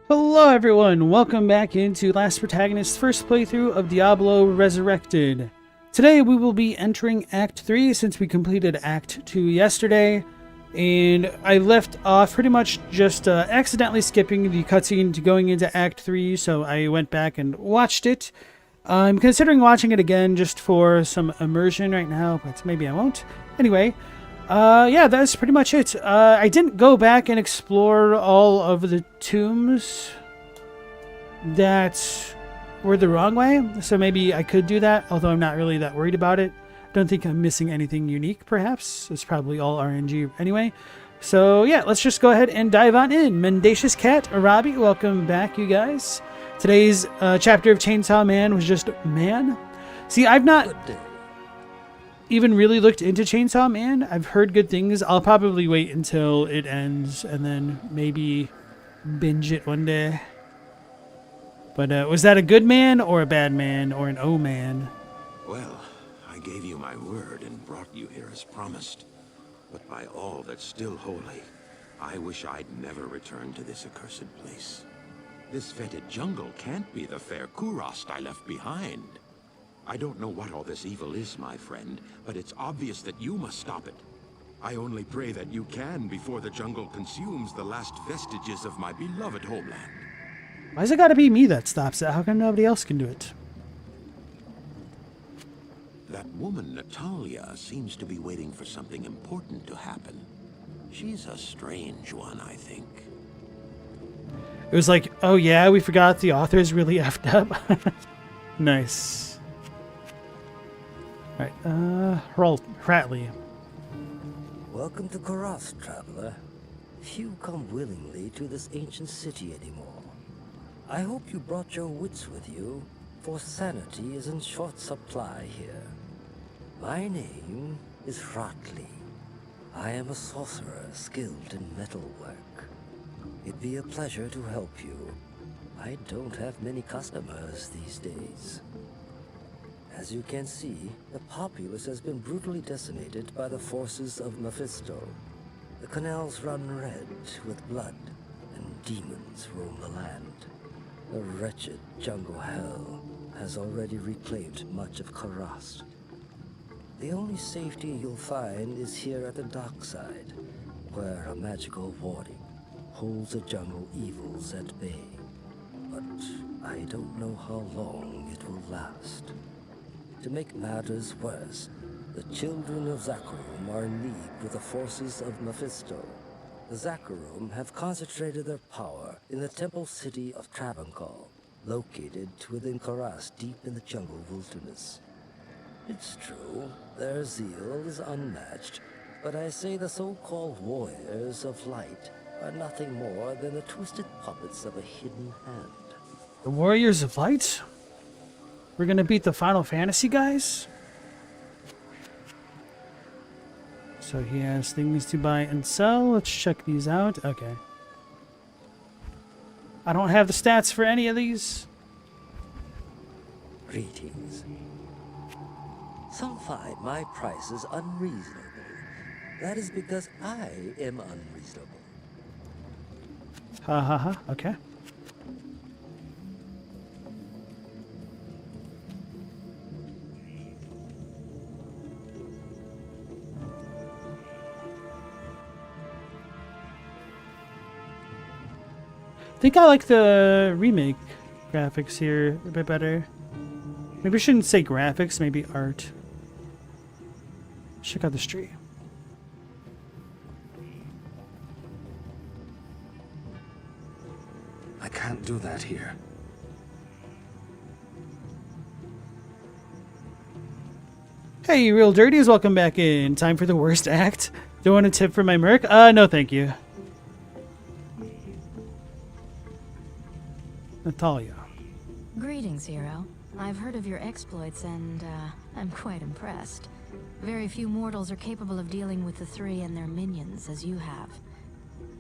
Hello everyone, welcome back into Last Protagonist's first playthrough of Diablo Resurrected. Today we will be entering Act 3 since we completed Act 2 yesterday, and I left off pretty much just accidentally skipping the cutscene to going into Act 3, so I went back and watched it. I'm considering watching it again just for some immersion right now, but maybe I won't. Anyway, yeah, that's pretty much it. I didn't go back and explore all of the tombs that were the wrong way, so maybe I could do that, although I'm not really that worried about it. Don't think I'm missing anything unique, perhaps. It's probably all RNG anyway. So yeah, let's just go ahead and dive on in. Mendacious Cat, Arabi, welcome back, you guys. Today's chapter of Chainsaw Man was just man. See, I've not even really looked into Chainsaw Man. I've heard good things. I'll probably wait until it ends and then maybe binge it one day. But was that a good man or a bad man or an man? Well, I gave you my word and brought you here as promised. But by all that's still holy, I wish I'd never returned to this accursed place. This fetid jungle can't be the fair Kurast I left behind. I don't know what all this evil is, my friend, but it's obvious that you must stop it. I only pray that you can before the jungle consumes the last vestiges of my beloved homeland. Why's it gotta be me that stops it? How come nobody else can do it? That woman, Natalia, seems to be waiting for something important to happen. She's a strange one, I think. It was like, oh yeah, we forgot the author's really effed up. Nice. Alright, Ratley. Welcome to Kurast, traveler. Few come willingly to this ancient city anymore. I hope you brought your wits with you, for sanity is in short supply here. My name is Ratley. I am a sorcerer skilled in metalwork. It'd be a pleasure to help you. I don't have many customers these days. As you can see, the populace has been brutally decimated by the forces of Mephisto. The canals run red with blood, and demons roam the land. The wretched jungle hell has already reclaimed much of Kurast. The only safety you'll find is here at the dockside, where a magical warding holds the jungle evils at bay. But I don't know how long it will last. To make matters worse, the children of Zakharum are in league with the forces of Mephisto. The Zakharum have concentrated their power in the temple city of Travancore, located within Kurast deep in the jungle wilderness. It's true, their zeal is unmatched, but I say the so-called warriors of light are nothing more than the twisted puppets of a hidden hand. The Warriors of Light? We're gonna beat the Final Fantasy guys? So he has things to buy and sell. Let's check these out. Okay. I don't have the stats for any of these. Greetings. Some find my prices unreasonable. That is because I am unreasonable. Ha ha ha. Okay. I think I like the remake graphics here a bit better. Maybe I shouldn't say graphics, maybe art. Check out this tree. I can't do that here. Hey, Real Dirties, welcome back in. Time for the worst act. Do you want a tip for my merc? No thank you. Natalia. Greetings, hero. I've heard of your exploits and, I'm quite impressed. Very few mortals are capable of dealing with the three and their minions as you have.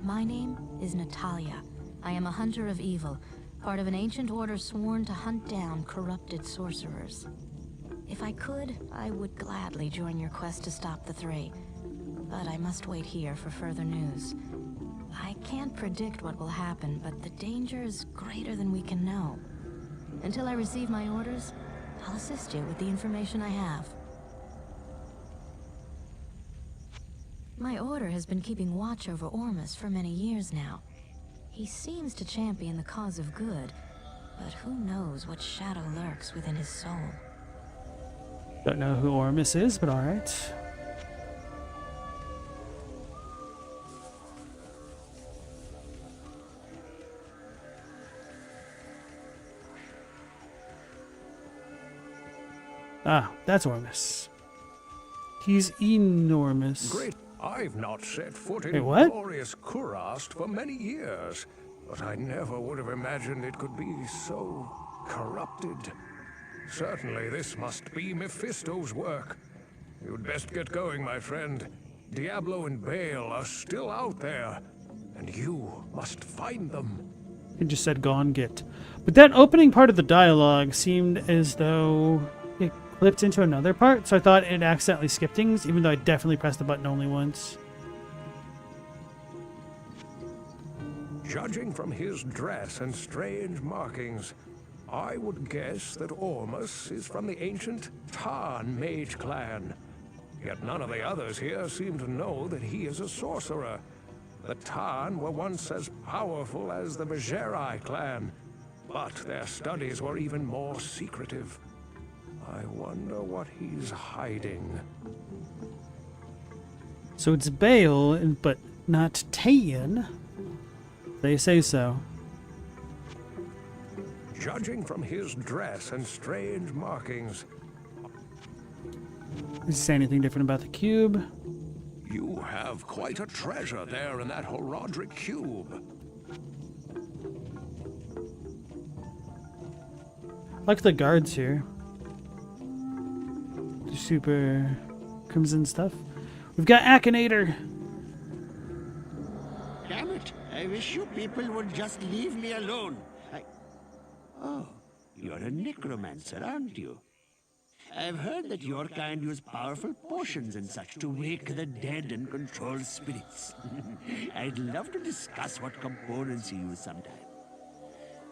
My name is Natalia. I am a hunter of evil, part of an ancient order sworn to hunt down corrupted sorcerers. If I could, I would gladly join your quest to stop the three, but I must wait here for further news. I can't predict what will happen, but the danger is greater than we can know. Until I receive my orders, I'll assist you with the information I have. My order has been keeping watch over Ormus for many years now. He seems to champion the cause of good, but who knows what shadow lurks within his soul. Don't know who Ormus is, but alright. Ah, that's Ormus. He's enormous. Great. I've not set foot Wait, in what? glorious Kurast for many years, but I never would have imagined it could be so corrupted. Certainly this must be Mephisto's work. You'd best get going, my friend. Diablo and Baal are still out there, and you must find them. It just said go on get. But that opening part of the dialogue seemed as though it clipped into another part, so I thought it accidentally skipped things, even though I definitely pressed the button only once. Judging from his dress and strange markings, I would guess that Ormus is from the ancient Tarn mage clan. Yet none of the others here seem to know that he is a sorcerer. The Tarn were once as powerful as the Vigerai clan, but their studies were even more secretive. I wonder what he's hiding. So it's Baal, but not Tayan. They say so. Judging from his dress and strange markings, Does he say anything different about the cube? you have quite a treasure there in that Horodric cube. I like the guards here. The super crimson stuff. We've got Akinator. Damn it! I wish you people would just leave me alone. Oh, you're a necromancer, aren't you? I've heard that your kind use powerful potions and such to wake the dead and control spirits. I'd love to discuss what components you use sometime.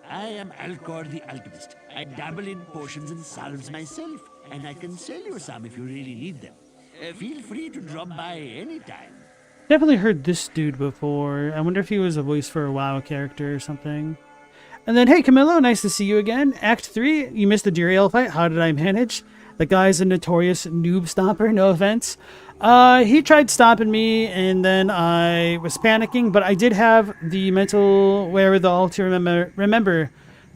I am Alcor the Alchemist. I dabble in potions and salves myself, and I can sell you some if you really need them. Feel free to drop by anytime. Definitely heard this dude before. I wonder if he was a voice for a WoW character or something. And then, hey Camillo, nice to see you again. Act 3, you missed the Duriel fight. How did I manage? The guy's a notorious noob stomper, no offense. He tried stopping me, and then I was panicking, but I did have the mental wherewithal to remember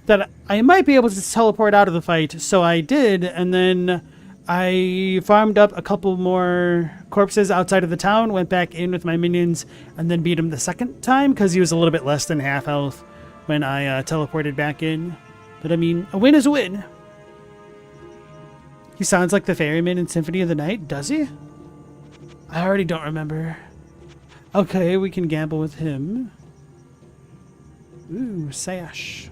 that I might be able to teleport out of the fight, so I did, and then I farmed up a couple more corpses outside of the town, went back in with my minions, and then beat him the second time, because he was a little bit less than half health when I teleported back in. But I mean, a win is a win. He sounds like the ferryman in Symphony of the Night, does he? I already don't remember. Okay, we can gamble with him. Ooh, sash.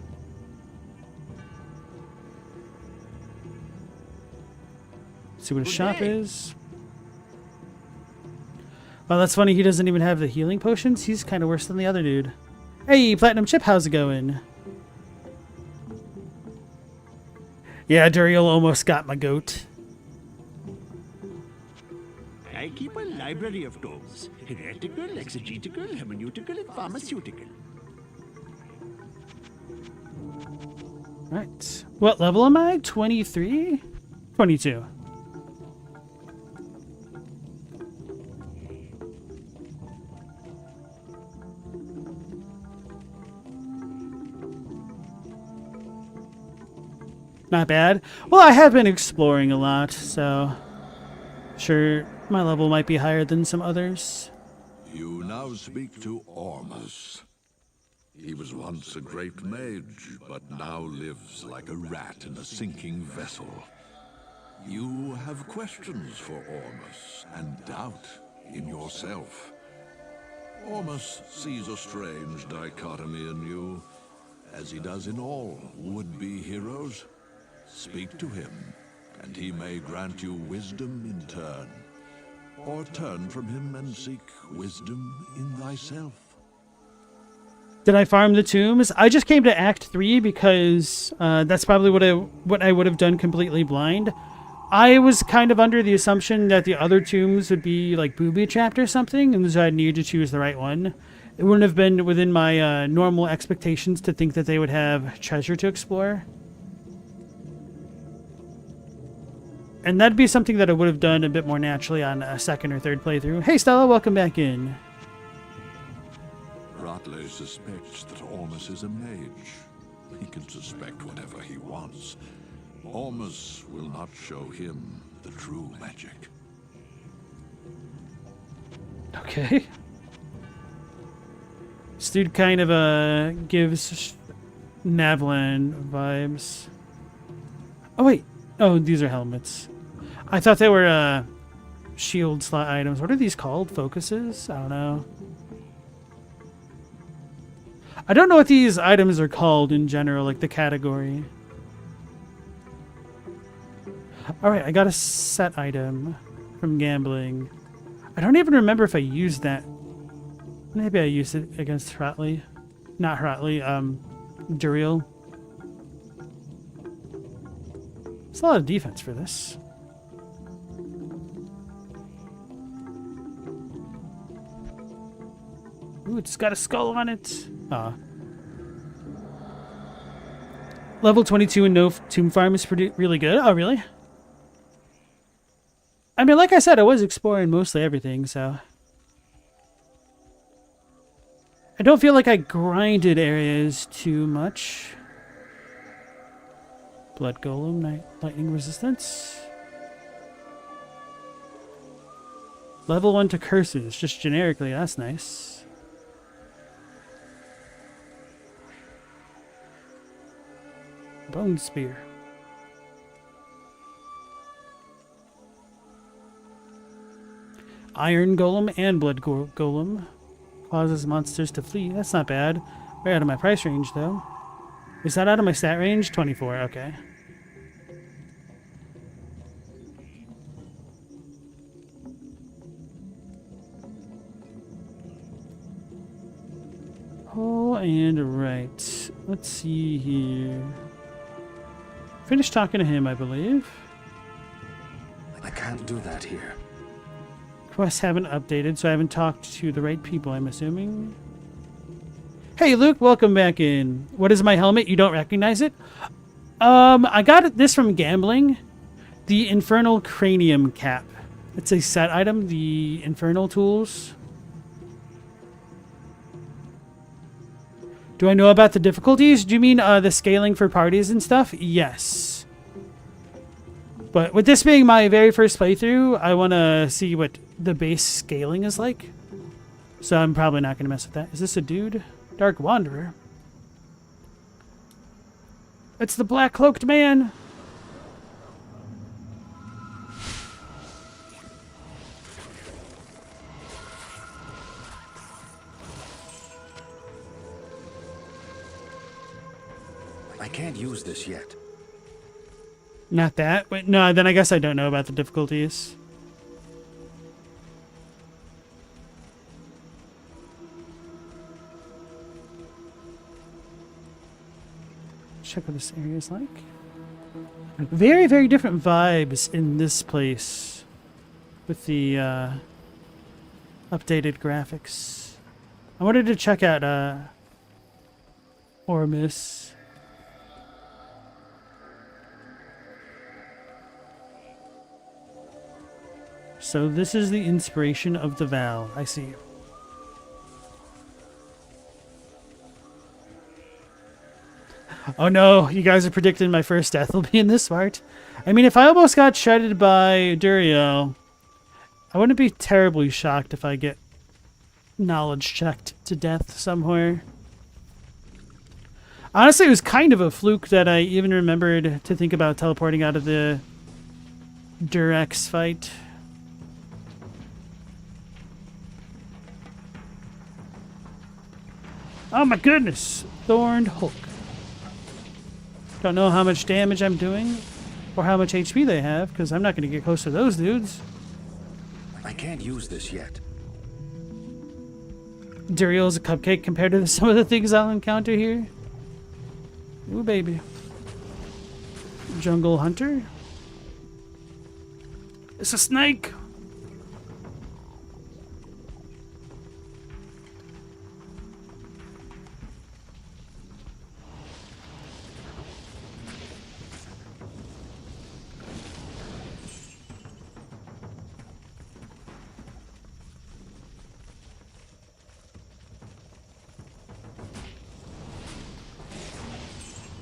See what his shop is. Well, that's funny. He doesn't even have the healing potions. He's kind of worse than the other dude. Hey, Platinum Chip, how's it going? Yeah, Duriel almost got my goat. I keep a library of tomes. Heretical, exegetical, hermeneutical, and pharmaceutical. Right. What level am I? 23? 22. Not bad. Well, I have been exploring a lot, so sure, my level might be higher than some others. You now speak to Ormus. He was once a great mage, but now lives like a rat in a sinking vessel. You have questions for Ormus, and doubt in yourself. Ormus sees a strange dichotomy in you, as he does in all would-be heroes. Speak to him, and he may grant you wisdom in turn. Or turn from him and seek wisdom in thyself. Did I farm the tombs? I just came to Act 3 because that's probably what I would have done completely blind. I was kind of under the assumption that the other tombs would be like booby-trapped or something, and so I needed to choose the right one. It wouldn't have been within my normal expectations to think that they would have treasure to explore. And that'd be something that I would have done a bit more naturally on a second or third playthrough. Hey Stella, welcome back in. Ratley suspects that Ormus is a mage. He can suspect whatever he wants. Ormus will not show him the true magic. Okay. This dude kind of gives Navlan vibes. Oh wait. Oh, these are helmets. I thought they were shield slot items. What are these called? Focuses? I don't know. I don't know what these items are called in general, like the category. Alright, I got a set item from gambling. I don't even remember if I used that. Maybe I used it against Hrotley. Not Hrotley, Duriel. It's a lot of defense for this. Ooh, it's got a skull on it. Level 22 and no tomb farm is really good. Oh, really? I mean, like I said, I was exploring mostly everything, so... I don't feel like I grinded areas too much. Blood Golem, lightning resistance. Level 1 to curses, just generically, that's nice. Bone Spear. Iron Golem and Blood Golem. Causes monsters to flee. That's not bad. Way out of my price range, though. Is that out of my stat range? 24, okay. Oh, and right. Let's see here. Finished talking to him, I believe. I can't do that here. Quests haven't updated, so I haven't talked to the right people, I'm assuming. Hey, Luke, welcome back in. What is my helmet? You don't recognize it? I got this from gambling. The Infernal Cranium Cap. It's a set item, the Infernal Tools. Do I know about the difficulties? Do you mean the scaling for parties and stuff? Yes. But with this being my very first playthrough, I want to see what the base scaling is like. So I'm probably not going to mess with that. Is this a dude? Dark Wanderer. It's the Black Cloaked Man. I can't use this yet. Not that? Wait, no, then I guess I don't know about the difficulties. Check what this area is like. Very, very different vibes in this place with the updated graphics. I wanted to check out Ormus. So this is the inspiration of the Val. I see. Oh no, you guys are predicting my first death will be in this part. I mean, if I almost got shredded by Duriel, I wouldn't be terribly shocked if I get knowledge checked to death somewhere. Honestly, it was kind of a fluke that I even remembered to think about teleporting out of the Durex fight. Oh my goodness! Thorned Hulk. Don't know how much damage I'm doing or how much HP they have, because I'm not going to get close to those dudes. I can't use this yet. Duriel's a cupcake compared to some of the things I'll encounter here. Ooh, baby. Jungle hunter. It's a snake.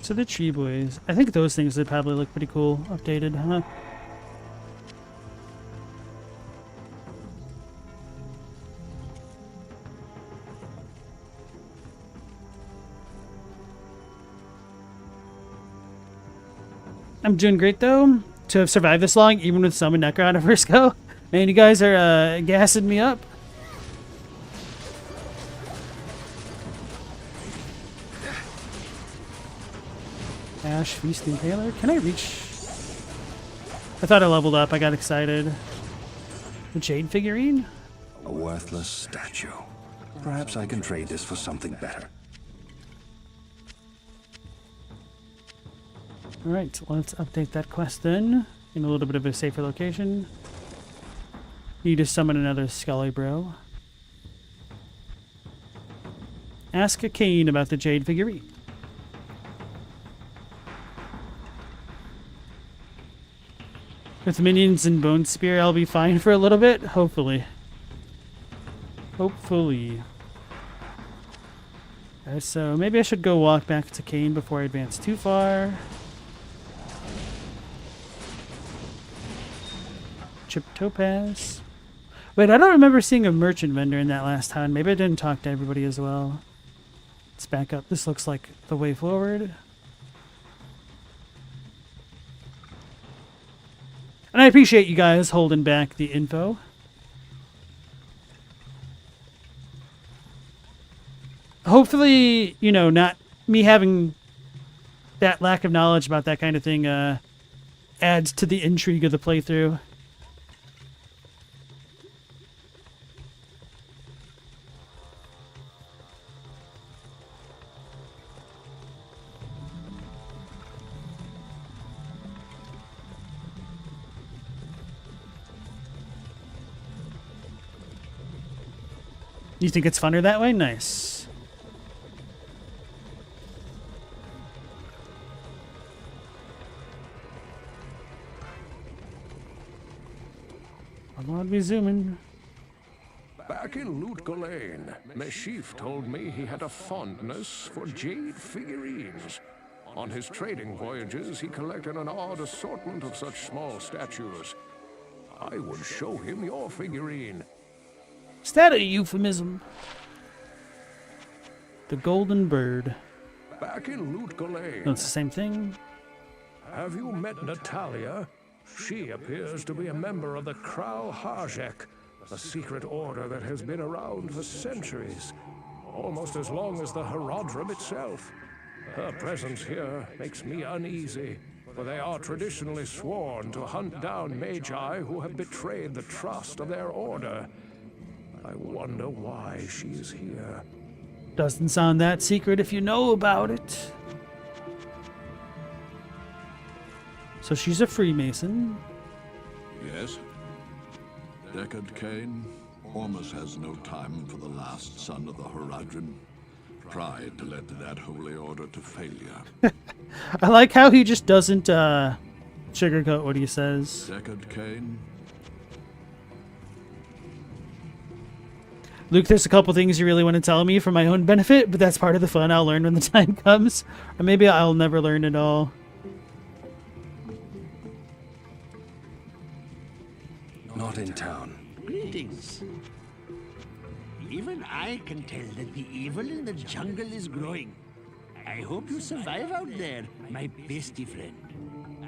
So the tree boys. I think those things would probably look pretty cool, updated, huh? I'm doing great though, to have survived this long, even with Summon Necro on a first go. Man, you guys are gassing me up. Ash, Feasting Taylor. Can I reach? I thought I leveled up. I got excited. The Jade figurine? A worthless statue. Perhaps I can trade this for something better. Alright, let's update that quest then. In a little bit of a safer location. Need to summon another Scully Bro. Ask a Kane about the Jade figurine. With minions and Bone Spear, I'll be fine for a little bit. Hopefully. Hopefully. Okay, so maybe I should go walk back to Kane before I advance too far. Chip Topaz. Wait, I don't remember seeing a merchant vendor in that last town. Maybe I didn't talk to everybody as well. Let's back up. This looks like the way forward. And I appreciate you guys holding back the info. Hopefully, you know, not me having that lack of knowledge about that kind of thing adds to the intrigue of the playthrough. You think it's funner that way? Nice. I'm gonna be zooming. Back in Lootga Lane, Meshif told me he had a fondness for jade figurines. On his trading voyages, he collected an odd assortment of such small statues. I would show him your figurine. Is that a euphemism? The Golden Bird. Back in Lootga Lane. No, it's the same thing. Have you met Natalia? She appears to be a member of the Krau Hajek, a secret order that has been around for centuries, almost as long as the Herodrum itself. Her presence here makes me uneasy, for they are traditionally sworn to hunt down magi who have betrayed the trust of their order. I wonder why she is here. Doesn't sound that secret if you know about it. So she's a Freemason. Yes? Deckard Cain, Ormus has no time for the last son of the Herodrum. Pride led that holy order to failure. I like how he just doesn't sugarcoat what he says. Deckard Cain? Luke, there's a couple things you really want to tell me for my own benefit, but that's part of the fun. I'll learn when the time comes. Or maybe I'll never learn at all. Not in town. Greetings. Even I can tell that the evil in the jungle is growing. I hope you survive out there, my bestie friend.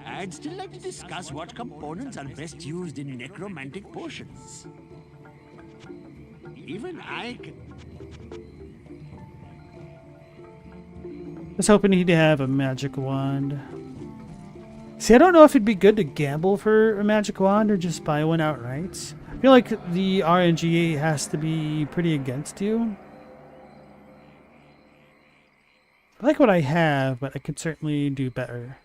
I'd still like to discuss what components are best used in necromantic potions. Even I can... I was hoping he'd have a magic wand. See, I don't know if it'd be good to gamble for a magic wand or just buy one outright. I feel like the RNG has to be pretty against you. I like what I have, but I could certainly do better.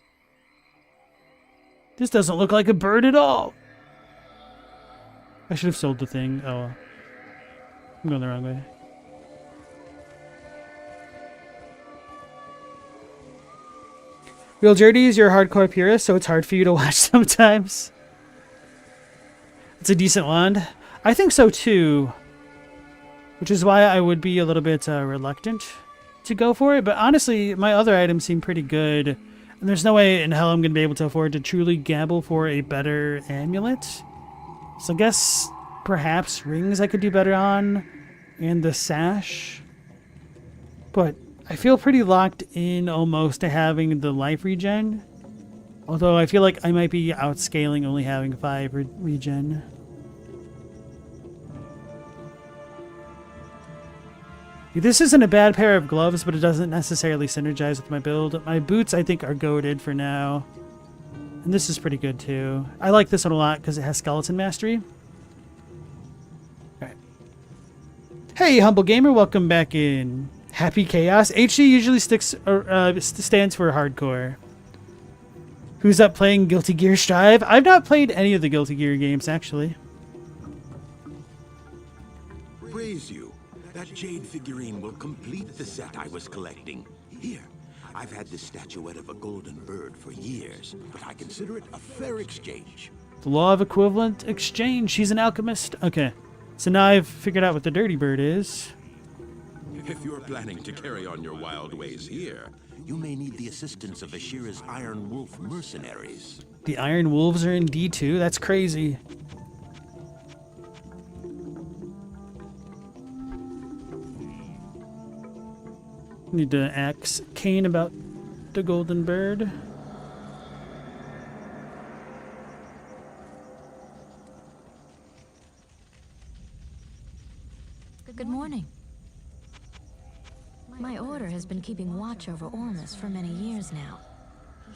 This doesn't look like a bird at all. I should have sold the thing. Oh, I'm going the wrong way. Real Jerdy's, you're a hardcore purist, so it's hard for you to watch sometimes. It's a decent wand. I think so too. Which is why I would be a little bit reluctant to go for it. But honestly, my other items seem pretty good. And there's no way in hell I'm going to be able to afford to truly gamble for a better amulet. So I guess perhaps rings I could do better on. And the sash. But I feel pretty locked in almost to having the life regen. Although I feel like I might be outscaling only having 5 regen. This isn't a bad pair of gloves, but it doesn't necessarily synergize with my build. My boots, I think, are goated for now. And this is pretty good, too. I like this one a lot because it has skeleton mastery. Alright. Hey, Humble Gamer, welcome back in. Happy Chaos. HG usually stands for hardcore. Who's up playing Guilty Gear Strive? I've not played any of the Guilty Gear games, actually. Praise you. That jade figurine will complete the set I was collecting. Here, I've had this statuette of a golden bird for years, but I consider it a fair exchange. The law of equivalent exchange. She's an alchemist. Okay. So now I've figured out what the dirty bird is. If you're planning to carry on your wild ways here, you may need the assistance of Ashira's Iron Wolf mercenaries. The Iron Wolves are in D2? That's crazy. Need to ask Kane about the golden bird. Good morning. My order has been keeping watch over Ormus for many years now.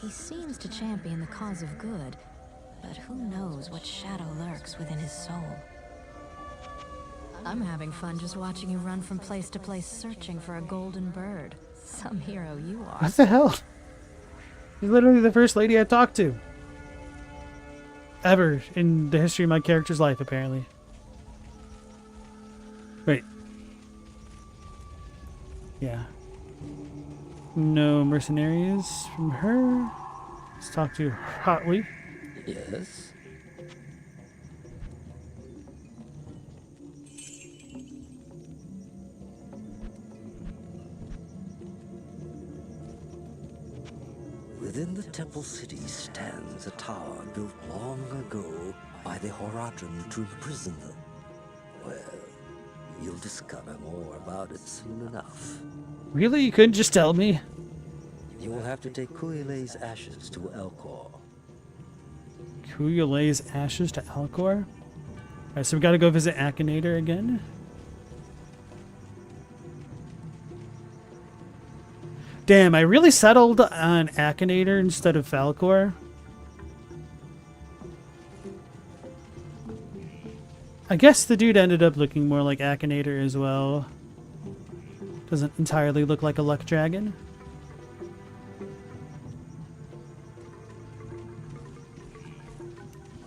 He seems to champion the cause of good, but who knows what shadow lurks within his soul. I'm having fun just watching you run from place to place searching for a golden bird. Some hero you are. What the hell? You're literally the first lady I talked to. Ever in the history of my character's life, apparently. Wait. Yeah. No mercenaries from her. Let's talk to Hotly. Yes? Within the temple city stands a tower built long ago by the Horadrim to imprison them. Well, you'll discover more about it soon enough. Really? You couldn't just tell me? You will have to take Kuilei's ashes to Elcor. Kuilei's ashes to Alcor? Alright, so we gotta go visit Akinator again. Damn, I really settled on Akinator instead of Falcor. I guess the dude ended up looking more like Akinator as well. Doesn't entirely look like a luck dragon.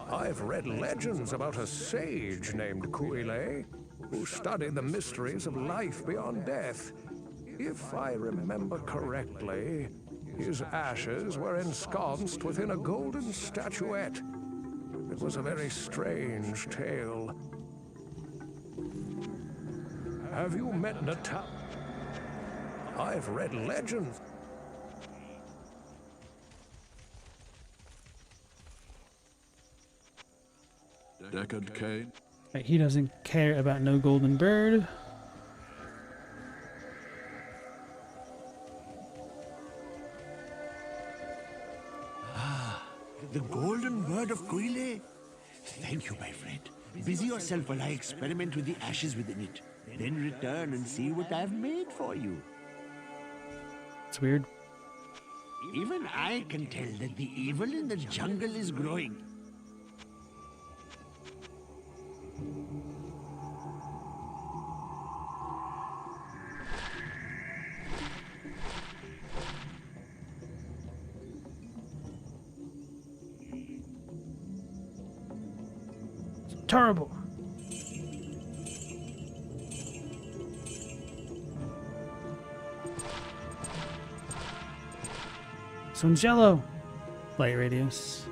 I've read legends about a sage named Kuile, who studied the mysteries of life beyond death. If I remember correctly, his ashes were ensconced within a golden statuette. It was a very strange tale. Have you met Nata? I've read legends. Deckard Kane? Right, he doesn't care about no golden bird. The golden bird of Kuile? Thank you, my friend. Busy yourself while I experiment with the ashes within it. Then return and see what I've made for you. It's weird. Even I can tell that the evil in the jungle is growing. Terrible. This one's yellow. Light radius.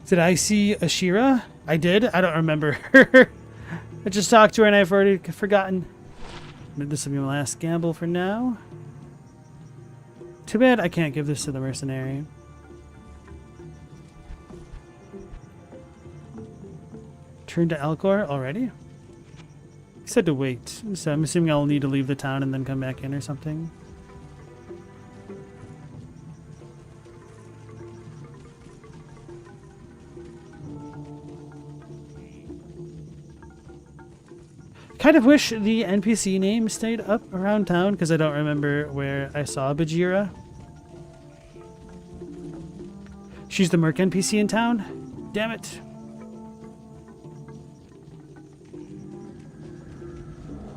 Did I see Ashira? I did? I don't remember. I just talked to her and I've already forgotten. This will be my last gamble for now. Too bad I can't give this to the mercenary. Turn to Alcor already? He said to wait, so I'm assuming I'll need to leave the town and then come back in or something. Kind of wish the NPC name stayed up around town because I don't remember where I saw Bajira. She's the Merc NPC in town? Damn it.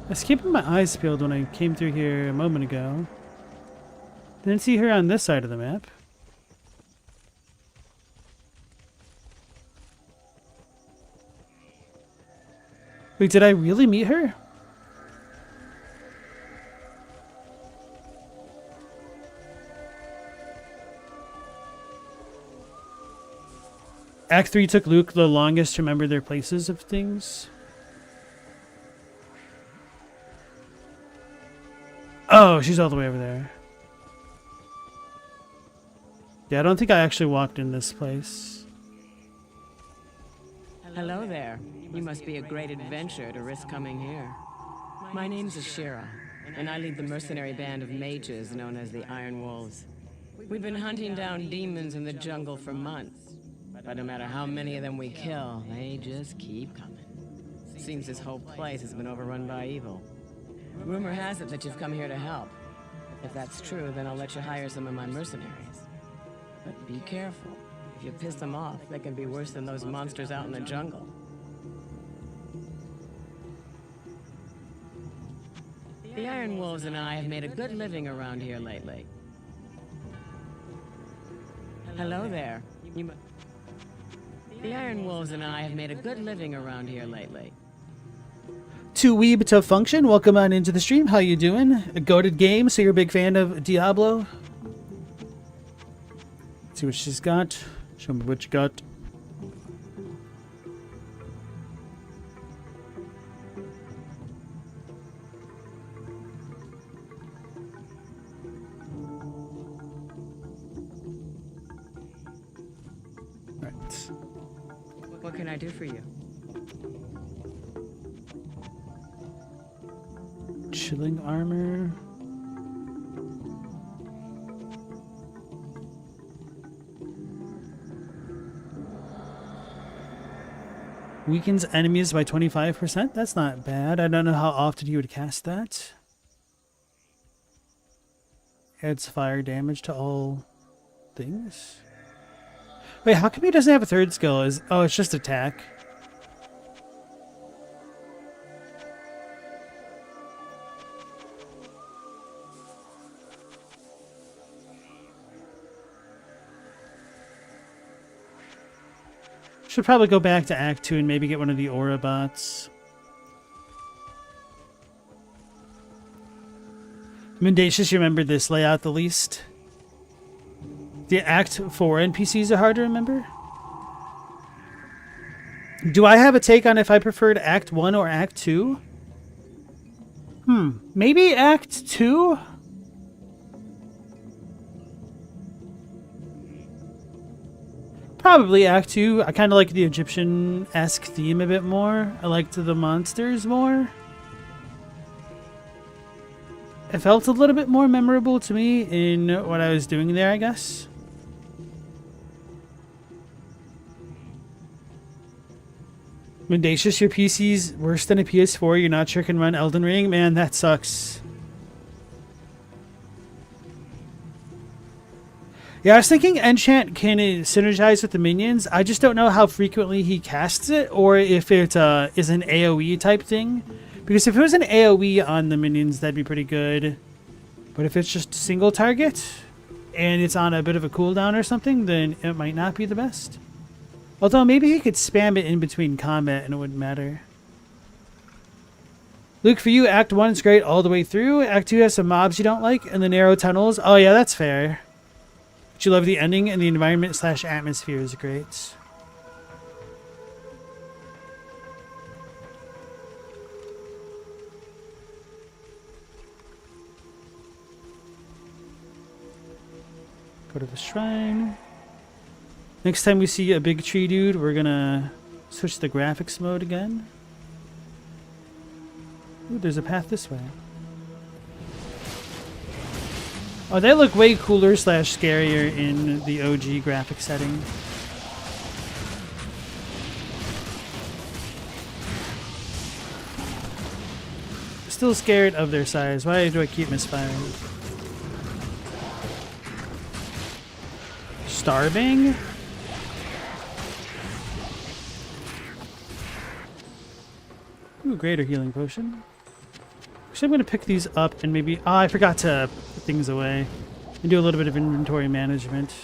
I was keeping my eyes peeled when I came through here a moment ago. Didn't see her on this side of the map. Wait, did I really meet her? Act 3 took Luke the longest to remember their places of things. Oh, she's all the way over there. Yeah, I don't think I actually walked in this place. Hello there. You must be a great adventurer to risk coming here. My name's Ashira, and I lead the mercenary band of mages known as the Iron Wolves. We've been hunting down demons in the jungle for months, but no matter how many of them we kill, they just keep coming. Seems this whole place has been overrun by evil. Rumor has it that you've come here to help. If that's true, then I'll let you hire some of my mercenaries. But be careful. If you piss them off, they can be worse than those monsters out in the jungle. The Iron Wolves and I have made a good living around here lately. Hello there. The Iron Wolves and I have made a good living around here lately. To Weeb to Function, welcome on into the stream. How you doing? A goated game, so you're a big fan of Diablo? Let's see what she's got. Show me what you got. Right. What can I do for you? Chilling armor. Weakens enemies by 25%? That's not bad. I don't know how often you would cast that. Adds fire damage to all things. Wait, how come he doesn't have a third skill? Oh, it's just attack. Should probably go back to Act 2 and maybe get one of the Aura bots. Mendacious, you remember this layout the least? The Act 4 NPCs are hard to remember? Do I have a take on if I preferred Act 1 or Act 2? Maybe Act 2? Probably Act 2. I kind of like the Egyptian-esque theme a bit more. I liked the monsters more. It felt a little bit more memorable to me in what I was doing there, I guess. Mendacious, your PC's worse than a PS4. You're not sure can run Elden Ring? Man, that sucks. Yeah, I was thinking Enchant can synergize with the minions. I just don't know how frequently he casts it, or if it is an AoE type thing. Because if it was an AoE on the minions, that'd be pretty good. But if it's just a single target and it's on a bit of a cooldown or something, then it might not be the best. Although maybe he could spam it in between combat and it wouldn't matter. Luke, for you, Act 1 is great all the way through. Act 2 has some mobs you don't like, and the narrow tunnels. Oh yeah, that's fair. But you love the ending, and the environment / atmosphere is great. Go to the shrine. Next time we see a big tree dude, we're gonna switch the graphics mode again. Ooh, there's a path this way. Oh, they look way cooler / scarier in the OG graphic setting. Still scared of their size. Why do I keep misfiring? Starving? Ooh, greater healing potion. Actually, I'm going to pick these up and maybe... Oh, I forgot to put things away. And do a little bit of inventory management.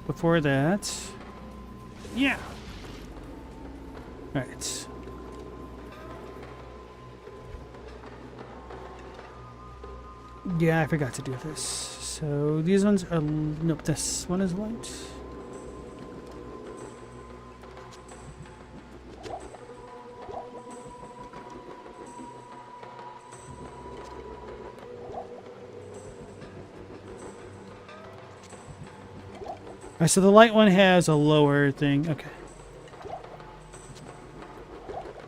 Before that... Yeah! Alright. Yeah, I forgot to do this. So, these ones are... Nope, this one is light. Alright, so the light one has a lower thing. Okay.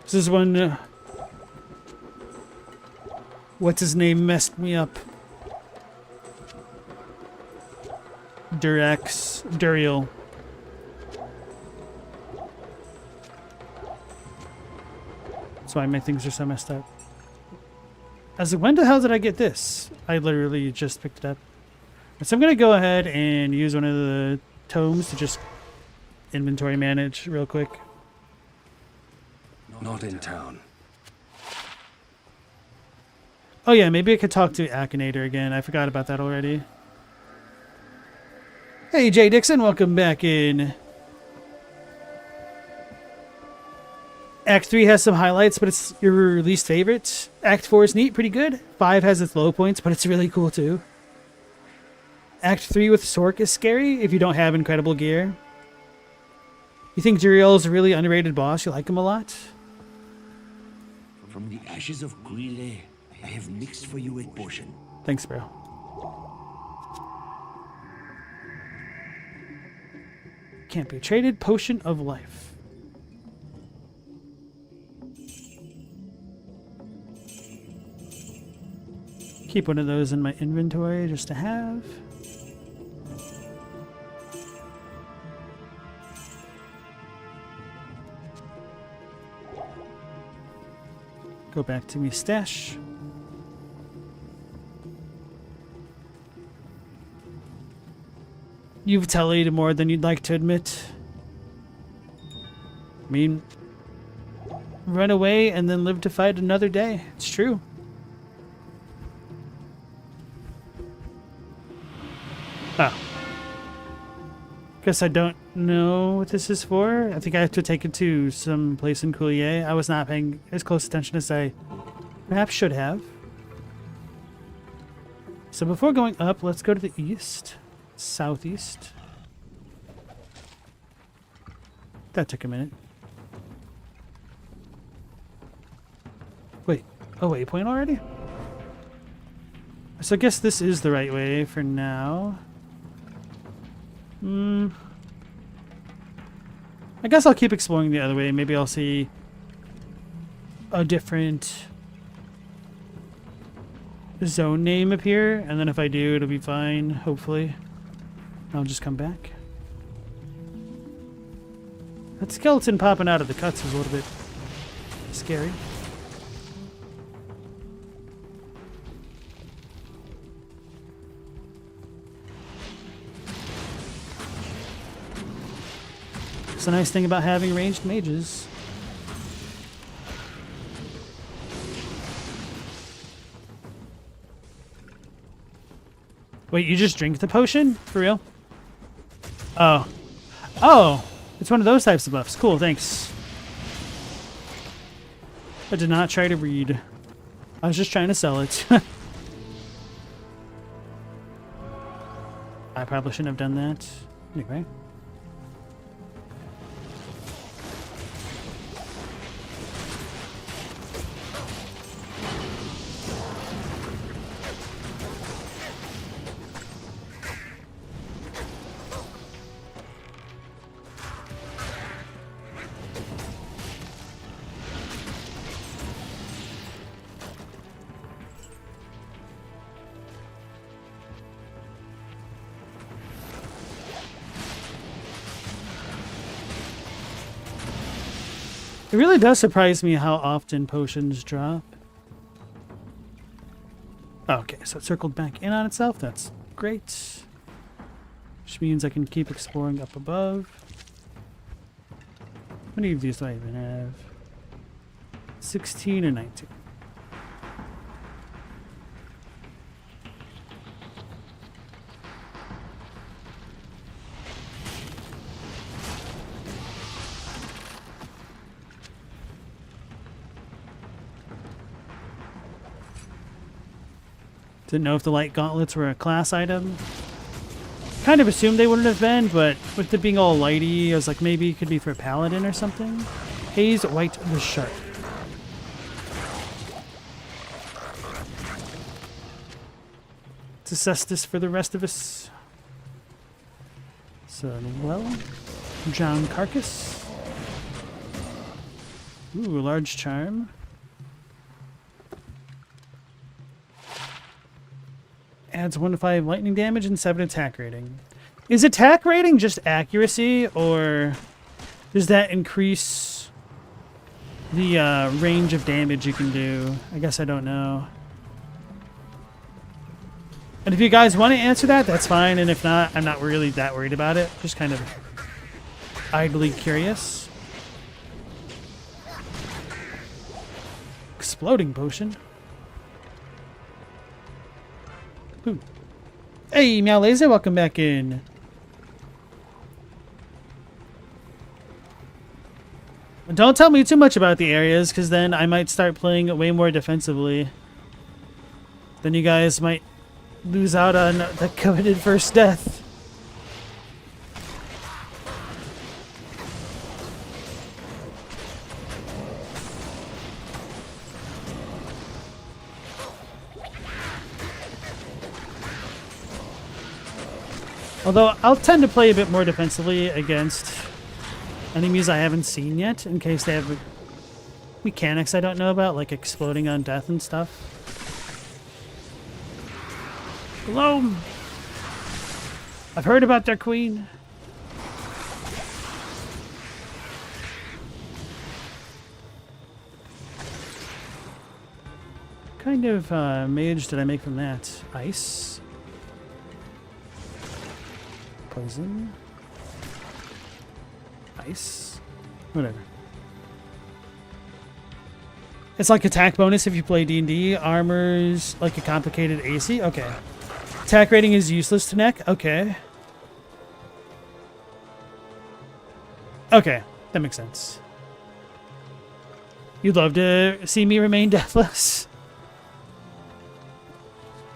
This is when... what's his name messed me up. Duriel. That's why my things are so messed up. I was like, when the hell did I get this? I literally just picked it up. So I'm going to go ahead and use one of the tomes to just inventory manage real quick. Not in town. Oh yeah, maybe I could talk to Akinator again. I forgot about that already. Hey Jay Dixon, welcome back in. Act 3 has some highlights, but it's your least favorite. Act 4 is neat, pretty good. 5 has its low points, but it's really cool too. Act 3 with Sork is scary if you don't have incredible gear. You think Duriel is a really underrated boss? You like him a lot? From the ashes of Guile, I have mixed for you a potion. Thanks, bro. Can't be traded. Potion of life. Keep one of those in my inventory just to have. Go back to me stash. You've tallied more than you'd like to admit. I mean, run away and then live to fight another day. It's true. Oh. Guess I don't know what this is for. I think I have to take it to some place in Coulier. I was not paying as close attention as I perhaps should have. So before going up, let's go to the east. Southeast. That took a minute. Wait. Oh, waypoint already? So I guess this is the right way for now. I guess I'll keep exploring the other way. Maybe I'll see a different zone name appear, and then if I do, it'll be fine, hopefully. I'll just come back. That skeleton popping out of the cuts is a little bit scary. It's the nice thing about having ranged mages. Wait, you just drink the potion? For real? Oh. Oh! It's one of those types of buffs. Cool, thanks. I did not try to read. I was just trying to sell it. I probably shouldn't have done that. Anyway. It really does surprise me how often potions drop. Okay, so it circled back in on itself. That's great. Which means I can keep exploring up above. How many of these do I even have? 16 and 19. Didn't know if the light gauntlets were a class item. Kind of assumed they wouldn't have been, but with it being all lighty, I was like, maybe it could be for a paladin or something. Haze White the Sharp. Let's assess this for the rest of us. So, well, John Carcass. Ooh, a large charm. Adds 1 to 5 lightning damage and 7 attack rating. Is attack rating just accuracy, or does that increase the range of damage you can do? I guess I don't know. And if you guys want to answer that, that's fine. And if not, I'm not really that worried about it. Just kind of idly curious. Exploding potion. Ooh. Hey, Meow Laser, welcome back in. Don't tell me too much about the areas, because then I might start playing way more defensively. Then you guys might lose out on the coveted first death. Although I'll tend to play a bit more defensively against enemies I haven't seen yet, in case they have mechanics I don't know about, like exploding on death and stuff. Hello! I've heard about their queen. What kind of mage did I make from that? Ice? Poison. Ice. Whatever. It's like attack bonus if you play D&D. Armor's like a complicated AC. Okay. Attack rating is useless to neck. Okay. Okay. That makes sense. You'd love to see me remain deathless.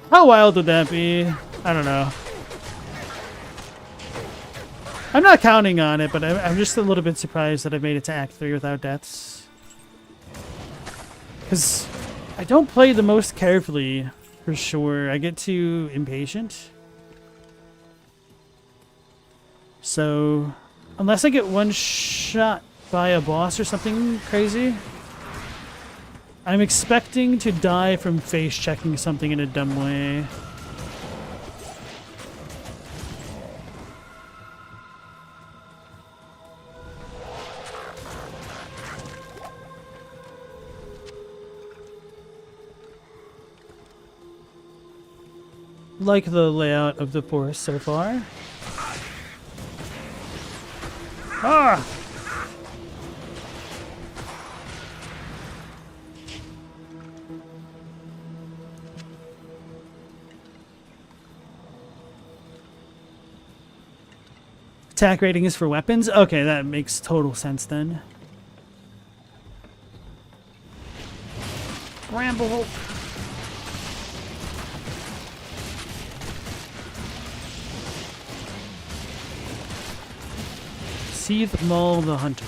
How wild would that be? I don't know. I'm not counting on it, but I'm just a little bit surprised that I made it to Act 3 without deaths. Because I don't play the most carefully, for sure. I get too impatient. So, unless I get one shot by a boss or something crazy, I'm expecting to die from face checking something in a dumb way. Like the layout of the forest so far. Ah! Attack rating is for weapons? Okay, that makes total sense then. Bramble. Seath Maul the Hunter.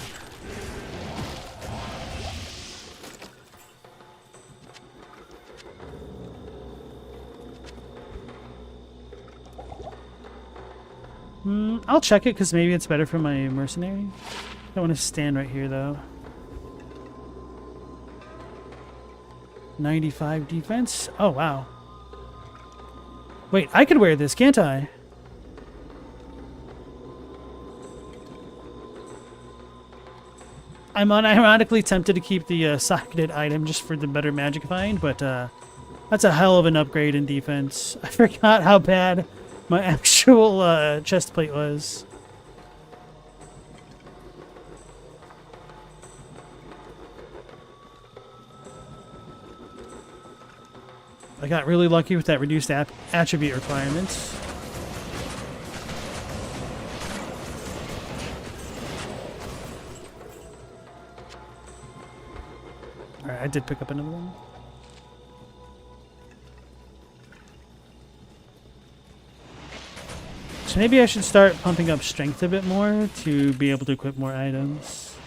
I'll check it because maybe it's better for my mercenary. I don't want to stand right here though. 95 defense? Oh wow. Wait, I could wear this, can't I? I'm unironically tempted to keep the socketed item just for the better magic find, but that's a hell of an upgrade in defense. I forgot how bad my actual chest plate was. I got really lucky with that reduced attribute requirements. Alright, I did pick up another one. So maybe I should start pumping up strength a bit more to be able to equip more items.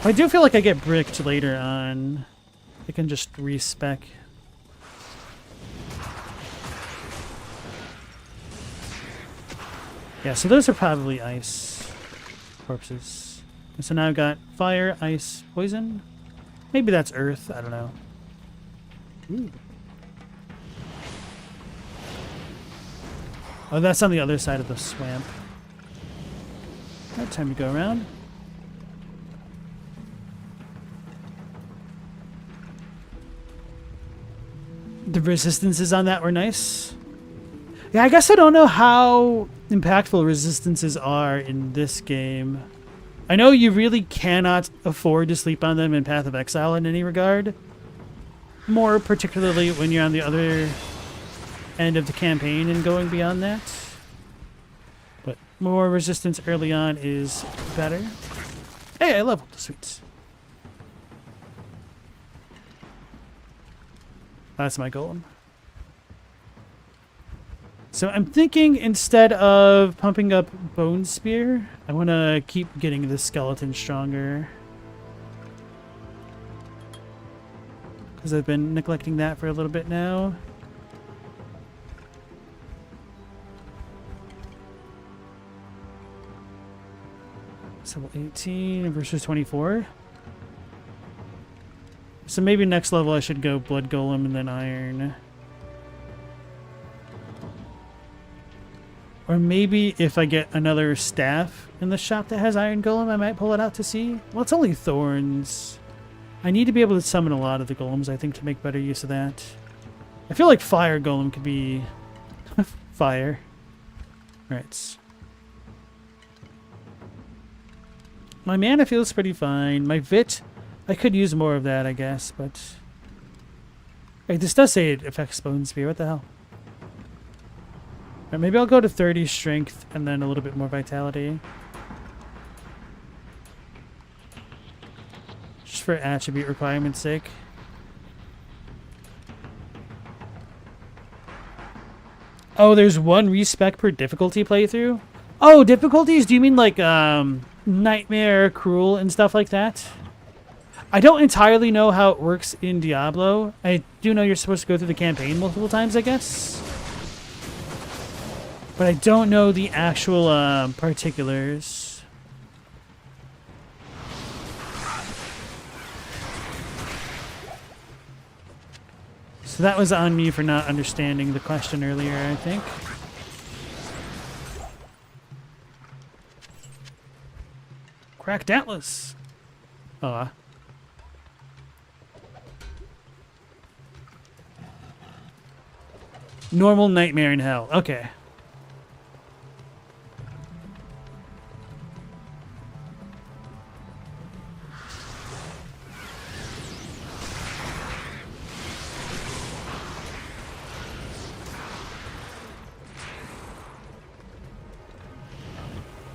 I do feel like I get bricked later on. I can just respec. Yeah, so those are probably ice corpses. And so now I've got fire, ice, poison. Maybe that's earth. I don't know. Ooh. Oh, that's on the other side of the swamp. Alright, time to go around. The resistances on that were nice. Yeah, I guess I don't know how impactful resistances are in this game. I know you really cannot afford to sleep on them in Path of Exile in any regard. More particularly when you're on the other end of the campaign and going beyond that. But more resistance early on is better. Hey, I leveled. Sweet. That's my golem. So I'm thinking instead of pumping up Bone Spear, I want to keep getting the skeleton stronger. Because I've been neglecting that for a little bit now. Level 18 versus 24. So maybe next level I should go Blood Golem and then Iron. Or maybe if I get another staff in the shop that has Iron Golem, I might pull it out to see. Well, it's only thorns. I need to be able to summon a lot of the golems, I think, to make better use of that. I feel like Fire Golem could be fire. Alright. My mana feels pretty fine. My Vit, I could use more of that, I guess, but... Wait, this does say it affects Bone Spear. What the hell? Right, maybe I'll go to 30 strength and then a little bit more vitality. Just for attribute requirement's sake. Oh, there's one respec per difficulty playthrough? Oh, difficulties? Do you mean like, Nightmare, Cruel, and stuff like that? I don't entirely know how it works in Diablo. I do know you're supposed to go through the campaign multiple times, I guess. But I don't know the actual particulars. So that was on me for not understanding the question earlier, I think. Cracked Atlas. Oh. Normal Nightmare in Hell. Okay.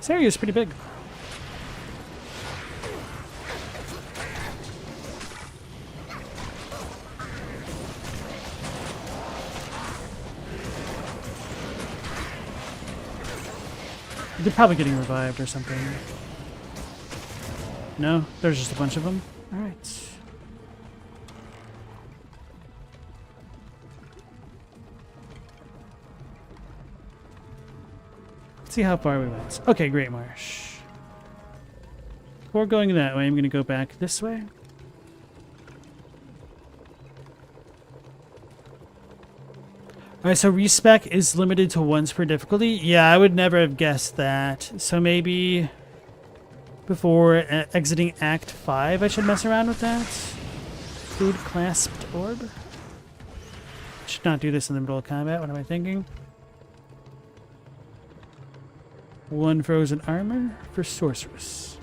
This area is pretty big. They're probably getting revived or something. No? There's just a bunch of them? Alright. Let's see how far we went. Okay, Great Marsh. Before going that way, I'm going to go back this way. Alright, so respec is limited to once per difficulty. Yeah, I would never have guessed that. So maybe before exiting Act 5, I should mess around with that. Food clasped orb. Should not do this in the middle of combat. What am I thinking? 1 frozen armor for sorceress.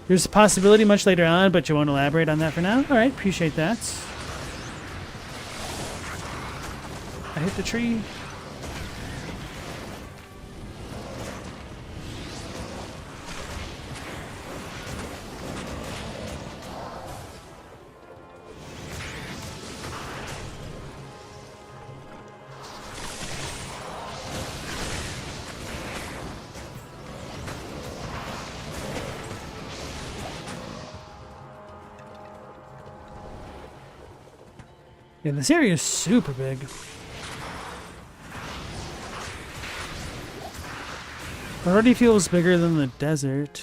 There's a possibility much later on, but you won't elaborate on that for now. Alright, appreciate that. I hit the tree. Yeah, this area is super big. Already feels bigger than the desert.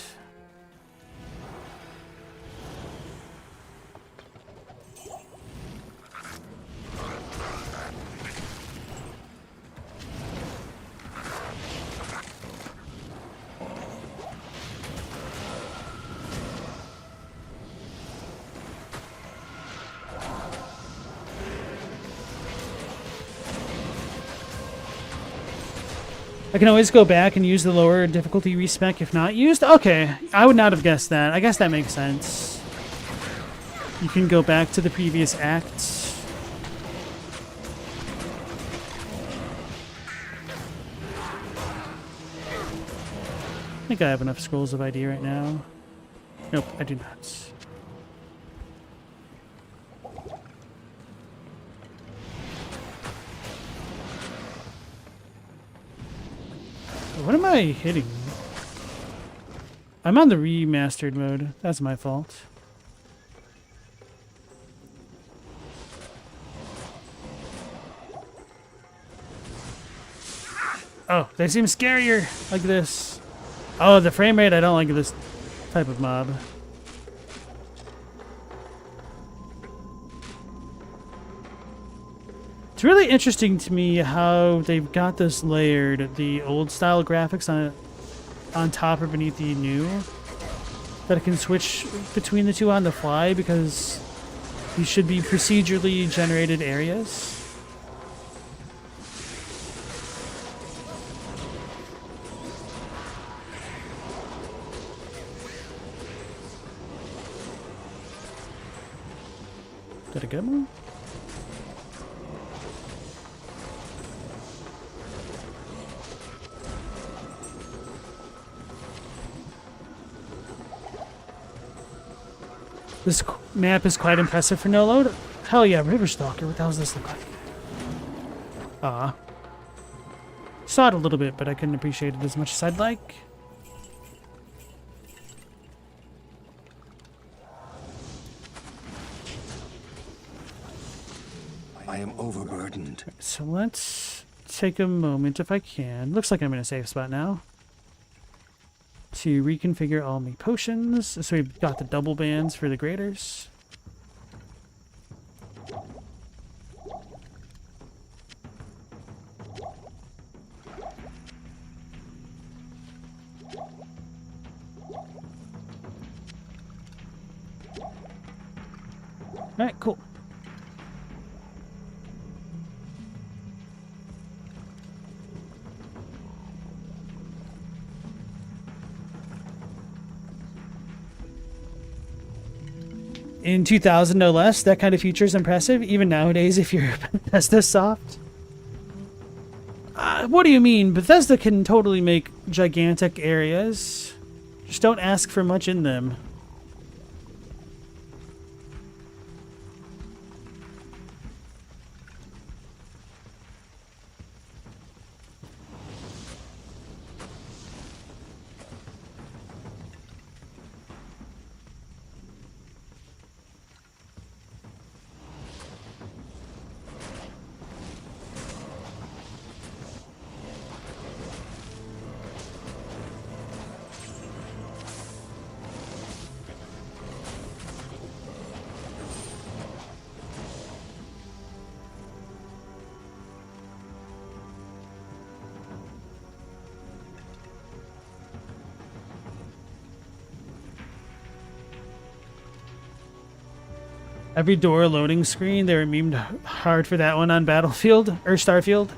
I can always go back and use the lower difficulty respec if not used. Okay, I would not have guessed that. I guess that makes sense. You can go back to the previous acts. I think I have enough scrolls of ID right now. Nope, I do not. What am I hitting? I'm on the remastered mode. That's my fault. Oh, they seem scarier like this. Oh, the frame rate, I don't like this type of mob. It's really interesting to me how they've got this layered, the old style graphics on top or beneath the new. That it can switch between the two on the fly because these should be procedurally generated areas. Did I get one? This map is quite impressive for no load. Hell yeah, Riverstalker. What the hell does this look like? Saw it a little bit, but I couldn't appreciate it as much as I'd like. I am overburdened. So let's take a moment if I can. Looks like I'm in a safe spot now. To reconfigure all my potions. So we've got the double bands for the graders. Alright, cool. In 2000, no less, that kind of feature is impressive, even nowadays if you're Bethesda soft. What do you mean? Bethesda can totally make gigantic areas. Just don't ask for much in them. Every door loading screen, they were memed hard for that one on Battlefield, or Starfield.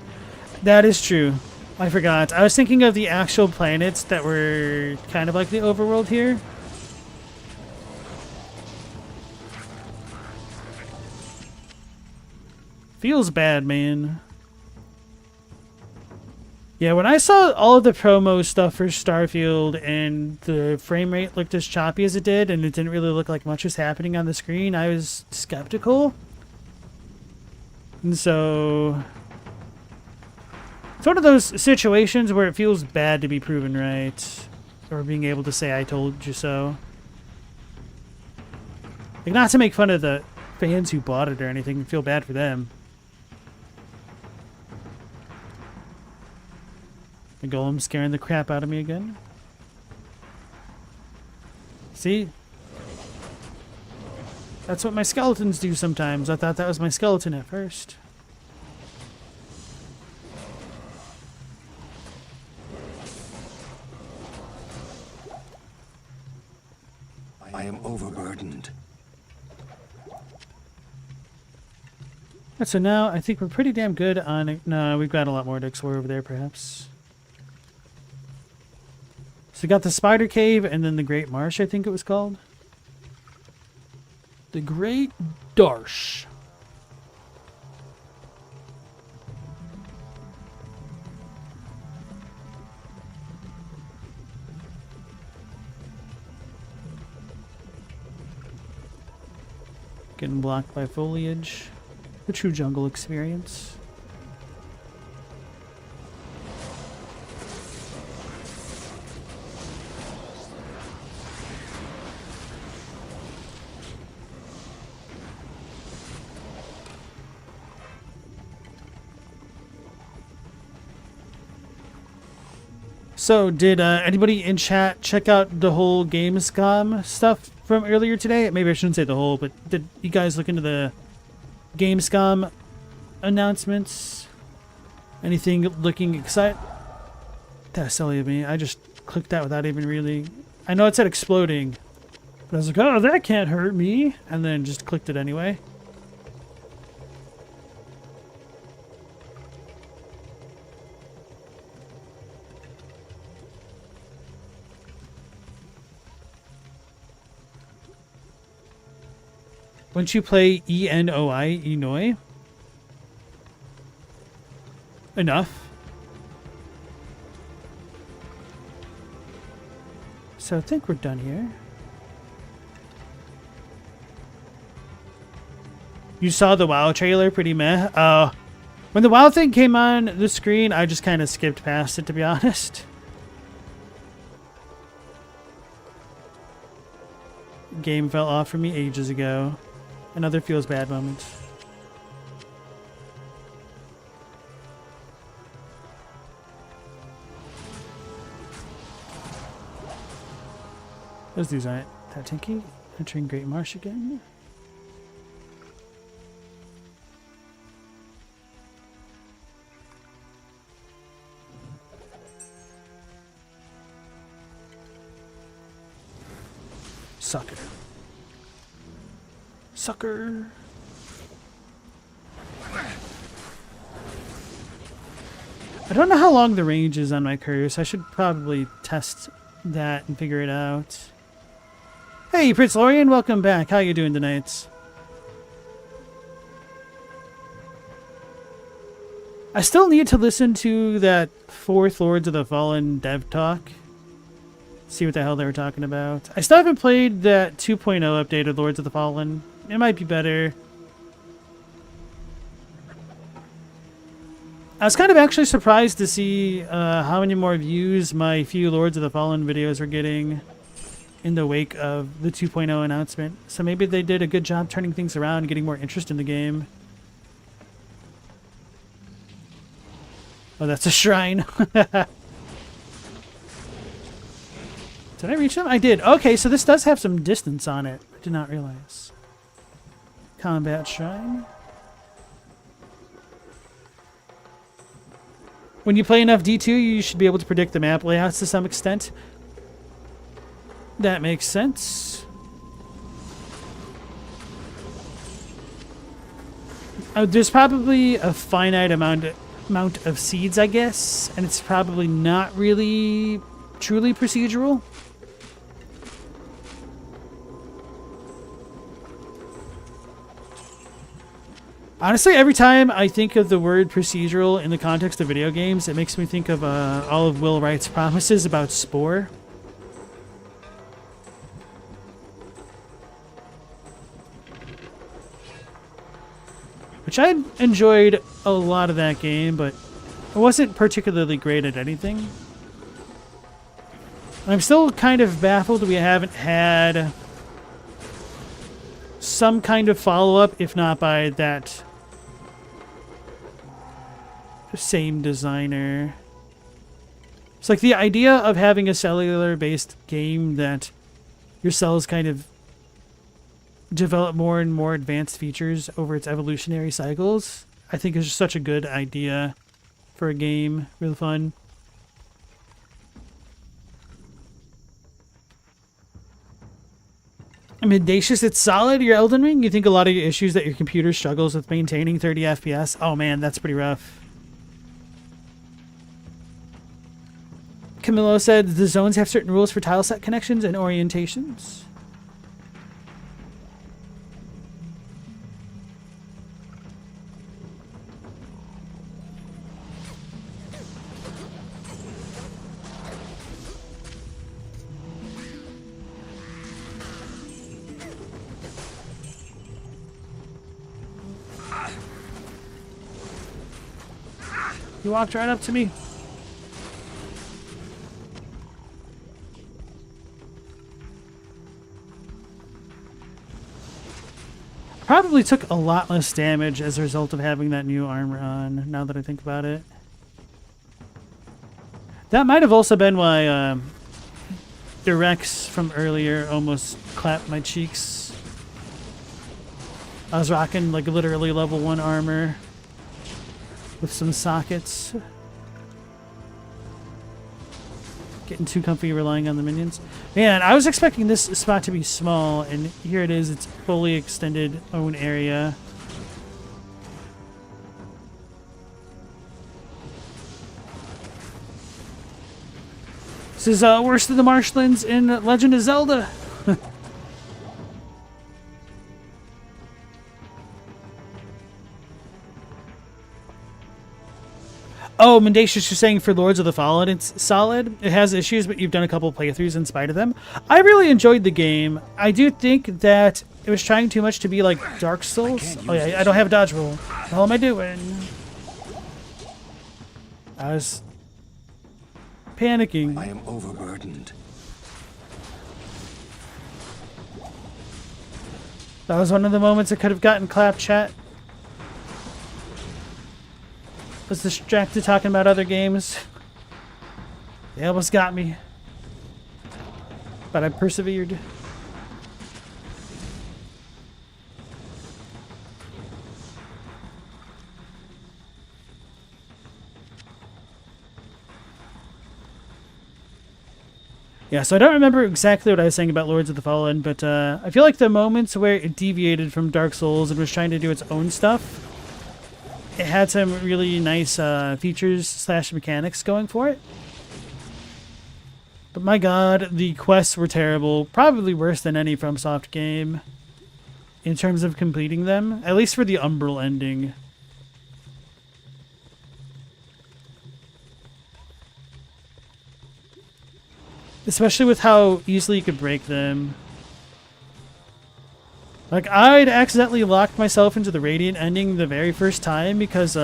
That is true. I forgot. I was thinking of the actual planets that were kind of like the overworld here. Feels bad, man. Yeah, when I saw all of the promo stuff for Starfield and the frame rate looked as choppy as it did and it didn't really look like much was happening on the screen, I was skeptical. And so it's one of those situations where it feels bad to be proven right or being able to say I told you so. Like, not to make fun of the fans who bought it or anything, feel bad for them. The golem scaring the crap out of me again. See? That's what my skeletons do sometimes. I thought that was my skeleton at first. I am overburdened. So now I think we're pretty damn good on it. No, we've got a lot more to explore over there, perhaps. So we got the Spider Cave and then the Great Marsh, I think it was called. The Great Darsh. Getting blocked by foliage. The true jungle experience. So, did anybody in chat check out the whole Gamescom stuff from earlier today? Maybe I shouldn't say the whole, but did you guys look into the Gamescom announcements? Anything looking exciting? That's silly of me. I just clicked that without even really... I know it said exploding, but I was like, oh, that can't hurt me. And then just clicked it anyway. Once you play ENOI, Enoi, enough. So I think we're done here. You saw the WoW trailer, pretty meh. When the WoW thing came on the screen, I just kind of skipped past it, to be honest. Game fell off for me ages ago. Another feels bad moment. Those dudes aren't that tanky. Entering Great Marsh again. Sucker. Sucker. I don't know how long the range is on my curse. I should probably test that and figure it out. Hey, Prince Lorian, welcome back. How you doing tonight? I still need to listen to that 4th Lords of the Fallen dev talk. See what the hell they were talking about. I still haven't played that 2.0 updated Lords of the Fallen. It might be better. I was kind of actually surprised to see how many more views my few Lords of the Fallen videos are getting in the wake of the 2.0 announcement. So maybe they did a good job turning things around and getting more interest in the game. Oh, that's a shrine. Did I reach them? I did. Okay, so this does have some distance on it. I did not realize. Combat shrine. When you play enough D2, you should be able to predict the map layouts to some extent. That makes sense. There's probably a finite amount of seeds, I guess, and it's probably not really truly procedural. Honestly, every time I think of the word procedural in the context of video games, it makes me think of all of Will Wright's promises about Spore. Which I enjoyed a lot of that game, but I wasn't particularly great at anything. I'm still kind of baffled we haven't had some kind of follow-up, if not by that same designer. It's like the idea of having a cellular-based game that your cells kind of develop more and more advanced features over its evolutionary cycles, I think is just such a good idea for a game. Really fun. Mendacious, it's solid, your Elden Ring? You think a lot of your issues that your computer struggles with maintaining 30 FPS? Oh man, that's pretty rough. Camillo said the zones have certain rules for tile set connections and orientations. You walked right up to me. Probably took a lot less damage as a result of having that new armor on, now that I think about it. That might have also been why the Rex from earlier almost clapped my cheeks. I was rocking like literally level 1 armor with some sockets. Getting too comfy relying on the minions. Man, I was expecting this spot to be small, and here it is. It's fully extended own area. This is worse than the marshlands in Legend of Zelda. Oh, Mendacious, you're saying for Lords of the Fallen it's solid? It has issues, but you've done a couple playthroughs in spite of them. I really enjoyed the game. I do think that it was trying too much to be like Dark Souls. Oh yeah, I don't have a dodge roll. What the hell am I doing? I was panicking. I am overburdened. That was one of the moments I could have gotten clap chat. Was distracted talking about other games. They almost got me. But I persevered. Yeah, so I don't remember exactly what I was saying about Lords of the Fallen, but I feel like the moments where it deviated from Dark Souls and was trying to do its own stuff, it had some really nice features / mechanics going for it. But my god, the quests were terrible. Probably worse than any FromSoft game in terms of completing them. At least for the Umbral ending. Especially with how easily you could break them. Like, I'd accidentally locked myself into the Radiant ending the very first time because,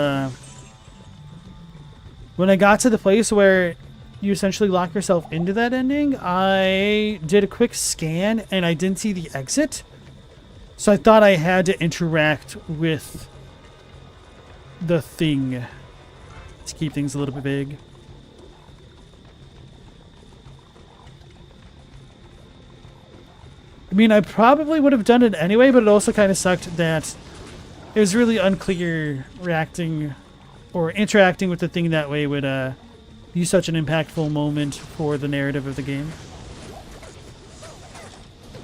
when I got to the place where you essentially lock yourself into that ending, I did a quick scan and I didn't see the exit. So I thought I had to interact with the thing to keep things a little bit vague. I mean, I probably would have done it anyway, but it also kind of sucked that it was really unclear reacting or interacting with the thing that way would be such an impactful moment for the narrative of the game.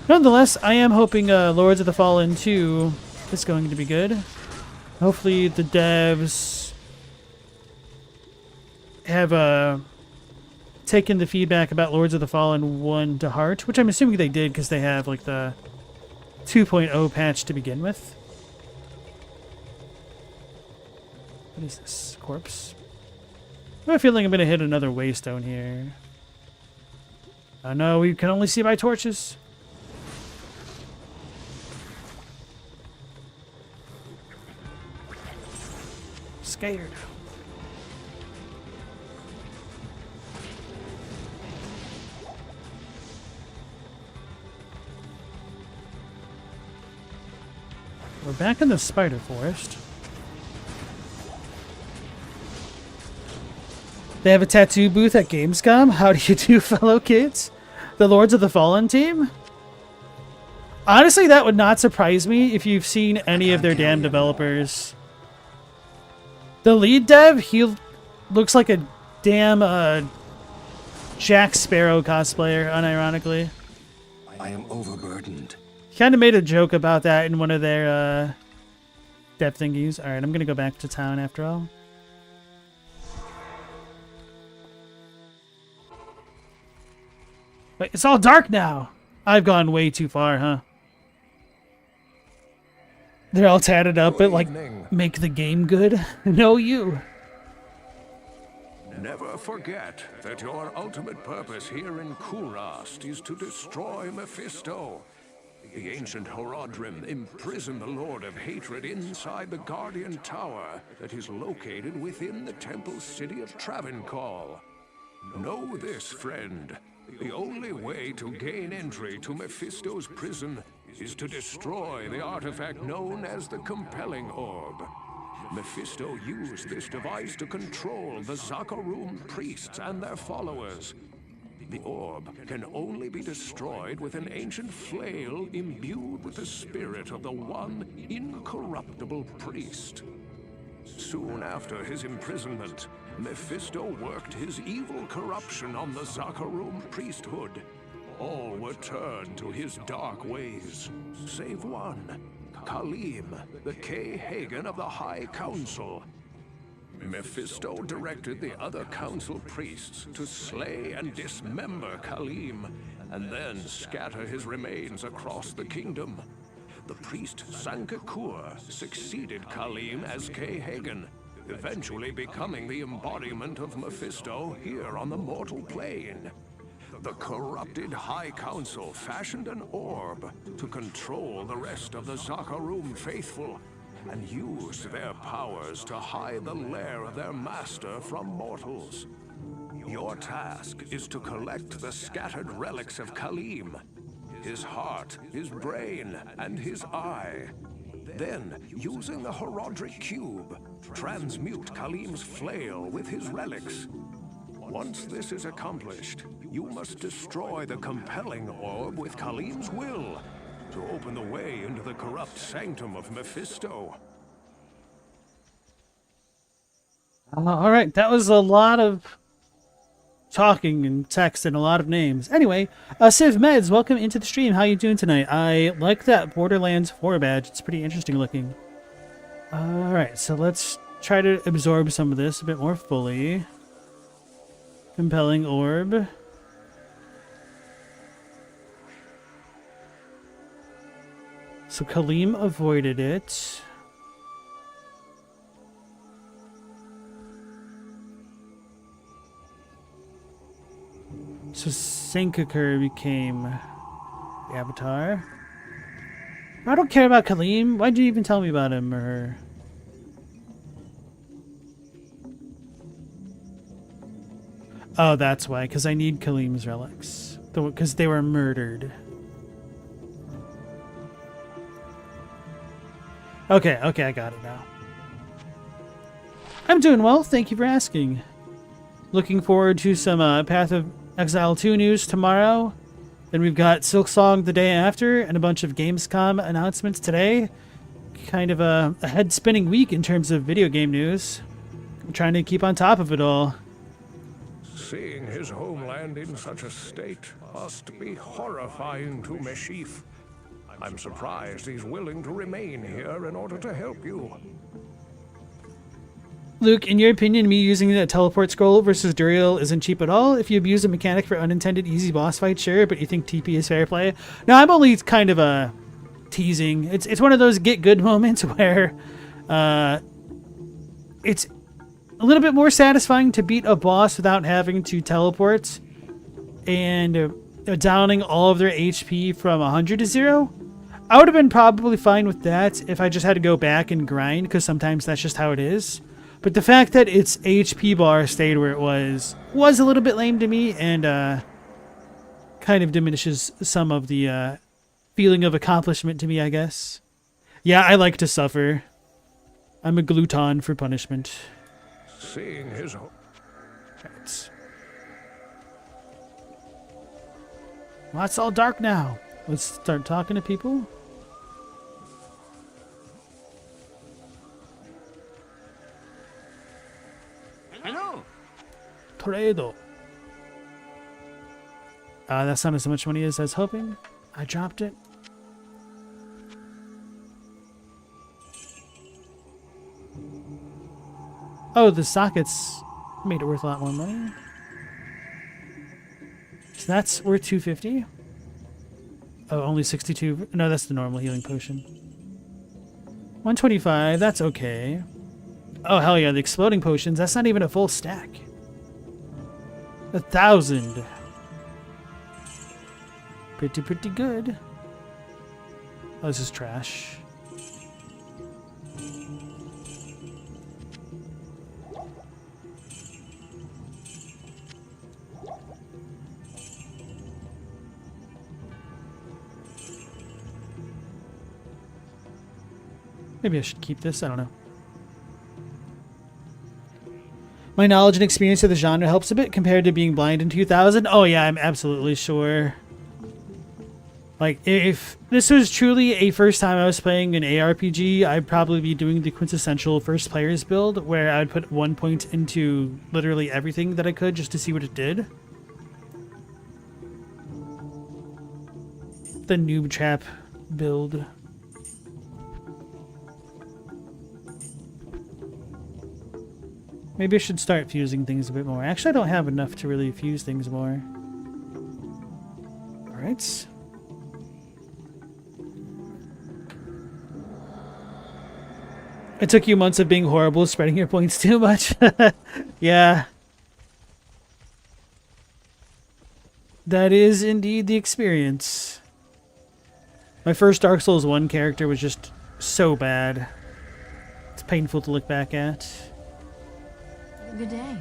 Nonetheless, I am hoping Lords of the Fallen 2 is going to be good. Hopefully the devs have taken the feedback about Lords of the Fallen 1 to heart, which I'm assuming they did because they have like the 2.0 patch to begin with. What is this? Corpse? I have a feeling I'm going to hit another waystone here. Oh no, we can only see by torches. Scared. We're back in the spider forest. They have a tattoo booth at Gamescom. How do you do, fellow kids? The Lords of the Fallen team? Honestly, that would not surprise me if you've seen any of their damn developers. The lead dev, he looks like a damn Jack Sparrow cosplayer, unironically. I am overburdened. Kind of made a joke about that in one of their dev thingies. Alright, I'm going to go back to town after all. Wait, it's all dark now. I've gone way too far, huh? They're all tatted up, but like, make the game good? No, you. Never forget that your ultimate purpose here in Kurast is to destroy Mephisto. The ancient Horodrim imprisoned the Lord of Hatred inside the Guardian Tower that is located within the temple city of Travancore. Know this, friend. The only way to gain entry to Mephisto's prison is to destroy the artifact known as the Compelling Orb. Mephisto used this device to control the Zakarum priests and their followers. The orb can only be destroyed with an ancient flail imbued with the spirit of the one incorruptible priest. Soon after his imprisonment, Mephisto worked his evil corruption on the Zakarum priesthood. All were turned to his dark ways, save one, Khalim, the K-Hagen of the High Council. Mephisto directed the other council priests to slay and dismember Khalim, and then scatter his remains across the kingdom. The priest Sankakur succeeded Khalim as K-Hagen, eventually becoming the embodiment of Mephisto here on the mortal plane. The corrupted High Council fashioned an orb to control the rest of the Zakarum faithful, and used their powers to hide the lair of their master from mortals. Your task is to collect the scattered relics of Khalim, his heart, his brain, and his eye. Then, using the Horodric Cube, transmute Khalim's flail with his relics. Once this is accomplished, you must destroy the Compelling Orb with Khalim's will, to open the way into the corrupt sanctum of Mephisto. Alright, that was a lot of talking and text and a lot of names. Anyway, Civ Meds, welcome into the stream. How you doing tonight? I like that Borderlands 4 badge. It's pretty interesting looking. Alright, so let's try to absorb some of this a bit more fully. Compelling Orb. So Khalim avoided it. So Sankakur became the Avatar. I don't care about Kaleem. Why'd you even tell me about him or her? Oh, that's why. Because I need Kaleem's relics. Because they were murdered. Okay, I got it now. I'm doing well. Thank you for asking. Looking forward to some Path of Exile 2 news tomorrow. Then we've got Silksong the day after and a bunch of Gamescom announcements today. Kind of a head-spinning week in terms of video game news. I'm trying to keep on top of it all. Seeing his homeland in such a state must be horrifying to Meshif. I'm surprised he's willing to remain here in order to help you. Luke, in your opinion, me using a teleport scroll versus Duriel isn't cheap at all? If you abuse a mechanic for unintended easy boss fight, sure, but you think TP is fair play? No, I'm only kind of teasing. It's one of those get good moments where it's a little bit more satisfying to beat a boss without having to teleport and downing all of their HP from 100 to 0. I would have been probably fine with that if I just had to go back and grind, because sometimes that's just how it is. But the fact that its HP bar stayed where it was a little bit lame to me, and kind of diminishes some of the feeling of accomplishment to me, I guess. Yeah, I like to suffer. I'm a glutton for punishment. Seeing his Right. Well, it's all dark now. Let's start talking to people. Hello. Toredo. That's not as much money as I was hoping. I dropped it. Oh, the sockets made it worth a lot more money. So that's worth 250. Oh, only 62. No, that's the normal healing potion. 125. That's okay. Oh, hell yeah. The exploding potions. That's not even a full stack. 1,000. Pretty good. Oh, this is trash. Maybe I should keep this. I don't know. My knowledge and experience of the genre helps a bit compared to being blind in 2000. Oh yeah, I'm absolutely sure. Like, if this was truly a first time I was playing an ARPG, I'd probably be doing the quintessential first players build, where I would put 1 point into literally everything that I could just to see what it did. The noob trap build. Maybe I should start fusing things a bit more. Actually, I don't have enough to really fuse things more. Alright. It took you months of being horrible, spreading your points too much. Yeah. That is indeed the experience. My first Dark Souls 1 character was just so bad. It's painful to look back at. Good day.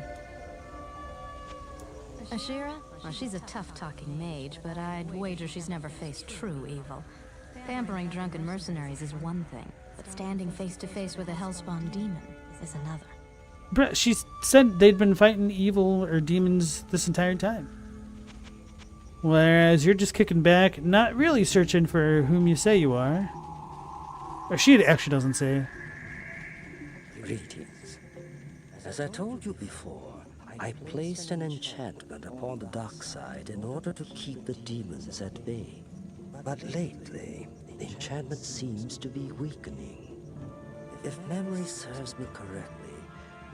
Ashira? Well, she's a tough-talking mage, but I'd wager she's never faced true evil. Pampering drunken mercenaries is one thing, but standing face-to-face with a hellspawn demon is another. Bruh, she said they'd been fighting evil or demons this entire time. Whereas you're just kicking back, not really searching for whom you say you are. Or she actually doesn't say. Greetings. As I told you before, I placed an enchantment upon the dark side in order to keep the demons at bay. But lately, the enchantment seems to be weakening. If memory serves me correctly,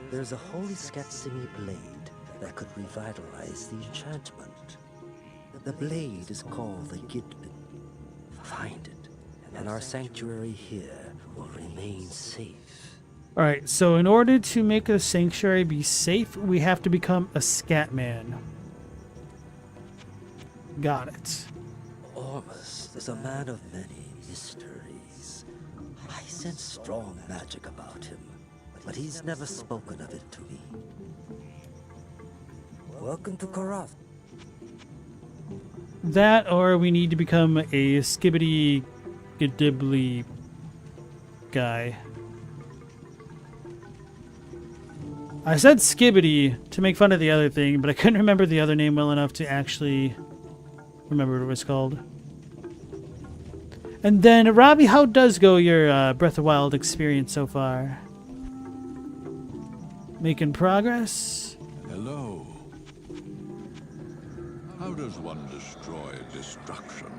there's a holy Skatsimi blade that could revitalize the enchantment. The blade is called the Gidbin. Find it, and our sanctuary here will remain safe. Alright, so in order to make a sanctuary be safe, we have to become a scat man. Got it. Ormus is a man of many mysteries. I sense strong magic about him, but he's never spoken of it to me. Welcome to Korath. That, or we need to become a skibbity giddibly guy. I said skibbity to make fun of the other thing, but I couldn't remember the other name well enough to actually remember what it was called. And then, Robbie, how does go your Breath of Wild experience so far? Making progress? Hello. How does one destroy destruction?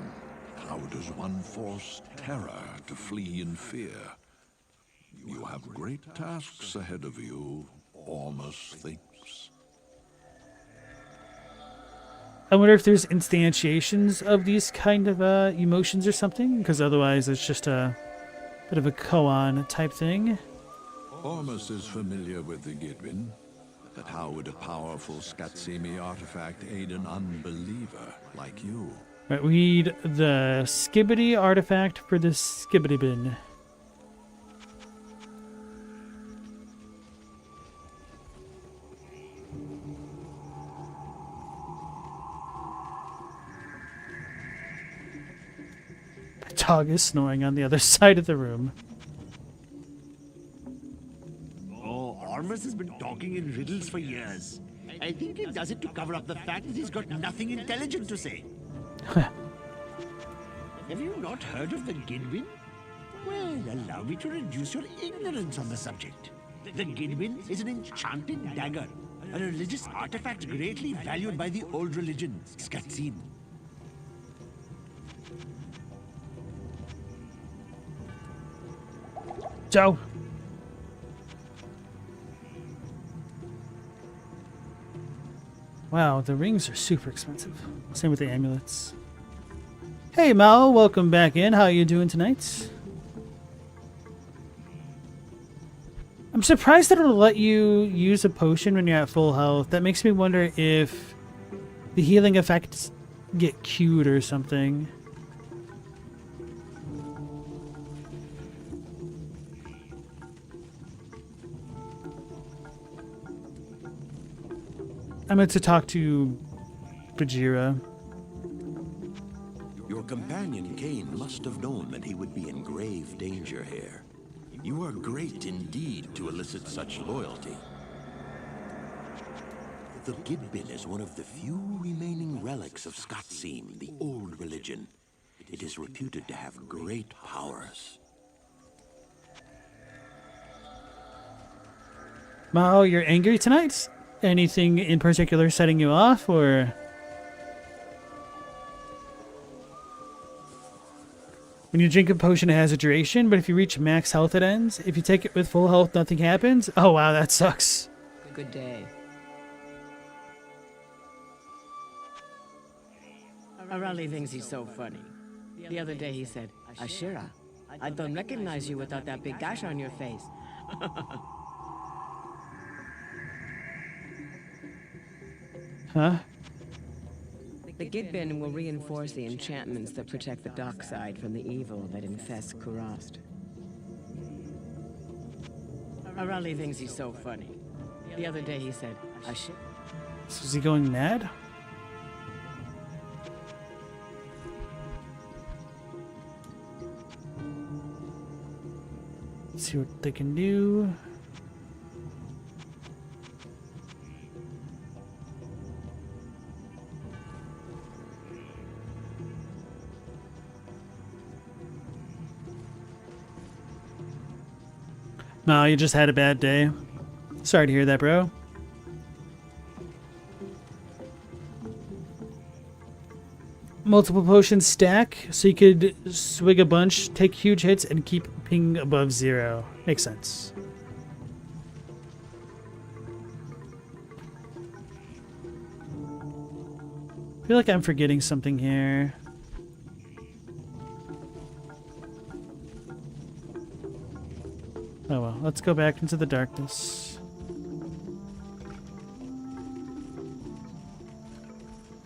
How does one force terror to flee in fear? You have great tasks ahead of you, Ormus thinks. I wonder if there's instantiations of these kind of emotions or something, because otherwise it's just a bit of a koan type thing. Ormus is familiar with the Gidwin, but how would a powerful Skatsimi artifact aid an unbeliever like you? Right, we need the skibbity artifact for the skibbity bin. The dog is snoring on the other side of the room. Oh, Ormus has been talking in riddles for years. I think he does it to cover up the fact that he's got nothing intelligent to say. Have you not heard of the Gidwin? Well, allow me to reduce your ignorance on the subject. The Gidwin is an enchanted dagger, a religious artifact greatly valued by the old religion, Skatsim. Joe. Wow, the rings are super expensive. Same with the amulets. Hey Mal, welcome back in. How are you doing tonight? I'm surprised that it'll let you use a potion when you're at full health. That makes me wonder if the healing effects get queued or something. I meant to talk to Bajira. Your companion Cain must have known that he would be in grave danger here. You are great indeed to elicit such loyalty. The Gidbin is one of the few remaining relics of Skatsim, the old religion. It is reputed to have great powers. Mao, you're angry tonight? Anything in particular setting you off, or... When you drink a potion, it has a duration, but if you reach max health, it ends. If you take it with full health, nothing happens. Oh wow, that sucks. Good day. Arali thinks he's so funny. The other day he said, Ashira, I don't recognize you without that big gash on your face. Huh? The Gidbin will reinforce the enchantments that protect the dock side from the evil that infests Kurast. Arali thinks he's so funny. The other day he said, Ashira. So is he going mad? Let's see what they can do. No, you just had a bad day. Sorry to hear that, bro. Multiple potions stack, so you could swig a bunch, take huge hits, and keep ping above 0. Makes sense. I feel like I'm forgetting something here. Oh well, let's go back into the darkness.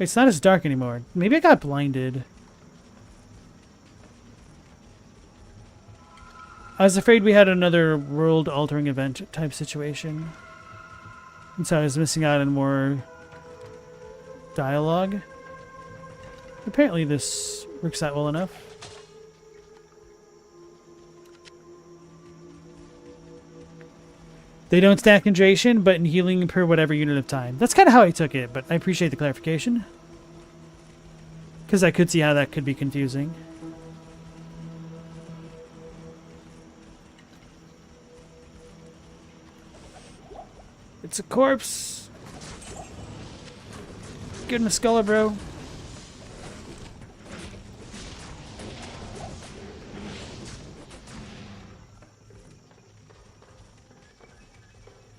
Wait, it's not as dark anymore. Maybe I got blinded. I was afraid we had another world-altering event type situation. And so I was missing out on more dialogue. Apparently this works out well enough. They don't stack in duration, but in healing per whatever unit of time. That's kind of how I took it, but I appreciate the clarification. Because I could see how that could be confusing. It's a corpse. Get him a skull, bro.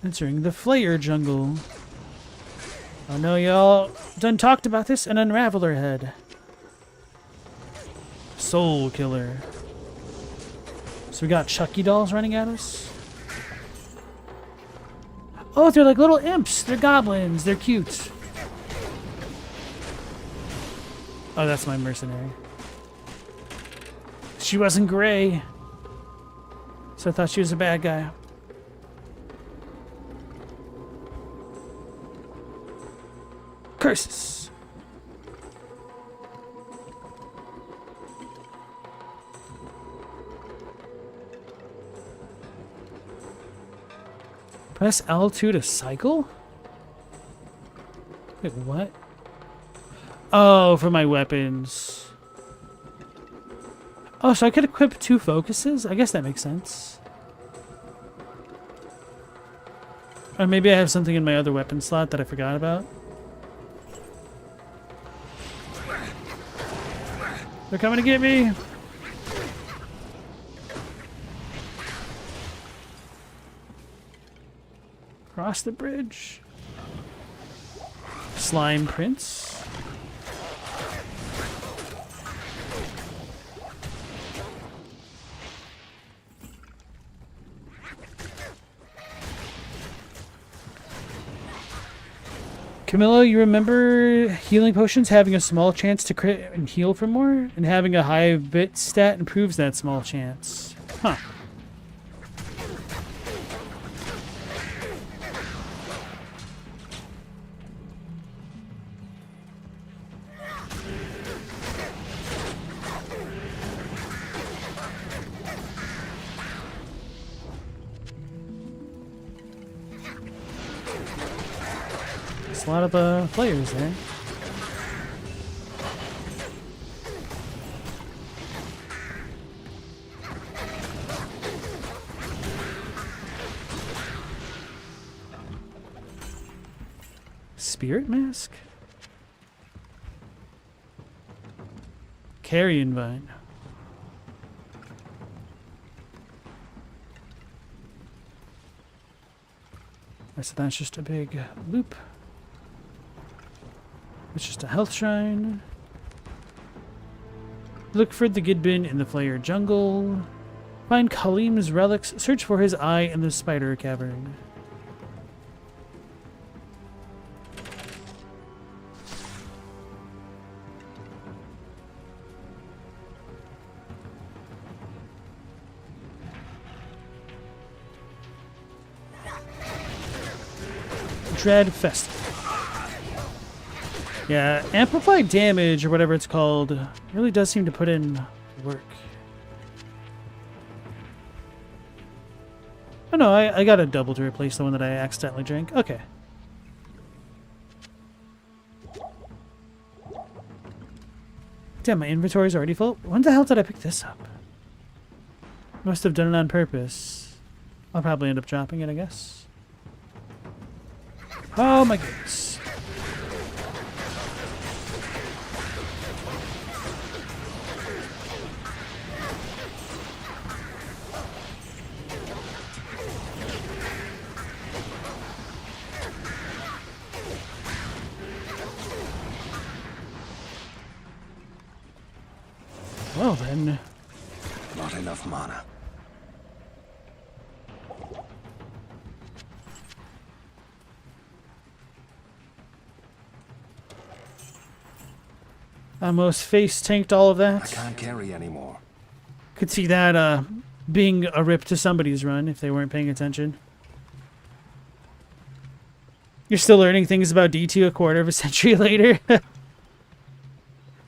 Entering the Flayer jungle. Oh no, y'all done talked about this. An Unraveler head. Soul Killer. So we got Chucky dolls running at us. Oh, they're like little imps. They're goblins. They're cute. Oh, that's my mercenary. She wasn't gray. So I thought she was a bad guy. Curses. Press L2 to cycle? Wait, what? Oh, for my weapons. Oh, so I could equip 2 focuses? I guess that makes sense. Or maybe I have something in my other weapon slot that I forgot about. They're coming to get me. Cross the bridge. Slime Prince. Camilla, you remember healing potions having a small chance to crit and heal for more? And having a high bit stat improves that small chance. Huh. A lot of players there. Spirit Mask? Carrion Vine. So that's just a big loop. It's just a health shrine. Look for the Gidbin in the Flayer jungle. Find Kalim's relics. Search for his eye in the spider cavern. Dread Festival. Yeah, amplified damage, or whatever it's called, really does seem to put in work. Oh no, I got a double to replace the one that I accidentally drank. Okay. Damn, my inventory's already full. When the hell did I pick this up? Must have done it on purpose. I'll probably end up dropping it, I guess. Oh my goodness. Well then. Not enough mana. Almost face tanked all of I that. can't carry anymore. Could see that being a rip to somebody's run if they weren't paying attention. You're still learning things about D2 a quarter of a century later.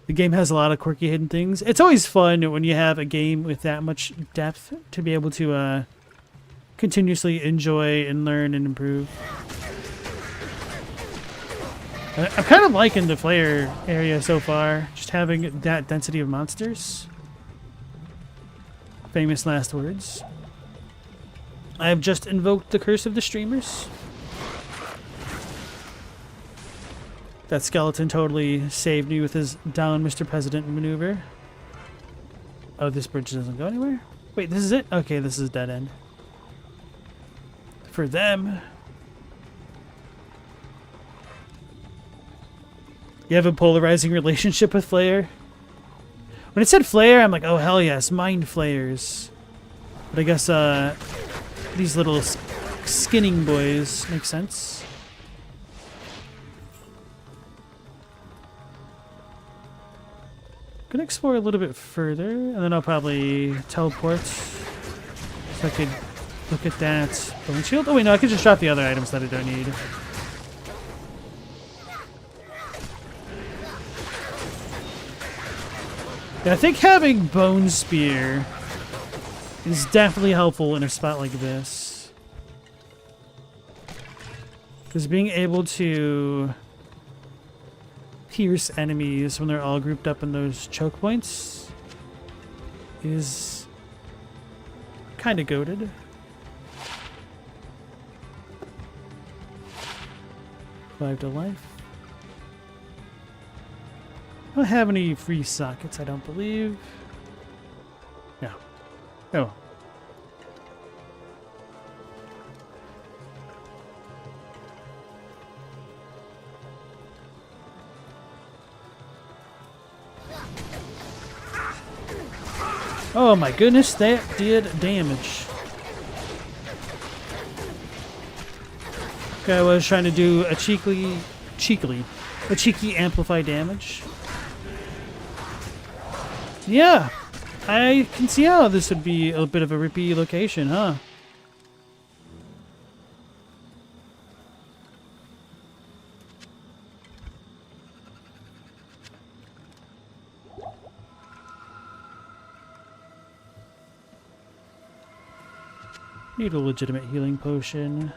The game has a lot of quirky hidden things. It's always fun when you have a game with that much depth to be able to continuously enjoy and learn and improve. I'm kind of liking the flare area so far, just having that density of monsters. Famous last words. I have just invoked the curse of the streamers. That skeleton totally saved me with his down Mr. President maneuver. Oh, this bridge doesn't go anywhere? Wait, this is it? Okay, this is dead end. For them. You have a polarizing relationship with Flare? When it said Flare, I'm like, oh hell yes, mind flayers. But I guess these little skinning boys make sense. Gonna explore a little bit further, and then I'll probably teleport so I could look at that bone shield. Oh wait, no, I can just drop the other items that I don't need. Yeah, I think having Bone Spear is definitely helpful in a spot like this. Because being able to pierce enemies when they're all grouped up in those choke points is kind of goated. Five to life. I don't have any free sockets, I don't believe. No. Oh. Oh my goodness, that did damage. Guy was trying to do a cheeky amplify damage. Yeah, I can see how this would be a bit of a rippy location, huh? Need a legitimate healing potion.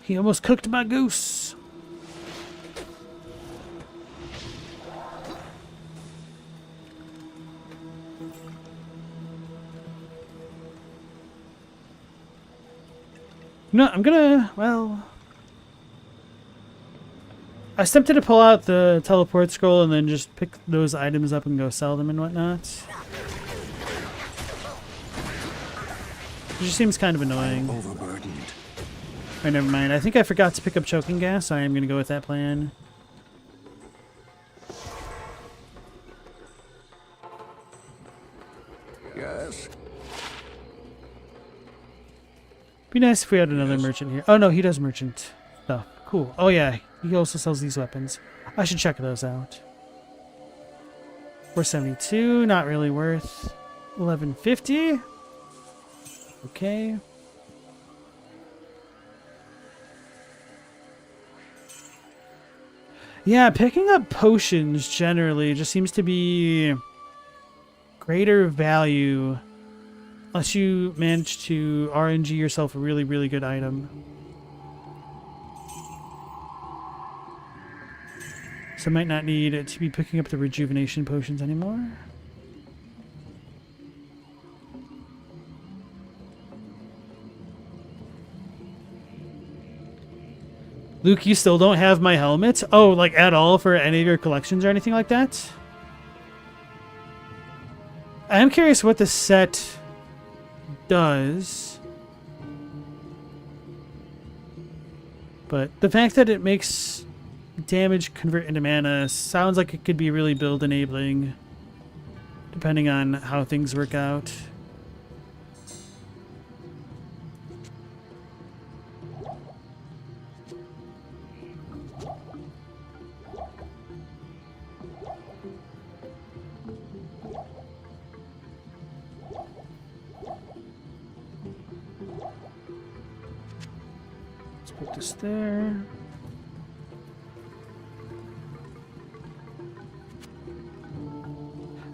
He almost cooked my goose. No, I'm gonna, well, I was tempted to pull out the teleport scroll and then just pick those items up and go sell them and whatnot. It just seems kind of annoying. Overburdened. Alright, never mind. I think I forgot to pick up choking gas. I am going to go with that plan. Yes. Be nice if we had another merchant here. Oh no, he does merchant stuff. Cool. Oh yeah, he also sells these weapons. I should check those out. 472, not really worth. 1150. Okay. Yeah, picking up potions generally just seems to be greater value unless you manage to RNG yourself a really, really good item. So I might not need to be picking up the rejuvenation potions anymore. Luke, you still don't have my helmet? Oh, like at all for any of your collections or anything like that? I am curious what this set does. But the fact that it makes damage convert into mana sounds like it could be really build enabling. depending on how things work out. Let's put this there.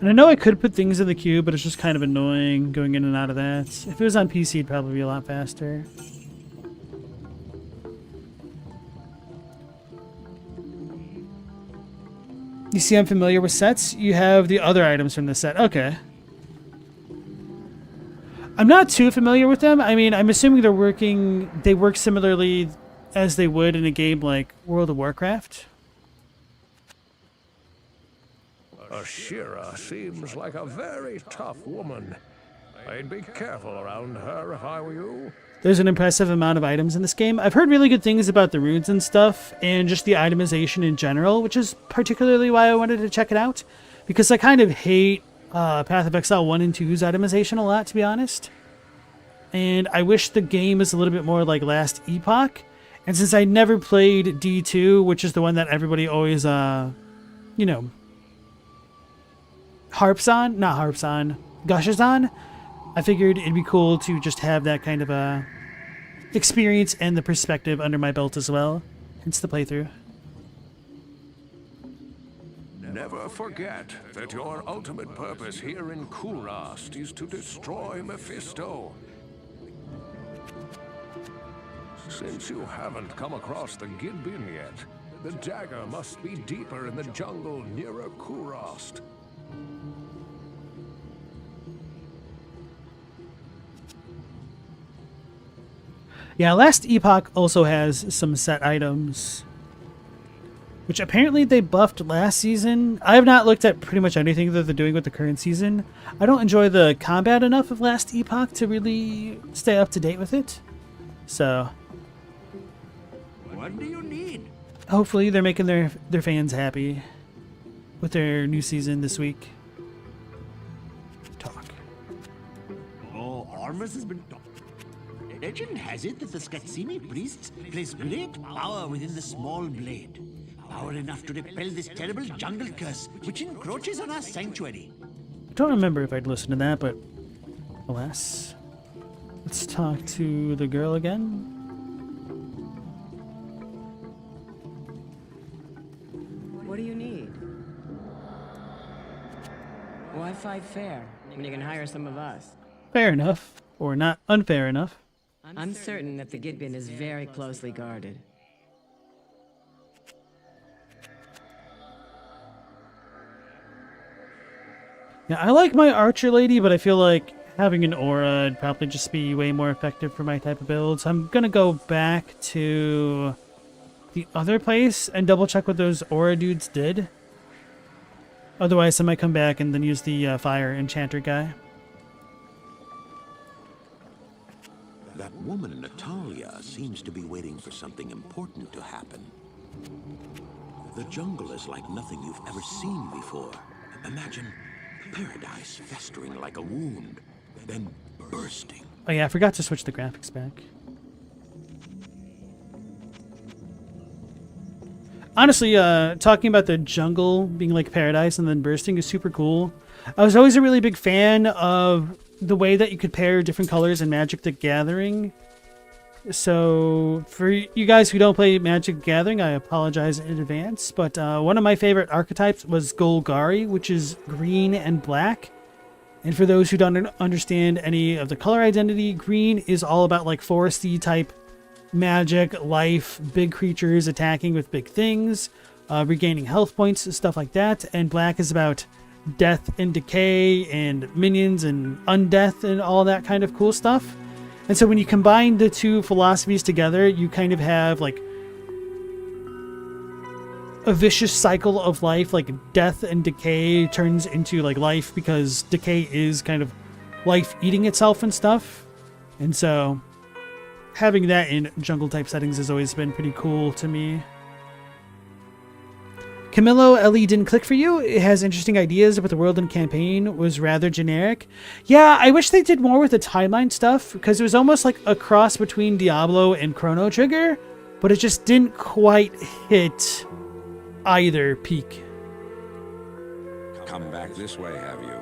And I know I could put things in the queue, but it's just kind of annoying going in and out of that. If it was on PC, it'd probably be a lot faster. You see I'm familiar with sets? You have the other items from the set. Okay. I'm not too familiar with them. I mean, I'm assuming they work similarly as they would in a game like World of Warcraft. Ashira seems like a very tough woman. I'd be careful around her if I were you. There's an impressive amount of items in this game. I've heard really good things about the runes and stuff, and just the itemization in general, which is particularly why I wanted to check it out. Because I kind of hate Path of Exile 1 and 2's itemization a lot, to be honest. And I wish the game was a little bit more like Last Epoch. And since I never played D2, which is the one that everybody always, you know, gushes on, I figured it'd be cool to just have that kind of a experience and the perspective under my belt as well. Hence the playthrough. Never forget that your ultimate purpose here in Kurast is to destroy Mephisto. Since you haven't come across the Gidbin yet, the dagger must be deeper in the jungle nearer Kurast. Yeah, Last Epoch also has some set items, which apparently they buffed last season. I have not looked at pretty much anything that they're doing with the current season. I don't enjoy the combat enough of Last Epoch to really stay up to date with it. So, What do you need? hopefully they're making their fans happy with their new season this week. Talk. Oh, Ormus has been talking. Legend has it that the Skatsimi priests place great power within the small blade. Power enough to repel this terrible jungle curse which encroaches on our sanctuary. I don't remember if I'd listened to that, but alas. Let's talk to the girl again. What do you need? Why fight fair when you can hire some of us? Fair enough, or not unfair enough. I'm certain that the Gidbin is very closely guarded. Yeah, I like my archer lady, but I feel like having an aura would probably just be way more effective for my type of builds. I'm gonna go back to the other place and double check what those aura dudes did. Otherwise, I might come back and then use the fire enchanter guy. That woman, Natalia, seems to be waiting for something important to happen. The jungle is like nothing you've ever seen before. Imagine paradise festering like a wound, then bursting. Oh yeah, I forgot to switch the graphics back. Honestly, talking about the jungle being like paradise and then bursting is super cool. I was always a really big fan of the way that you could pair different colors in Magic the Gathering. So, for you guys who don't play Magic the Gathering, I apologize in advance, but one of my favorite archetypes was Golgari, which is green and black. And for those who don't understand any of the color identity, green is all about like foresty type magic, life, big creatures attacking with big things, regaining health points, stuff like that. And black is about death and decay and minions and undeath and all that kind of cool stuff. And so when you combine the two philosophies together, you kind of have like a vicious cycle of life, like death and decay turns into like life because decay is kind of life eating itself and stuff. And so having that in jungle type settings has always been pretty cool to me. Camillo, Ellie didn't click for you. It has interesting ideas, but the world and campaign was rather generic. Yeah, I wish they did more with the timeline stuff, because it was almost like a cross between Diablo and Chrono Trigger, but it just didn't quite hit either peak. Come back this way, have you?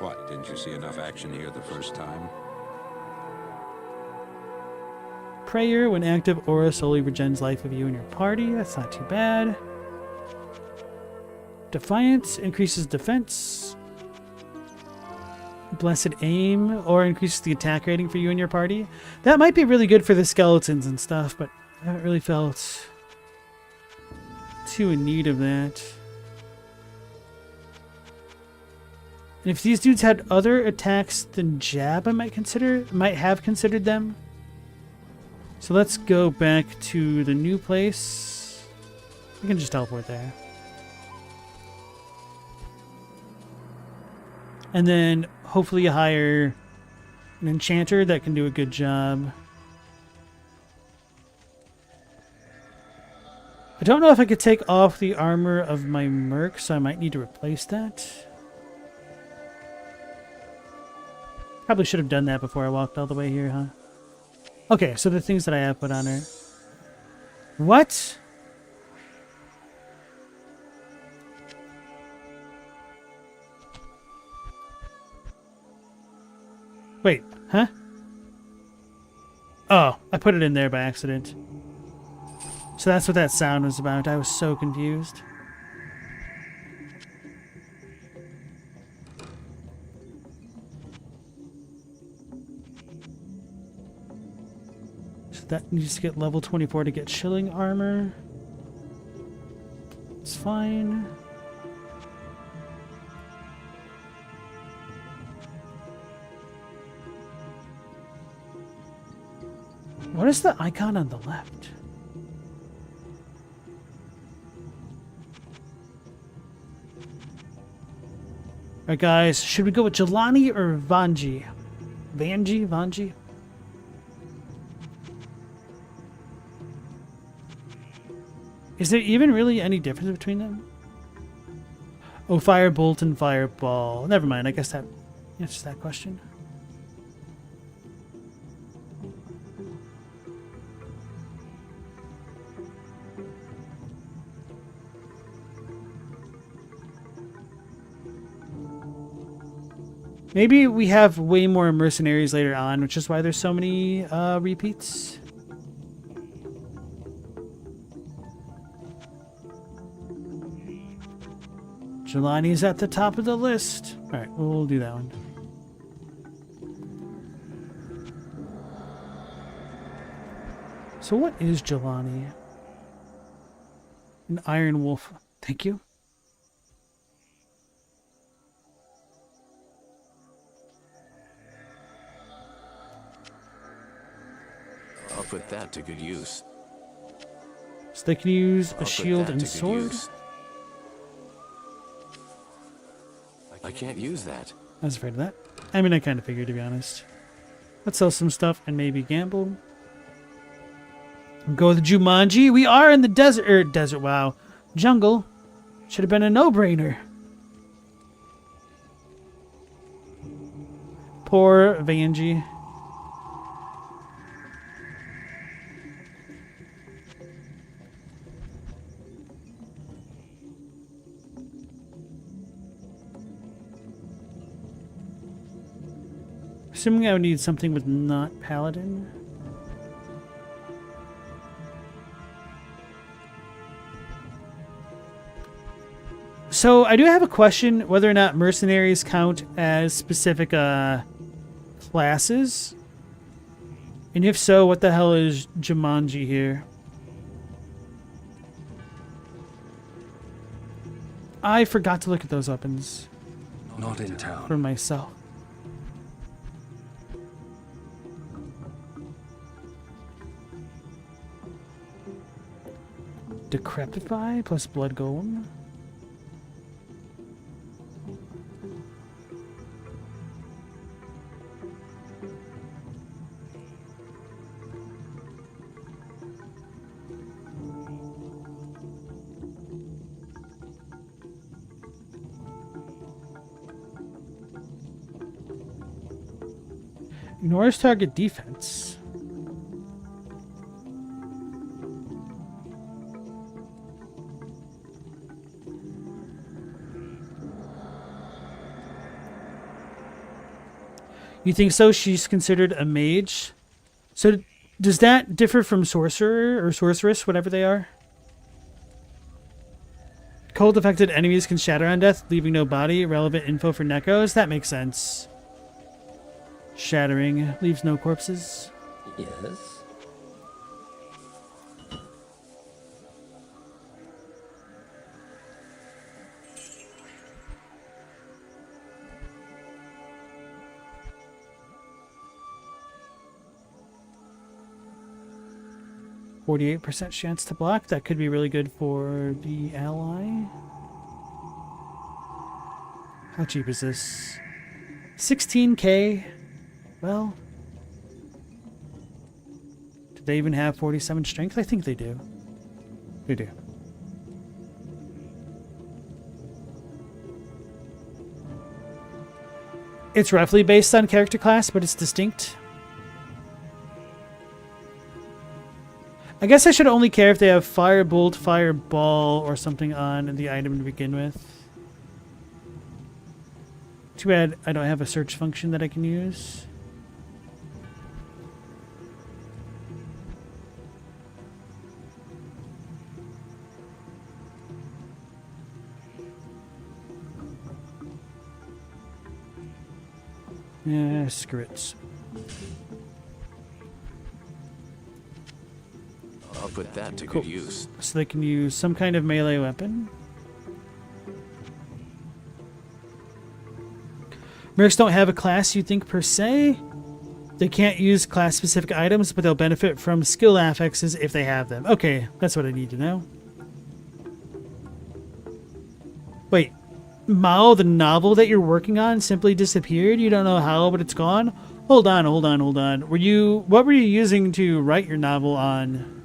What, didn't you see enough action here the first time? Prayer, when active, aura solely regens life of you and your party. That's not too bad. Defiance increases defense. Blessed aim, or increases the attack rating for you and your party. That might be really good for the skeletons and stuff, but I haven't really felt too in need of that. And if these dudes had other attacks than jab, I might have considered them. So let's go back to the new place. We can just teleport there. And then hopefully hire an enchanter that can do a good job. I don't know if I could take off the armor of my merc, so I might need to replace that. Probably should have done that before I walked all the way here, huh? Okay, so the things that I have put on her. What? Wait, huh? Oh, I put it in there by accident. So that's what that sound was about. I was so confused. So that needs to get level 24 to get chilling armor. It's fine. What is the icon on the left? Alright guys, should we go with Jelani or Vanji? Vanji? Is there even really any difference between them? Oh, Firebolt and Fireball. Never mind, I guess that answers that question. Maybe we have way more mercenaries later on, which is why there's so many repeats. Jelani's at the top of the list. Alright, we'll do that one. So what is Jelani? An Iron Wolf. Thank you. I'll put that to good use. So they can use a shield and sword. I can't use that. I was afraid of that. I mean, I kind of figured, to be honest. Let's sell some stuff and maybe gamble. Go with Jumanji. We are in the desert, wow. Jungle. Should have been a no-brainer. Poor Vanji. Assuming I would need something with not Paladin. So I do have a question whether or not mercenaries count as specific classes. And if so, what the hell is Jumanji here? I forgot to look at those weapons. Not in town. For myself. Decrepify plus Blood Golem. Ignores target defense. You think so? She's considered a mage. So does that differ from sorcerer or sorceress, whatever they are? Cold affected enemies can shatter on death, leaving no body. Relevant info for necros. That makes sense. Shattering leaves no corpses. Yes? 48% chance to block. That could be really good for the ally. How cheap is this? 16k. Well, do they even have 47 strength? I think they do. They do. It's roughly based on character class, but it's distinct. I guess I should only care if they have Firebolt, Fireball, or something on the item to begin with. Too bad I don't have a search function that I can use. Yeah, screw it. I'll put that to Cool. good use. So they can use some kind of melee weapon. Mercs don't have a class, you think, per se. They can't use class-specific items, but they'll benefit from skill affixes if they have them. Okay, that's what I need to know. Wait, Mao, the novel that you're working on, simply disappeared? You don't know how, but it's gone? Hold on. What were you using to write your novel on?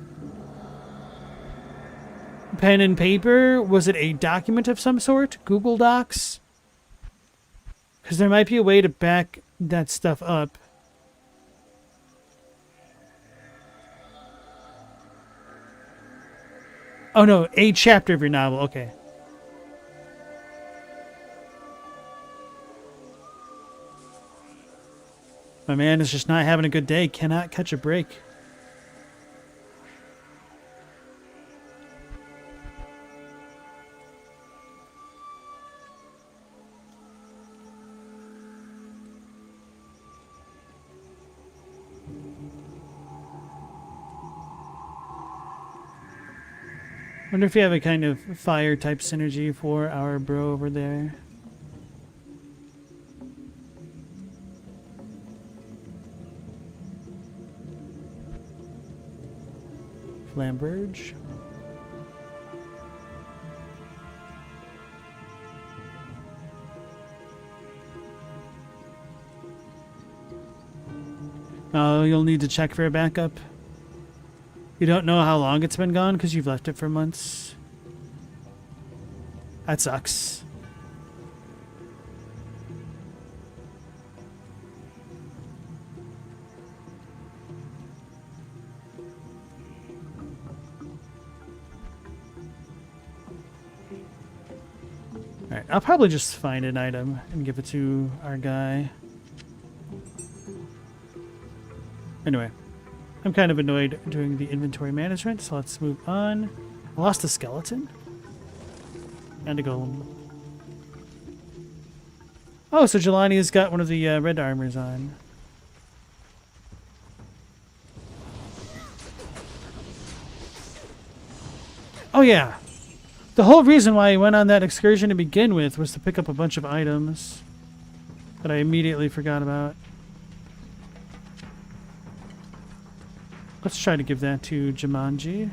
Pen and paper? Was it a document of some sort? Google Docs? Because there might be a way to back that stuff up. Oh no, a chapter of your novel. Okay. My man is just not having a good day. Cannot catch a break. Wonder if you have a kind of fire type synergy for our bro over there. Flamberge. Oh, you'll need to check for a backup. You don't know how long it's been gone because you've left it for months. That sucks. Alright, I'll probably just find an item and give it to our guy. Anyway. I'm kind of annoyed doing the inventory management, so let's move on. I lost a skeleton. And a golem. Oh, so Jelani's got one of the red armors on. Oh yeah. The whole reason why I went on that excursion to begin with was to pick up a bunch of items that I immediately forgot about. Let's try to give that to Jumanji.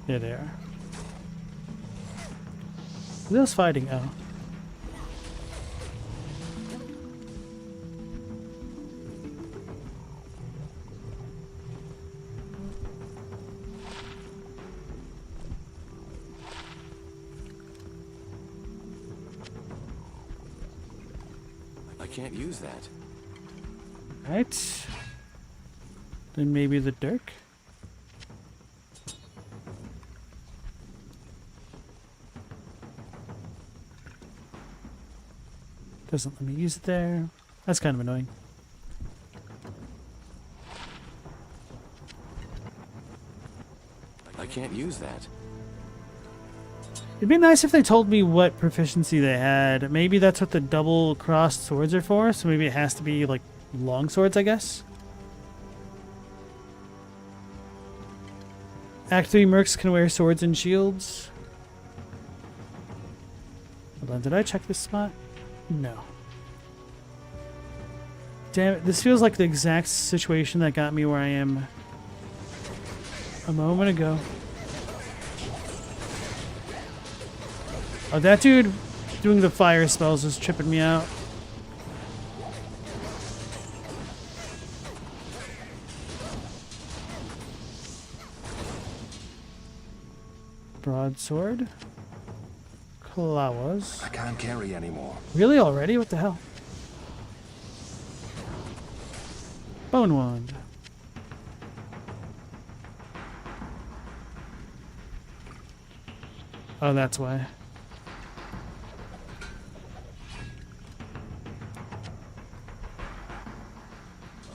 There they are. Who else fighting? Oh. can't use that. Right. Then maybe the dirk. Doesn't let me use it there. That's kind of annoying. I can't use that. It'd be nice if they told me what proficiency they had. Maybe that's what the double crossed swords are for, so maybe it has to be like long swords, I guess. Act 3 mercs can wear swords and shields. Hold on, did I check this spot? No. Damn it, this feels like the exact situation that got me where I am a moment ago. Oh, that dude doing the fire spells is tripping me out. Broadsword. Klawas. I can't carry anymore. Really already? What the hell? Bone wand. Oh, that's why.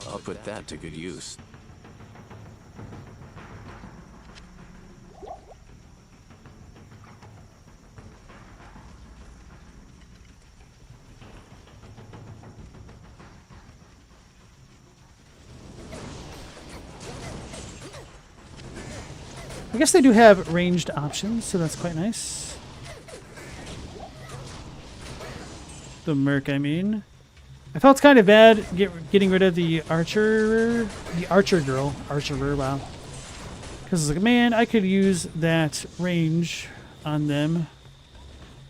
I'll put that to good use. I guess they do have ranged options, so that's quite nice. The merc, I mean. I felt kind of bad getting rid of the archer girl. Archerer, wow. Because it's like, man, I could use that range on them.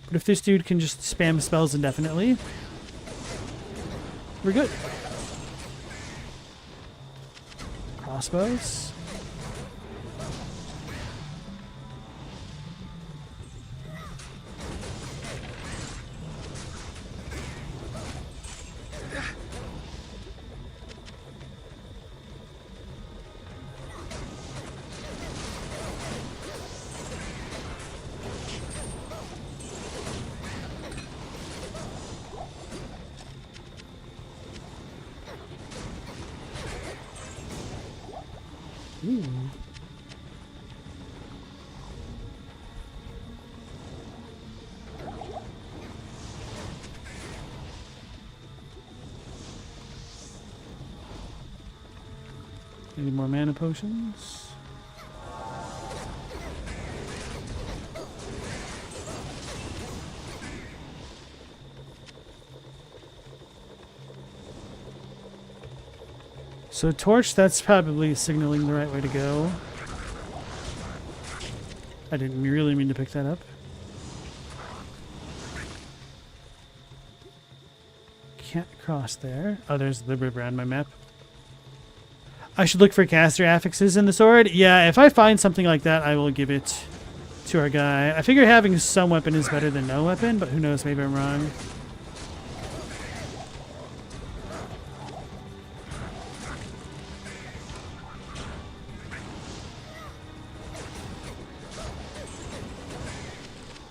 But if this dude can just spam spells indefinitely, we're good. Crossbows. Ooh. Any more mana potions? So torch, that's probably signaling the right way to go. I didn't really mean to pick that up. Can't cross there. Oh, there's the river on my map. I should look for caster affixes in the sword. Yeah, if I find something like that, I will give it to our guy. I figure having some weapon is better than no weapon, but who knows, maybe I'm wrong.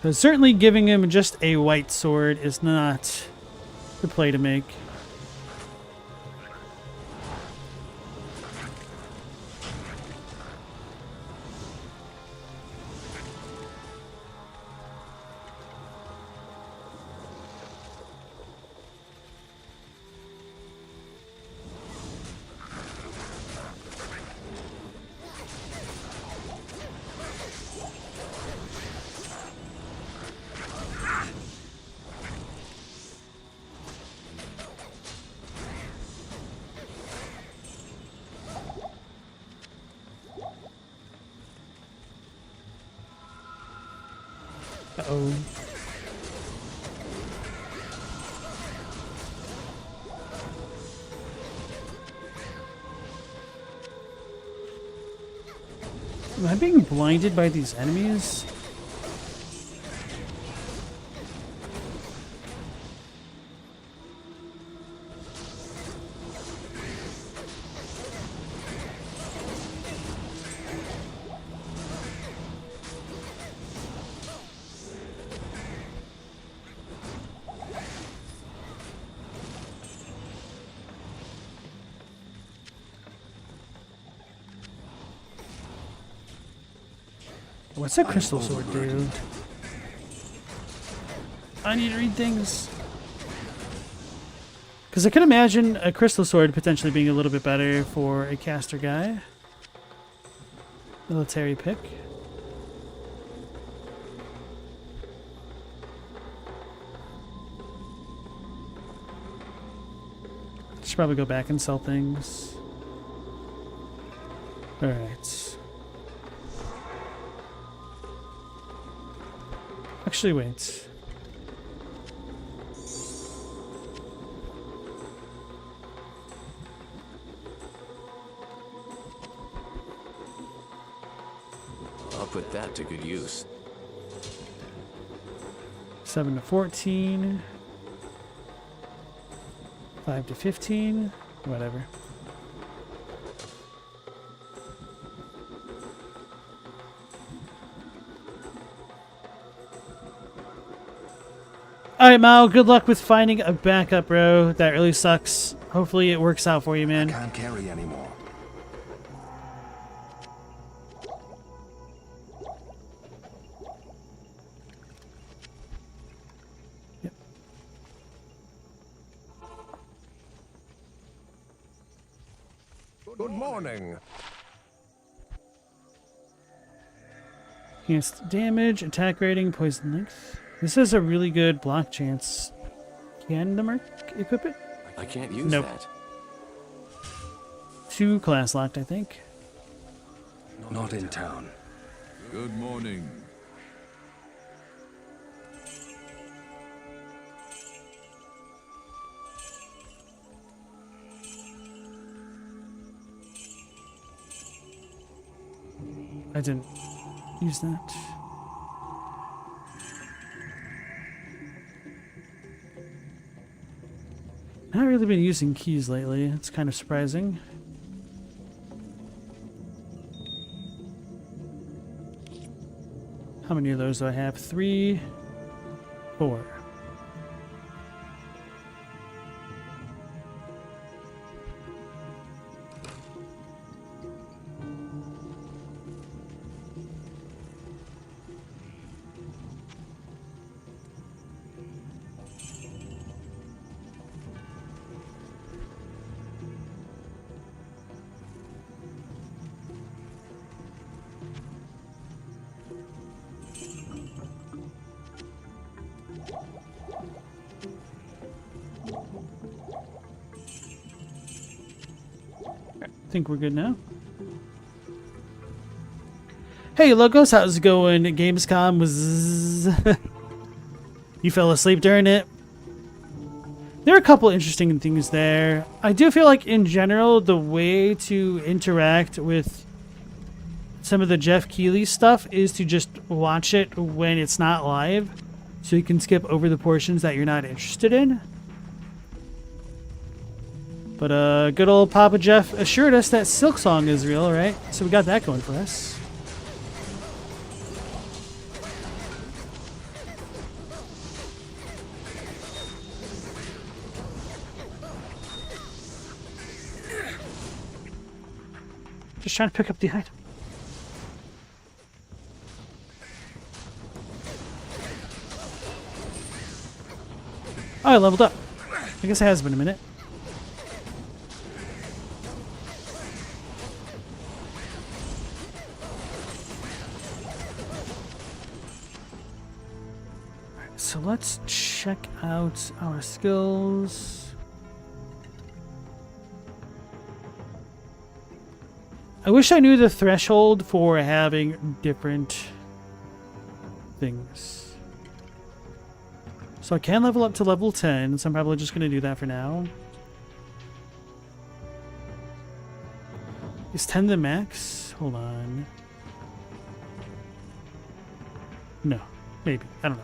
But certainly giving him just a white sword is not the play to make. Uh-oh. Am I being blinded by these enemies? What's a crystal sword do? I need to read things. Because I could imagine a crystal sword potentially being a little bit better for a caster guy. Military pick. Should probably go back and sell things. Alright. Actually, wait. I'll put that to good use. 7 to 14. 5 to 15. Whatever. Alright, Mao, good luck with finding a backup, bro. That really sucks. Hopefully it works out for you, man. I can't carry anymore. Yep. Good morning. Enhanced damage, attack rating, poison length. This is a really good block chance. Can the Merc equip it? I can't use Nope. that. 2 class locked, I think. Not in town. Good morning. I didn't use that. Not really been using keys lately. It's kind of surprising. How many of those do I have? 3, 4. I think we're good now. Hey, Logos, how's it going? Gamescom was... You fell asleep during it? There are a couple interesting things there. I do feel like, in general, the way to interact with some of the Jeff Keighley stuff is to just watch it when it's not live, so you can skip over the portions that you're not interested in. But good old Papa Jeff assured us that Silk Song is real, right? So we got that going for us. Just trying to pick up the item. Oh, I leveled up. I guess it has been a minute. So let's check out our skills. I wish I knew the threshold for having different things. So I can level up to level 10, so I'm probably just going to do that for now. Is 10 the max? Hold on. No, maybe. I don't know.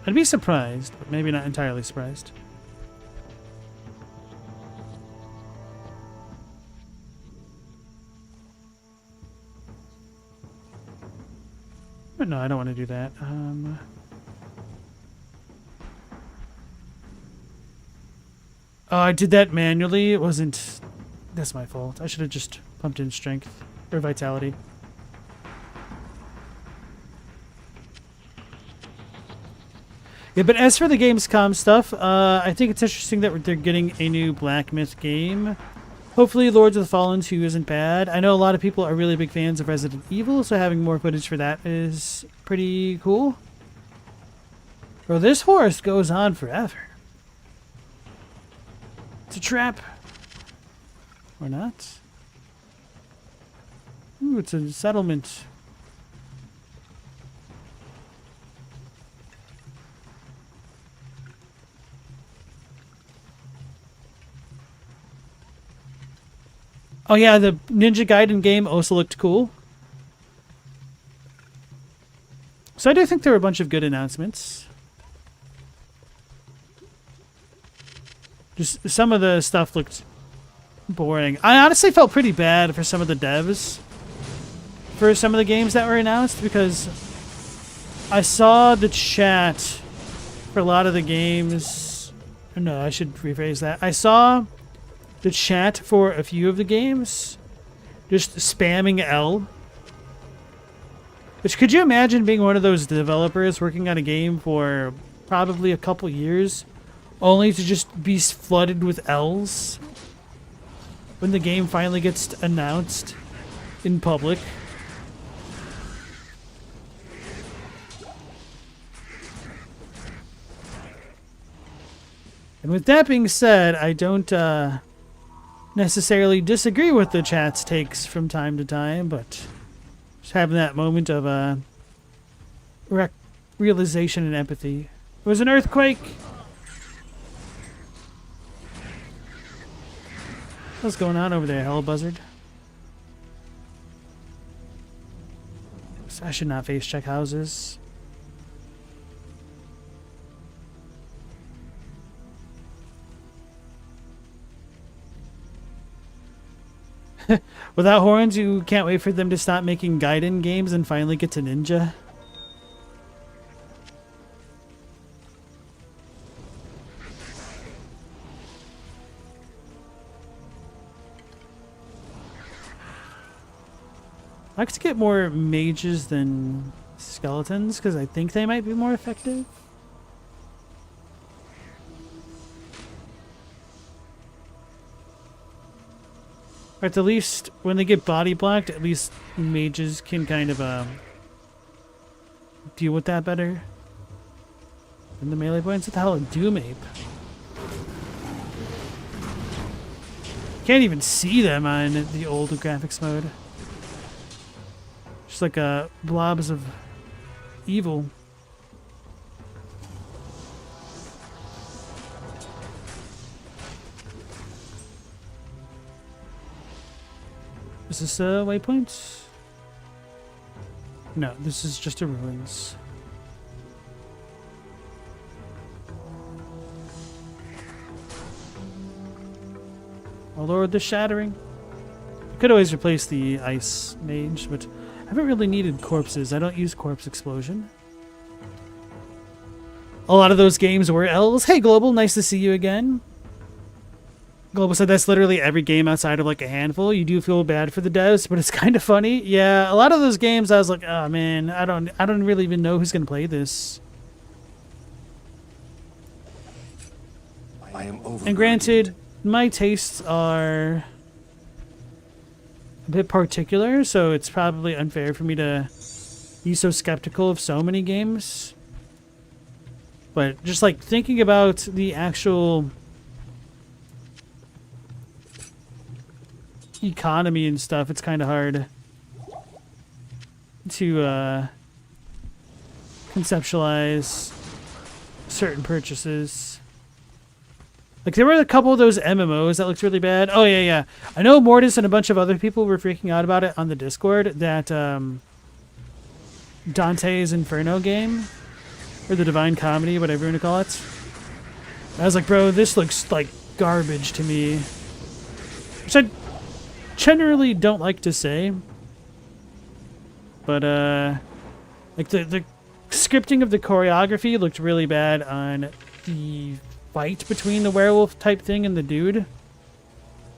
I'd be surprised, but maybe not entirely surprised. But no, I don't want to do that. Oh, I did that manually. It wasn't... That's my fault. I should have just pumped in strength or vitality. Yeah, but as for the Gamescom stuff, I think it's interesting that they're getting a new Black Myth game. Hopefully Lords of the Fallen 2 isn't bad. I know a lot of people are really big fans of Resident Evil, so having more footage for that is pretty cool. Bro, this horse goes on forever. It's a trap. Or not. Ooh, it's a settlement. Oh yeah, the Ninja Gaiden game also looked cool. So I do think there were a bunch of good announcements. Just some of the stuff looked boring. I honestly felt pretty bad for some of the devs for some of the games that were announced, because I saw the chat for a lot of the games. No, I should rephrase that. I saw the chat for a few of the games just spamming L. Which, could you imagine being one of those developers working on a game for probably a couple years only to just be flooded with L's when the game finally gets announced in public? And with that being said, I don't necessarily disagree with the chat's takes from time to time, but just having that moment of realization and empathy. It was an earthquake. What's going on over there, Hell Buzzard? I should not face check houses. Without horns, you can't wait for them to stop making Gaiden games and finally get to Ninja. I like to get more mages than skeletons, because I think they might be more effective. Or at the least, when they get body blocked, at least mages can kind of deal with that better than the melee points. What the hell, a Doom Ape? Can't even see them on the old graphics mode. Just like blobs of evil. Is this a waypoint? No, this is just a ruins. Oh Lord, the shattering. I could always replace the ice mage, but I haven't really needed corpses. I don't use corpse explosion. A lot of those games were L's. Hey Global, nice to see you again. Global said that's literally every game outside of like a handful. You do feel bad for the devs, but it's kind of funny. Yeah, a lot of those games I was like, oh man, I don't really even know who's gonna play this. I am over. And granted, my tastes are a bit particular, so it's probably unfair for me to be so skeptical of so many games. But just like thinking about the actual economy and stuff, it's kind of hard to conceptualize certain purchases. Like, there were a couple of those MMOs that looked really bad. Oh, yeah. I know Mortis and a bunch of other people were freaking out about it on the Discord, that Dante's Inferno game, or the Divine Comedy, whatever you want to call it. I was like, bro, this looks like garbage to me. Which I generally don't like to say, but like the scripting of the choreography looked really bad on the fight between the werewolf type thing and the dude,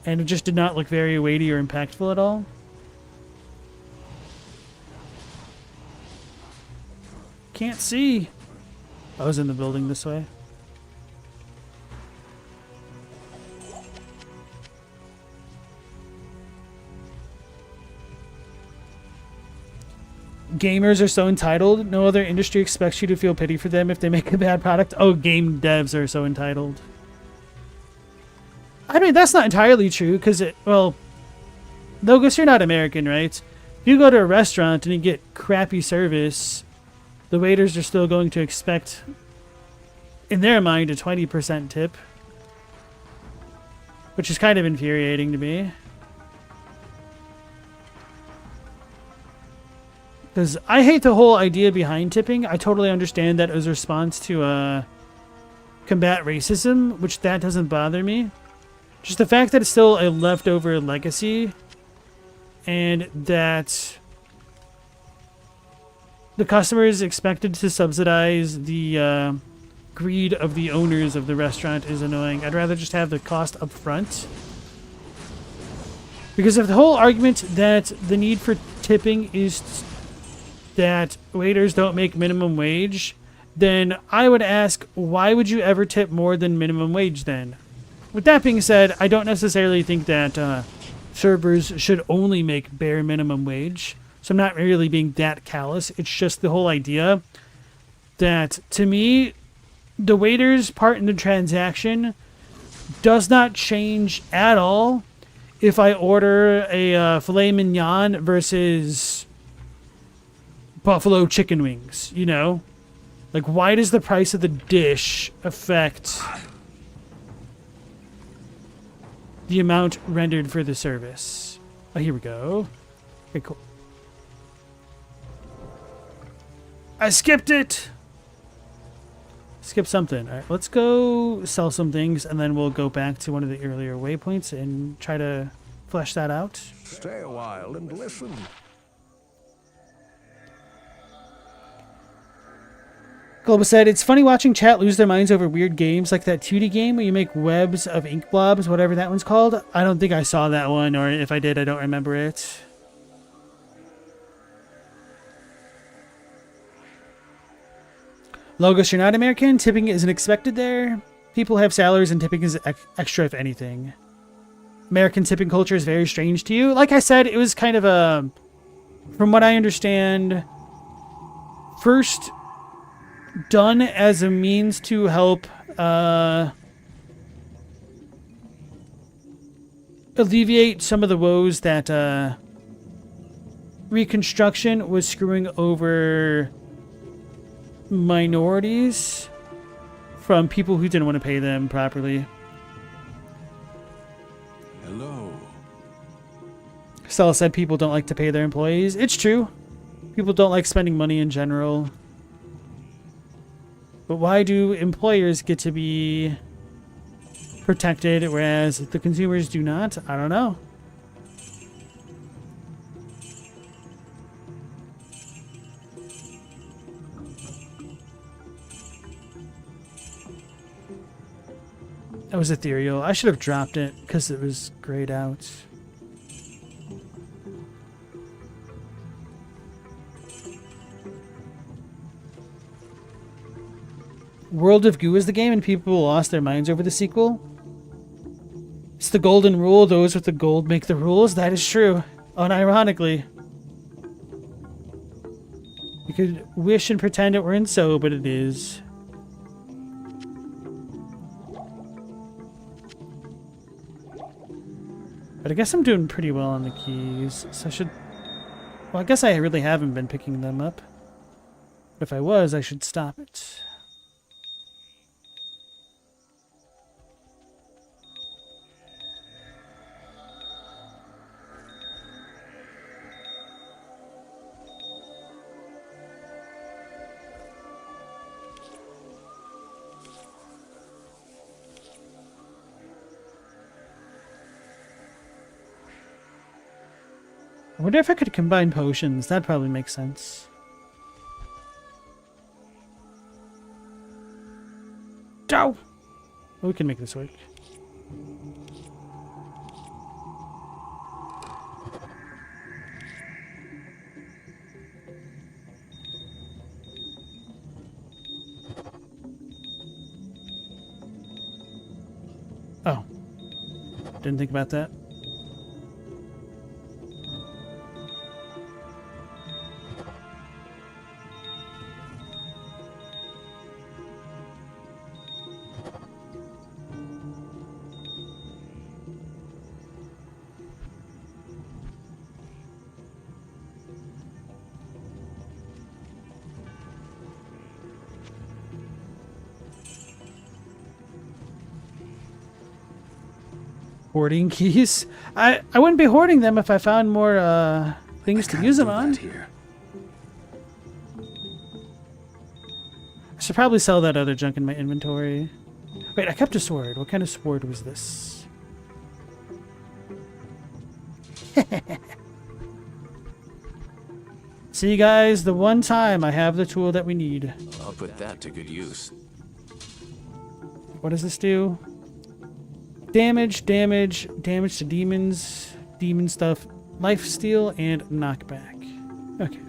and it just did not look very weighty or impactful at all. Can't see. I was in the building this way. Gamers are so entitled. No other industry expects you to feel pity for them if they make a bad product. Oh, game devs are so entitled. I mean, that's not entirely true, because well, Logos, you're not American, right? If you go to a restaurant and you get crappy service, the waiters are still going to expect, in their mind, a 20% tip. Which is kind of infuriating to me. Because I hate the whole idea behind tipping. I totally understand that as a response to combat racism, which that doesn't bother me. Just the fact that it's still a leftover legacy, and that the customer is expected to subsidize the greed of the owners of the restaurant is annoying. I'd rather just have the cost up front. Because if the whole argument that the need for tipping is that waiters don't make minimum wage, then I would ask, why would you ever tip more than minimum wage then? With that being said, I don't necessarily think that servers should only make bare minimum wage. So I'm not really being that callous. It's just the whole idea that, to me, the waiter's part in the transaction does not change at all if I order a filet mignon versus buffalo chicken wings, you know? Like, why does the price of the dish affect the amount rendered for the service? Oh, here we go. Okay, cool. I skipped it! Skip something. All right, let's go sell some things, and then we'll go back to one of the earlier waypoints and try to flesh that out. Stay a while and listen. Global said, it's funny watching chat lose their minds over weird games like that 2D game where you make webs of ink blobs, whatever that one's called. I don't think I saw that one, or if I did, I don't remember it. Logos, you're not American. Tipping isn't expected there. People have salaries and tipping is extra if anything. American tipping culture is very strange to you. Like I said, it was kind of a, from what I understand, first done as a means to help alleviate some of the woes that Reconstruction was screwing over minorities from people who didn't want to pay them properly. Hello. Stella said people don't like to pay their employees. It's true. People don't like spending money in general. But why do employers get to be protected, whereas the consumers do not? I don't know. That was ethereal. I should have dropped it because it was grayed out. World of Goo is the game and people lost their minds over the sequel. It's the golden rule. Those with the gold make the rules. That is true. Unironically. You could wish and pretend it weren't so, but it is. But I guess I'm doing pretty well on the keys, so I should... Well, I guess I really haven't been picking them up. But if I was, I should stop it. I wonder if I could combine potions. That'd probably make sense. Ciao! Well, we can make this work. Oh. Didn't think about that. Hoarding keys? I wouldn't be hoarding them if I found more things to use them on. Here. I should probably sell that other junk in my inventory. Wait, I kept a sword. What kind of sword was this? See, guys, the one time I have the tool that we need. I'll put that to good use. What does this do? Damage to demons, demon stuff, life steal, and knockback. Okay.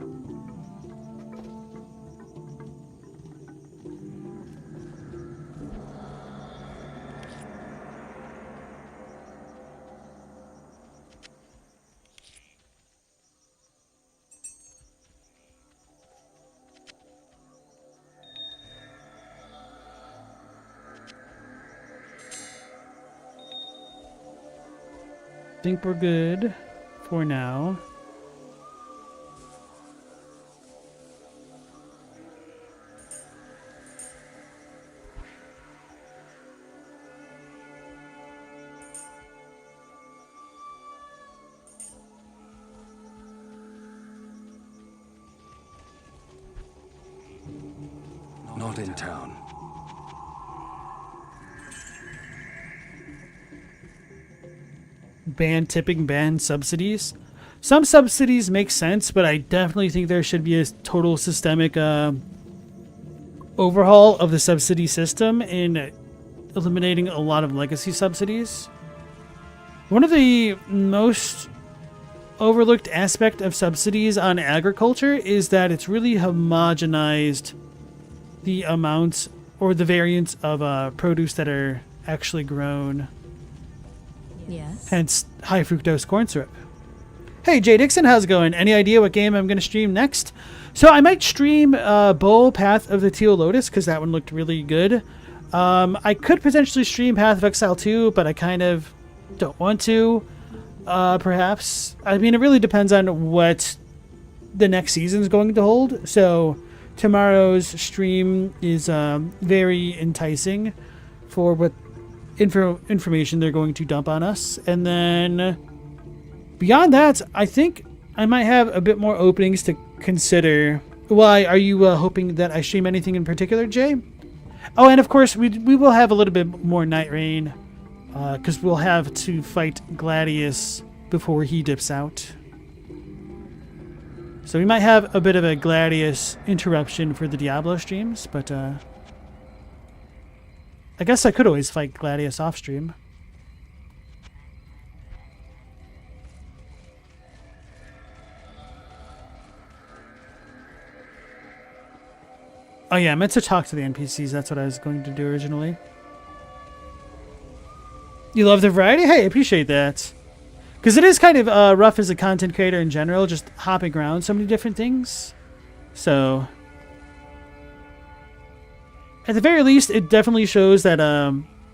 Think we're good for now. Not in town. Ban subsidies. Some subsidies make sense, but I definitely think there should be a total systemic overhaul of the subsidy system in eliminating a lot of legacy subsidies. One of the most overlooked aspect of subsidies on agriculture is that it's really homogenized the amounts or the variants of produce that are actually grown. Yes. Hence, high fructose corn syrup. Hey, Jay Dixon, how's it going? Any idea what game I'm going to stream next? So I might stream Bowl Path of the Teal Lotus, because that one looked really good. I could potentially stream Path of Exile 2, but I kind of don't want to, perhaps. I mean, it really depends on what the next season's going to hold. So tomorrow's stream is very enticing for what information they're going to dump on us, and then beyond that, I think I might have a bit more openings to consider. Why are you hoping that I stream anything in particular, Jay? Oh, and of course we will have a little bit more Night Rain, because we'll have to fight Gladius before he dips out. So we might have a bit of a Gladius interruption for the Diablo streams, but I guess I could always fight Gladius off stream. Oh yeah, I meant to talk to the NPCs. That's what I was going to do originally. You love the variety? Hey, I appreciate that. Because it is kind of rough as a content creator in general, just hopping around so many different things. So at the very least, it definitely shows that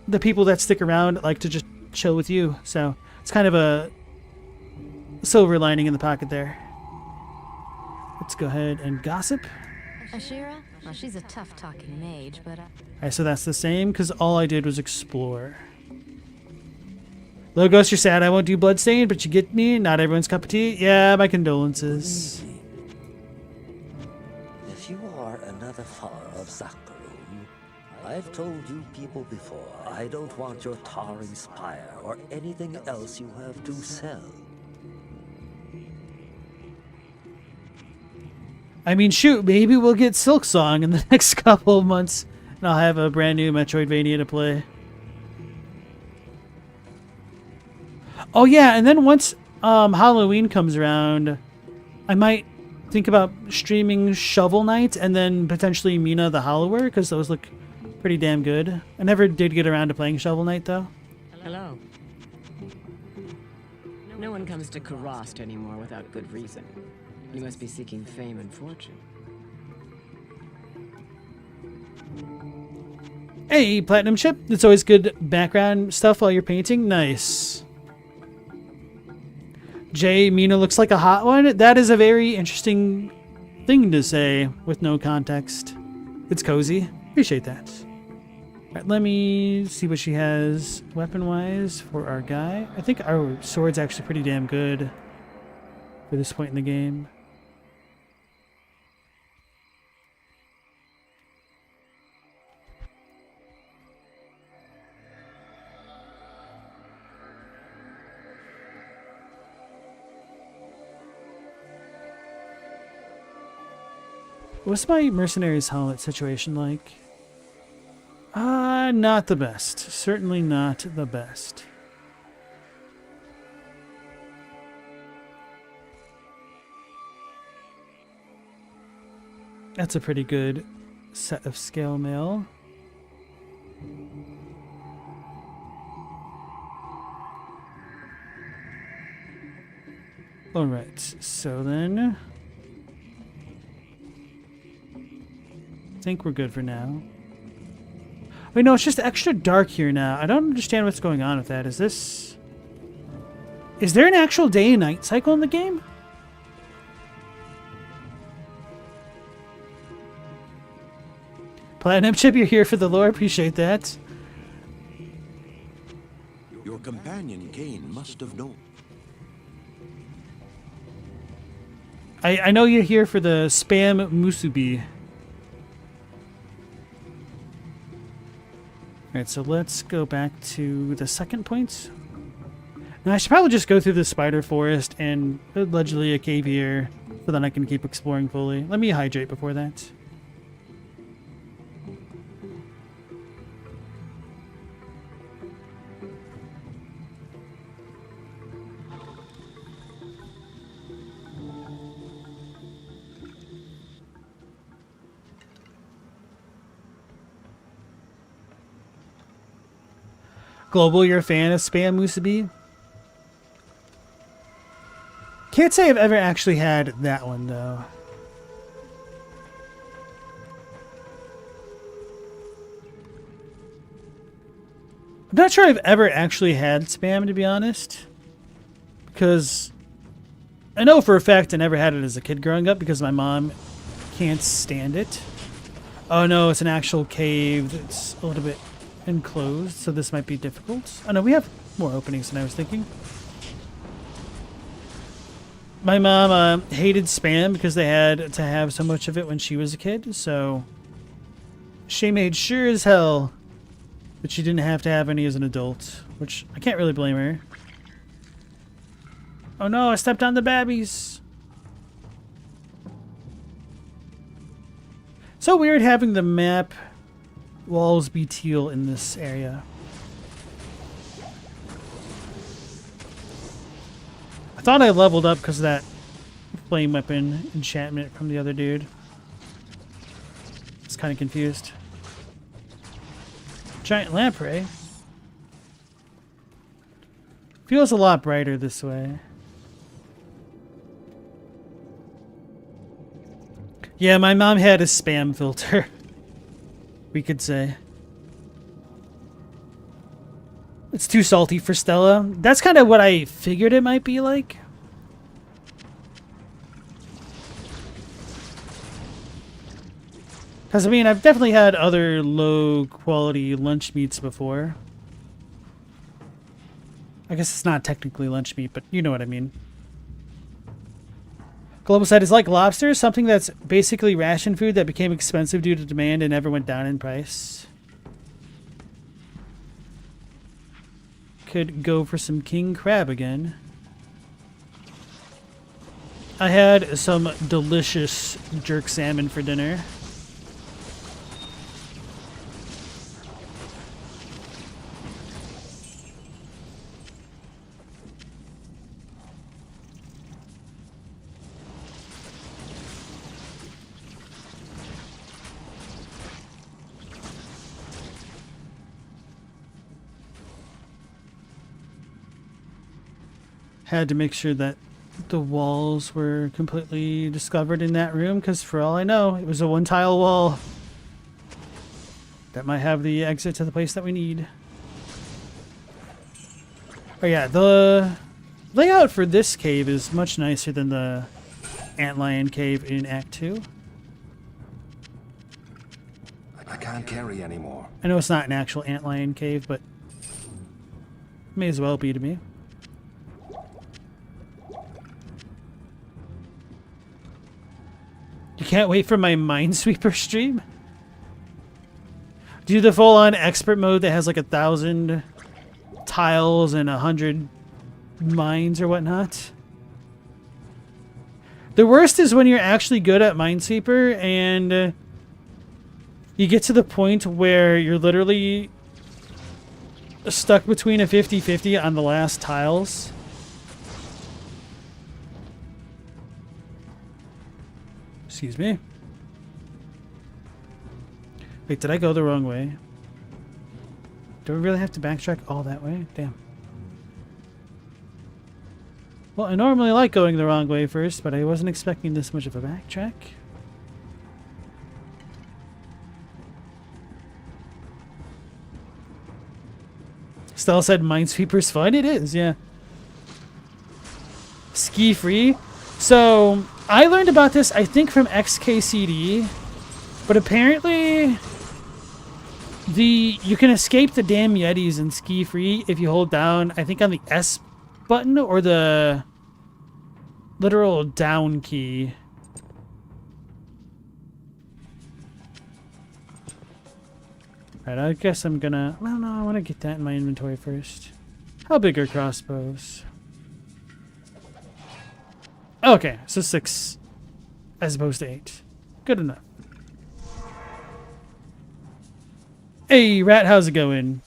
the people that stick around like to just chill with you. So it's kind of a silver lining in the pocket there. Let's go ahead and gossip. Ashira? Well, she's a tough-talking mage, but... Alright, so that's the same, because all I did was explore. Logos, you're sad I won't do Bloodstained, but you get me? Not everyone's cup of tea? Yeah, my condolences. If you are another follower of Zakharum, I've told you people before, I don't want your tarring spire or anything else you have to sell. I mean, shoot, maybe we'll get Silksong in the next couple of months, and I'll have a brand new Metroidvania to play. Oh yeah, and then once Halloween comes around, I might think about streaming Shovel Knight and then potentially Mina the Hollower, because those look pretty damn good. I never did get around to playing Shovel Knight, though. Hello. No one comes to Karast anymore without good reason. You must be seeking fame and fortune. Hey, platinum chip. It's always good background stuff while you're painting. Nice. Jay, Mina looks like a hot one. That is a very interesting thing to say with no context. It's cozy. Appreciate that. All right, let me see what she has weapon-wise for our guy. I think our sword's actually pretty damn good for this point in the game. What's my mercenary's helmet situation like? Not the best. Certainly not the best. That's a pretty good set of scale mail. Alright, so then I think we're good for now. Wait, no, it's just extra dark here now. I don't understand what's going on with that. Is there an actual day and night cycle in the game? Platinum Chip, you're here for the lore. Appreciate that. Your companion, Kane, must have known. I know you're here for the spam musubi. Alright, so let's go back to the second point. Now, I should probably just go through the spider forest and allegedly a cave here so then I can keep exploring fully. Let me hydrate before that. Global, you're a fan of spam musubi? Can't say I've ever actually had that one, though. I'm not sure I've ever actually had spam, to be honest. Because I know for a fact I never had it as a kid growing up because my mom can't stand it. Oh no, it's an actual cave that's a little bit enclosed, so this might be difficult. Oh no, we have more openings than I was thinking. My mom hated spam because they had to have so much of it when she was a kid, so she made sure as hell that she didn't have to have any as an adult, which I can't really blame her. Oh no, I stepped on the babbies. So weird having the map walls be teal in this area. I thought I leveled up because of that flame weapon enchantment from the other dude. I was kind of confused. Giant lamprey. Feels a lot brighter this way. Yeah, my mom had a spam filter. We could say. It's too salty for Stella. That's kind of what I figured it might be like. Because, I mean, I've definitely had other low-quality lunch meats before. I guess it's not technically lunch meat, but you know what I mean. Global said, is like lobster, something that's basically ration food that became expensive due to demand and never went down in price. Could go for some king crab again. I had some delicious jerk salmon for dinner. Had to make sure that the walls were completely discovered in that room, because for all I know, it was a one-tile wall. That might have the exit to the place that we need. Oh yeah, the layout for this cave is much nicer than the Antlion cave in Act 2. I can't carry anymore. I know it's not an actual Antlion cave, but may as well be to me. You can't wait for my Minesweeper stream? Do the full-on expert mode that has like 1,000 tiles and 100 mines or whatnot. The worst is when you're actually good at Minesweeper and you get to the point where you're literally stuck between a 50-50 on the last tiles. Excuse me. Wait, did I go the wrong way? Do we really have to backtrack all that way? Damn. Well, I normally like going the wrong way first, but I wasn't expecting this much of a backtrack. Stella said Minesweeper's fun. It is, yeah. Ski free. So, I learned about this, I think, from XKCD, but apparently you can escape the damn Yetis in ski free if you hold down, I think, on the S button or the literal down key. Right, I guess I'm gonna... Well, no, I want to get that in my inventory first. How big are crossbows? Okay, so 6 as opposed to 8. Good enough. Hey, Rat, how's it going?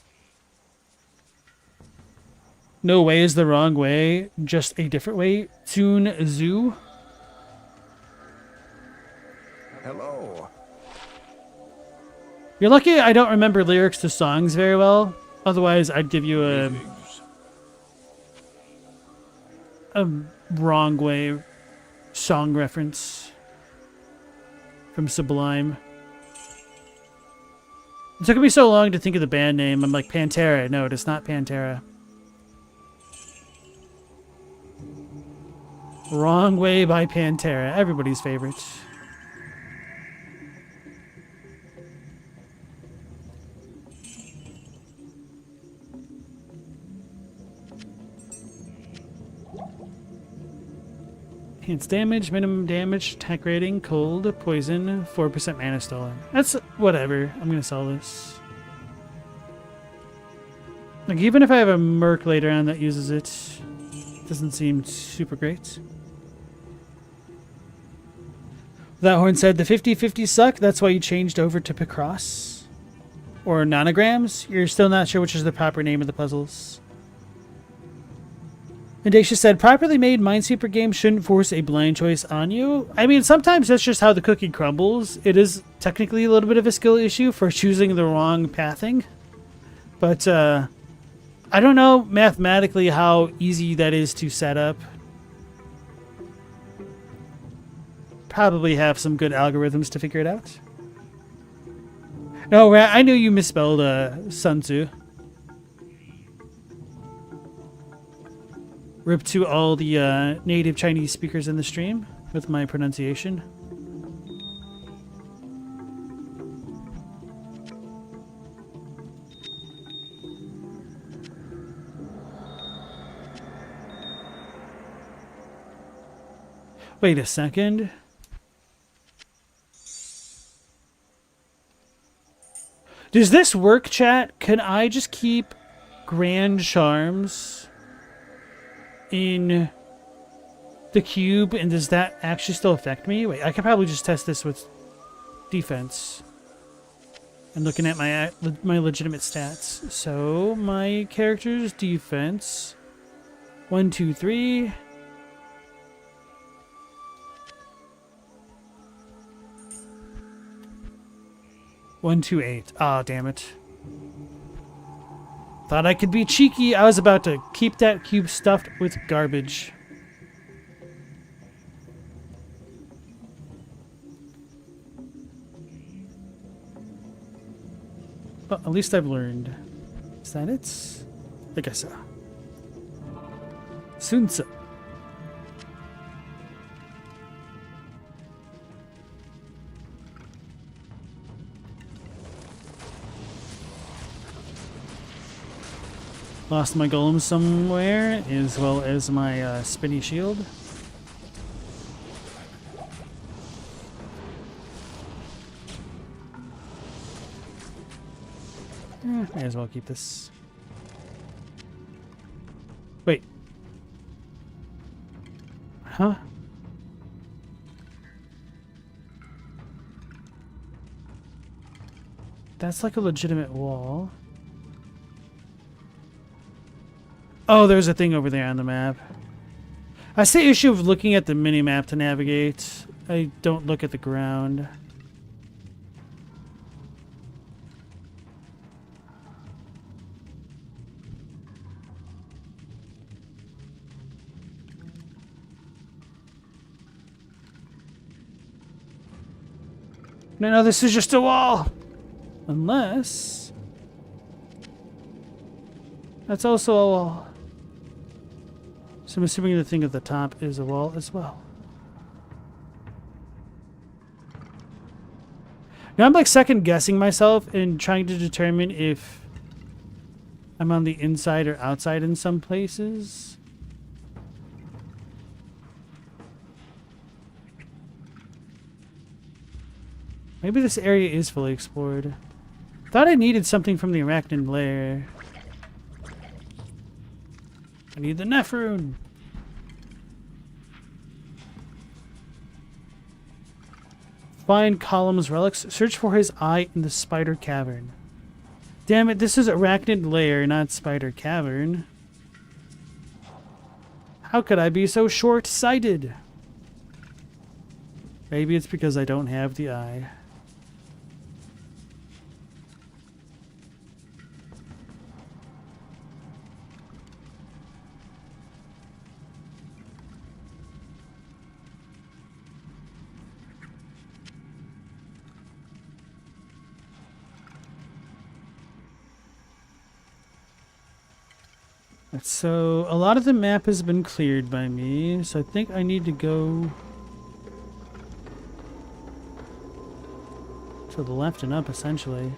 No way is the wrong way, just a different way. Toon Zoo. Hello. You're lucky I don't remember lyrics to songs very well. Otherwise, I'd give you a wrong way song reference from Sublime. It took me so long to think of the band name. I'm like, Pantera. No, it's not Pantera. Wrong Way by Pantera. Everybody's favorite. Enhanced damage, minimum damage, attack rating, cold, poison, 4% mana stolen. That's whatever. I'm gonna sell this. Like, even if I have a merc later on that uses it, doesn't seem super great. That Horn said the 50-50 suck, that's why you changed over to Picross. Or Nonograms. You're still not sure which is the proper name of the puzzles. And Dacia said, properly made Minesweeper games shouldn't force a blind choice on you. I mean, sometimes that's just how the cookie crumbles. It is technically a little bit of a skill issue for choosing the wrong pathing. But, I don't know mathematically how easy that is to set up. Probably have some good algorithms to figure it out. No, I knew you misspelled Sun Tzu. Rip to all the native Chinese speakers in the stream with my pronunciation. Wait a second. Does this work, chat? Can I just keep Grand Charms in the cube, and does that actually still affect me? Wait, I could probably just test this with defense. And looking at my legitimate stats. So, my character's defense. 1, 2, 3. One, 2, 8. Ah, damn it. Thought I could be cheeky. I was about to keep that cube stuffed with garbage. Well, at least I've learned. Is that it? I guess so. Soon so. Lost my golem somewhere, as well as my spinny shield. May as well keep this. Wait. Huh? That's like a legitimate wall. Oh, there's a thing over there on the map. I see issue of looking at the mini-map to navigate. I don't look at the ground. No, this is just a wall. Unless... that's also a wall. So I'm assuming the thing at the top is a wall as well. Now I'm like second guessing myself and trying to determine if I'm on the inside or outside in some places. Maybe this area is fully explored. Thought I needed something from the arachnid lair. I need the Nephrune. Find Column's relics. Search for his eye in the spider cavern. Damn it, this is arachnid lair, not spider cavern. How could I be so short-sighted? Maybe it's because I don't have the eye. So, a lot of the map has been cleared by me, so I think I need to go to the left and up, essentially.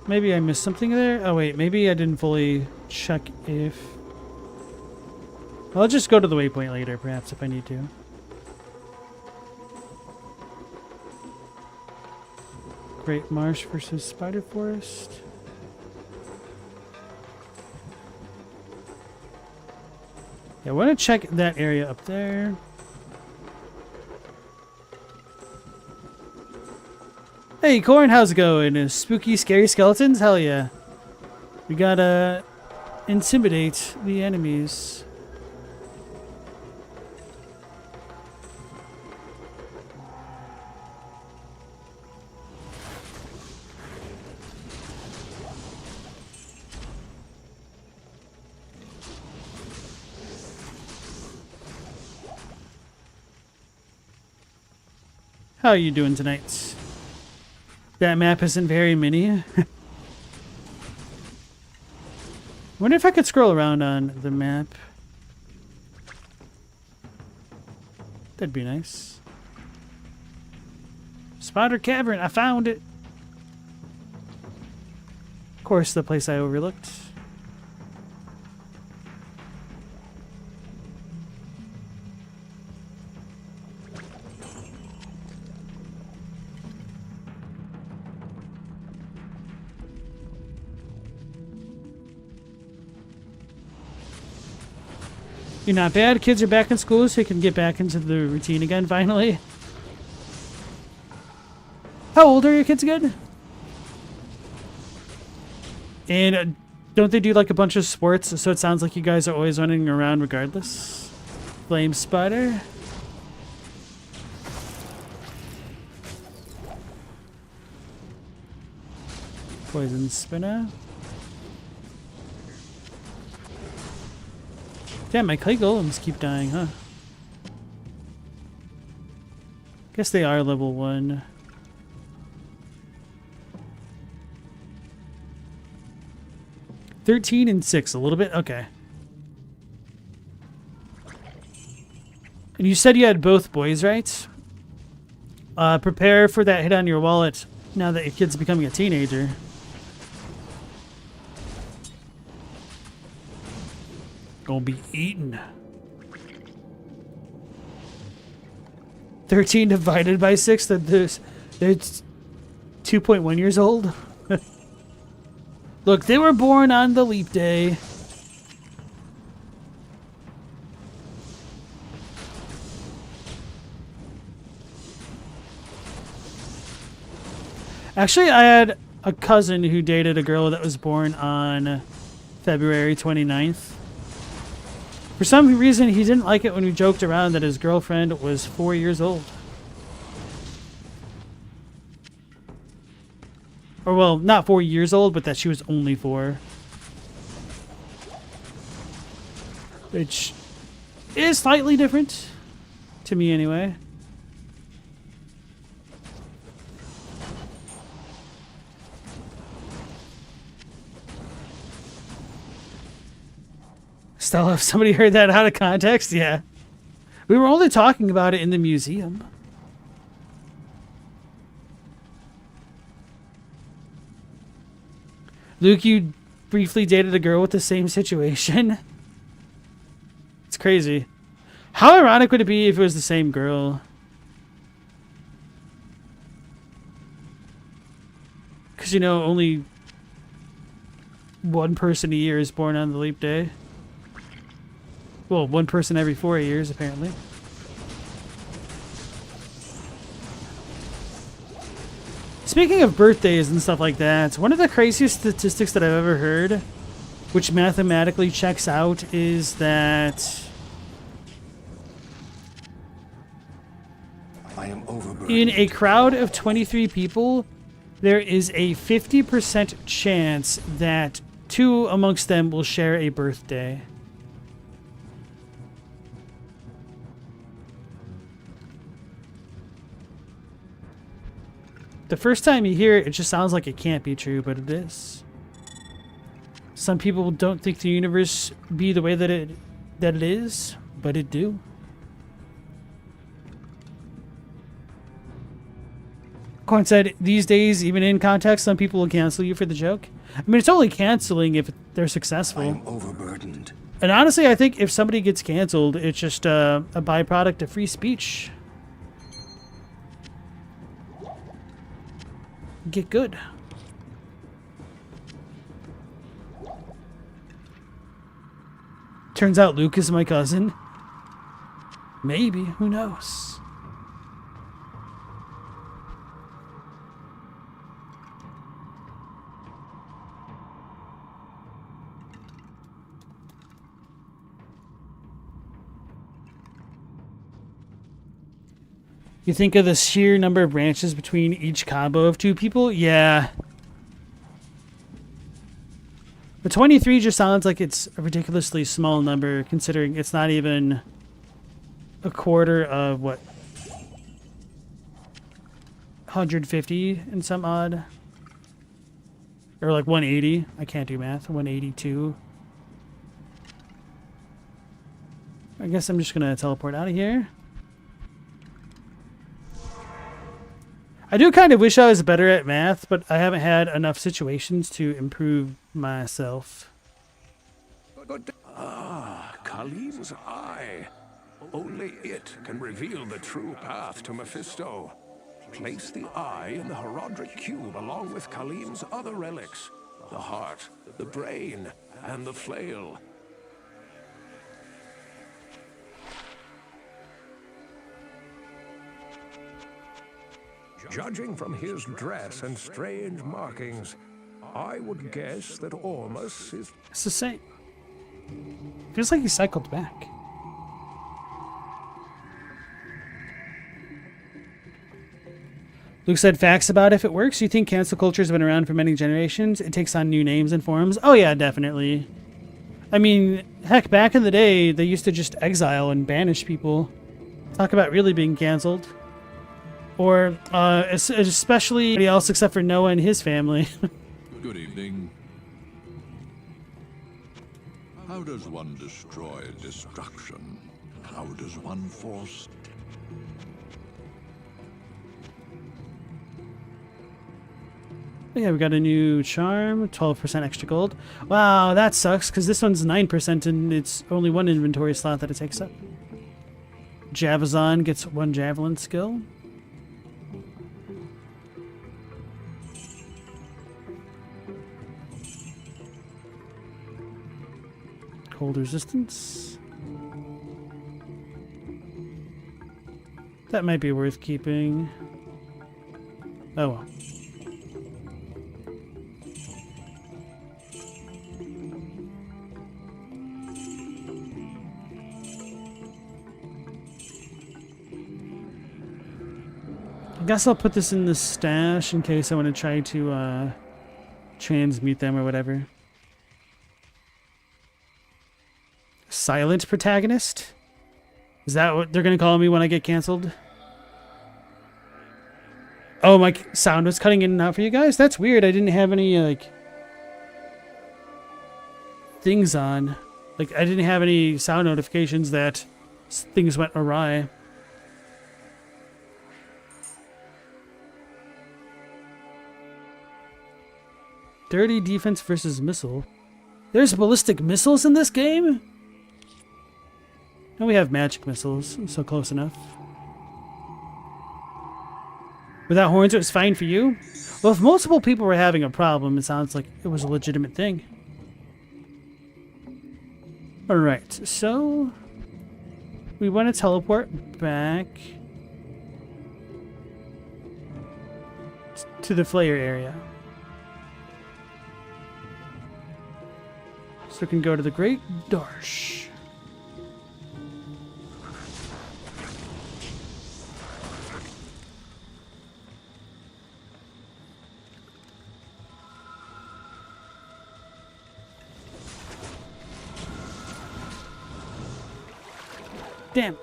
Maybe I missed something there? Oh wait, maybe I didn't fully check if... I'll just go to the waypoint later, perhaps, if I need to. Great Marsh versus Spider Forest. I want to check that area up there. Hey, Corn, how's it going? Spooky, scary skeletons? Hell yeah. We gotta intimidate the enemies. How are you doing tonight? That map isn't very mini. Wonder if I could scroll around on the map. That'd be nice. Spider Cavern, I found it. Of course, the place I overlooked. You're not bad. Kids are back in school, so you can get back into the routine again, finally. How old are your kids again? And don't they do like a bunch of sports, so it sounds like you guys are always running around regardless? Flame Spider. Poison spinner. Damn, my clay golems keep dying, huh? Guess they are level 1. $13 and $6, a little bit? Okay. And you said you had both boys, right? Prepare for that hit on your wallet now that your kid's becoming a teenager. Gonna be eaten. 13 divided by 6, that's 2.1 years old. Look, they were born on the leap day. Actually, I had a cousin who dated a girl that was born on February 29th. For some reason, he didn't like it when we joked around that his girlfriend was 4 years old. Or, well, not 4 years old, but that she was only 4. Which is slightly different. To me, anyway. Stella, if somebody heard that out of context, yeah. We were only talking about it in the museum. Luke, you briefly dated a girl with the same situation. It's crazy. How ironic would it be if it was the same girl? Because, you know, only one person a year is born on the leap day. Well, one person every 4 years, apparently. Speaking of birthdays and stuff like that, one of the craziest statistics that I've ever heard, which mathematically checks out, is that I am overburdened. in a crowd of 23 people, there is a 50% chance that 2 amongst them will share a birthday. The first time you hear it, it just sounds like it can't be true, but it is. Some people don't think the universe be the way that it is, but it do. Corn said, these days, even in context, some people will cancel you for the joke. I mean, it's only canceling if they're successful. I am overburdened. And honestly, I think if somebody gets canceled, it's just a byproduct of free speech. Get good. Turns out Luke is my cousin. Maybe, who knows? You think of the sheer number of branches between each combo of 2 people? Yeah. But 23 just sounds like it's a ridiculously small number, considering it's not even a quarter of, what, 150 and some odd? Or like 180. I can't do math. 182. I guess I'm just going to teleport out of here. I do kind of wish I was better at math, but I haven't had enough situations to improve myself. Khalim's eye. Only it can reveal the true path to Mephisto. Place the eye in the Herodric cube along with Khalim's other relics. The heart, the brain, and the flail. Judging from his dress and strange markings, I would guess that Ormus is... It's the same. Feels like he cycled back. Luke said, facts about if it works. You think cancel culture has been around for many generations? It takes on new names and forms. Oh yeah, definitely. I mean, heck, back in the day, they used to just exile and banish people. Talk about really being canceled. Or, especially anybody else except for Noah and his family. Good evening. How does one destroy destruction? How does one force? Yeah, we got a new charm, 12% extra gold. Wow, that sucks, because this one's 9% and it's only one inventory slot that it takes up. Javazon gets 1 javelin skill. Cold resistance. That might be worth keeping. Oh well. I guess I'll put this in the stash in case I want to try to transmute them or whatever. Silent Protagonist? Is that what they're going to call me when I get canceled? Oh, my sound was cutting in and out for you guys? That's weird. I didn't have any, like, things on. Like, I didn't have any sound notifications that things went awry. Dirty defense versus missile. There's ballistic missiles in this game? And we have magic missiles, so close enough. Without horns, it was fine for you? Well, if multiple people were having a problem, it sounds like it was a legitimate thing. Alright, so we want to teleport back to the flare area. So we can go to the Great Darsh. Damn.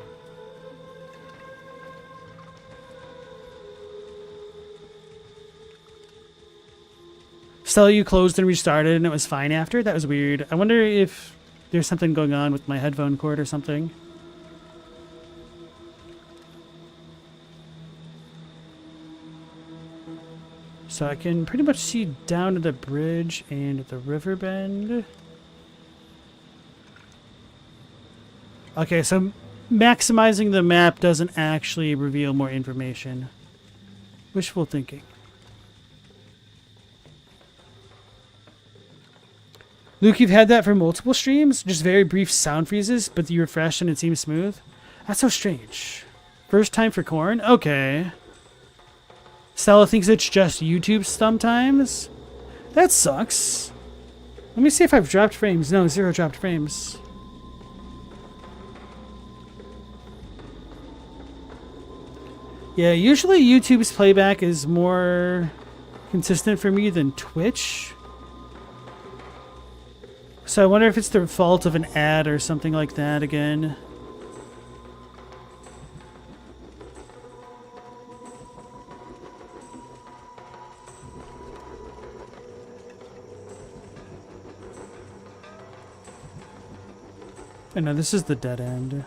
Stella, you closed and restarted and it was fine after? That was weird. I wonder if there's something going on with my headphone cord or something. So I can pretty much see down to the bridge and the river bend. Okay, so maximizing the map doesn't actually reveal more information. Wishful thinking. Luke, you've had that for multiple streams? Just very brief sound freezes, but you refresh and it seems smooth? That's so strange. First time for corn? Okay. Stella thinks it's just YouTube sometimes? That sucks. Let me see if I've dropped frames. No, 0 dropped frames. Yeah, usually YouTube's playback is more consistent for me than Twitch. So I wonder if it's the fault of an ad or something like that again. Oh no, this is the dead end.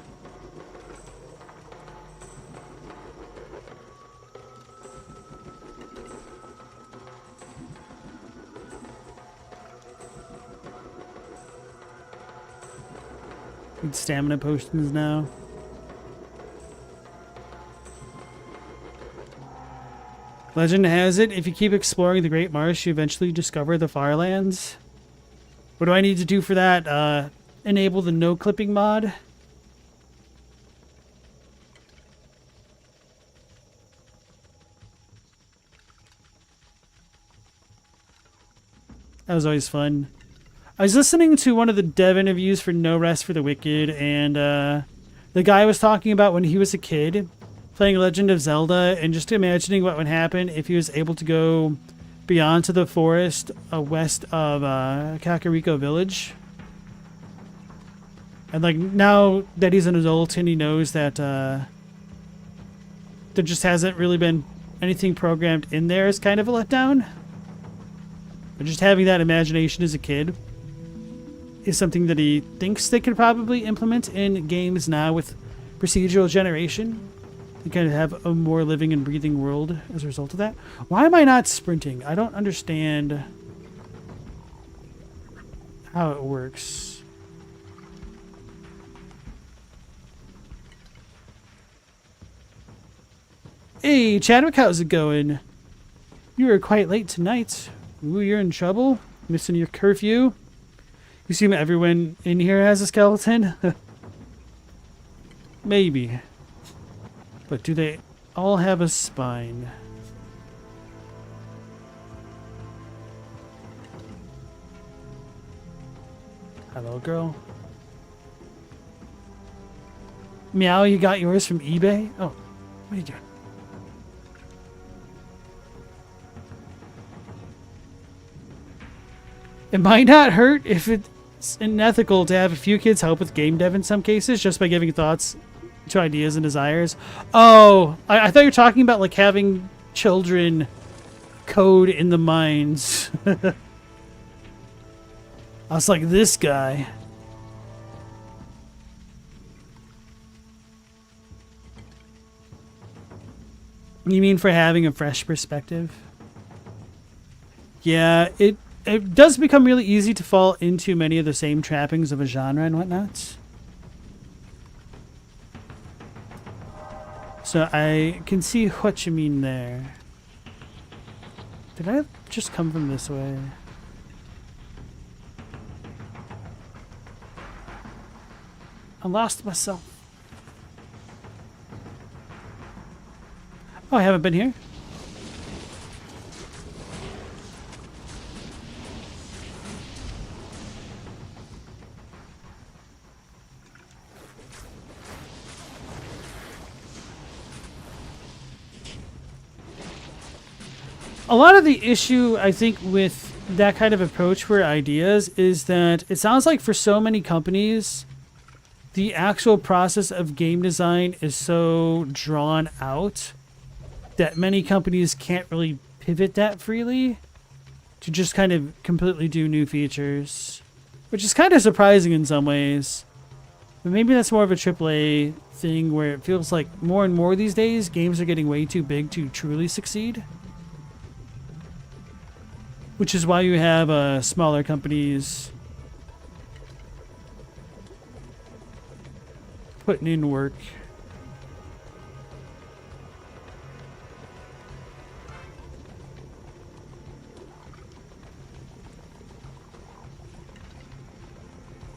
Need stamina potions now. Legend has it, if you keep exploring the Great Marsh, you eventually discover the Farlands. What do I need to do for that? Enable the no clipping mod? That was always fun. I was listening to one of the dev interviews for No Rest for the Wicked, and the guy was talking about when he was a kid, playing Legend of Zelda and just imagining what would happen if he was able to go beyond to the forest west of Kakariko Village. And like now that he's an adult and he knows that there just hasn't really been anything programmed in there is kind of a letdown. But just having that imagination as a kid is something that he thinks they could probably implement in games now with procedural generation. They kind of have a more living and breathing world as a result of that. Why am I not sprinting? I don't understand how it works. Hey, Chadwick, how's it going? You were quite late tonight. Ooh, you're in trouble? Missing your curfew? You assume everyone in here has a skeleton? Maybe. But do they all have a spine? Hello, girl. Meow, you got yours from eBay? Oh, what are you doing? It might not hurt if it's unethical to have a few kids help with game dev in some cases, just by giving thoughts to ideas and desires. Oh, I thought you were talking about like having children code in the mines. I was like, this guy. You mean for having a fresh perspective? Yeah, it does become really easy to fall into many of the same trappings of a genre and whatnot. So I can see what you mean there. Did I just come from this way? I lost myself. Oh, I haven't been here. A lot of the issue, I think, with that kind of approach for ideas is that it sounds like for so many companies, the actual process of game design is so drawn out that many companies can't really pivot that freely to just kind of completely do new features, which is kind of surprising in some ways. But maybe that's more of a AAA thing where it feels like more and more these days, games are getting way too big to truly succeed. Which is why you have smaller companies putting in work.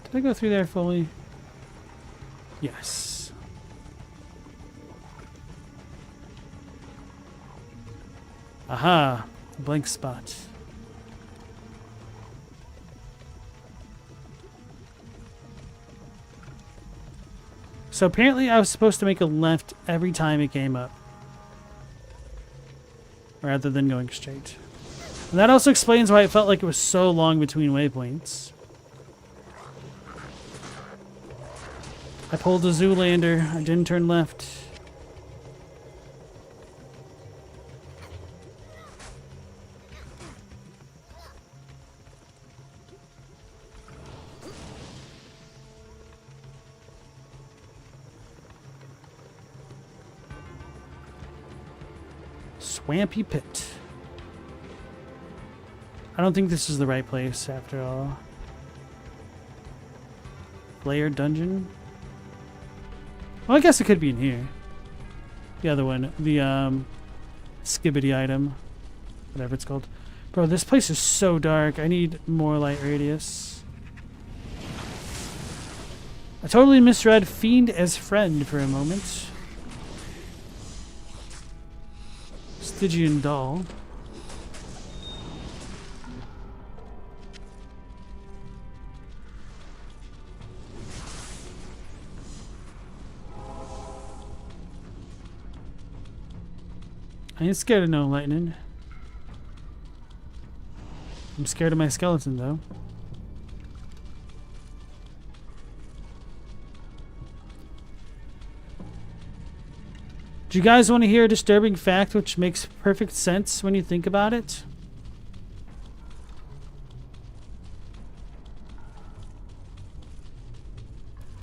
Did I go through there fully? Yes. Aha! A blank spot. So apparently I was supposed to make a left every time it came up, rather than going straight. And that also explains why it felt like it was so long between waypoints. I pulled a Zoolander. I didn't turn left. Swampy pit. I don't think this is the right place after all. Layered dungeon? Well, I guess it could be in here. The other one. The, skibbity item. Whatever it's called. Bro, this place is so dark. I need more light radius. I totally misread Fiend as friend for a moment. Stygian doll. I ain't scared of no lightning. I'm scared of my skeleton, though. Do you guys want to hear a disturbing fact which makes perfect sense when you think about it?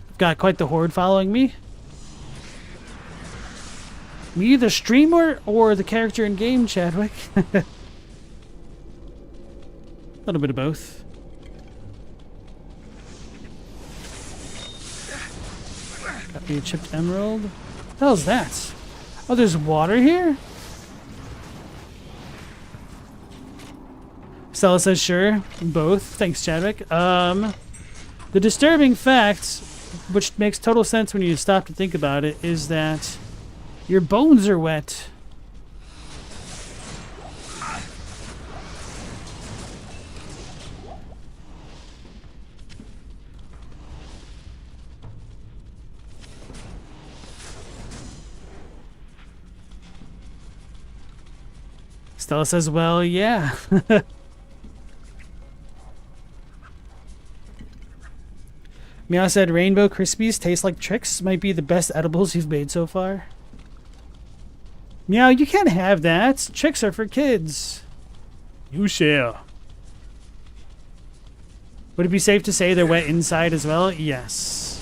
I've got quite the horde following me. Me, the streamer, or the character in game, Chadwick? A little bit of both. Got me a chipped emerald. What the hell is that? Oh, there's water here? Stella says sure. Both. Thanks, Chadwick. The disturbing fact, which makes total sense when you stop to think about it, is that your bones are wet. Stella says, well, yeah. Meow said, Rainbow Krispies taste like Trix. Might be the best edibles you've made so far. Meow, you can't have that. Tricks are for kids. You share. Would it be safe to say they're wet inside as well? Yes.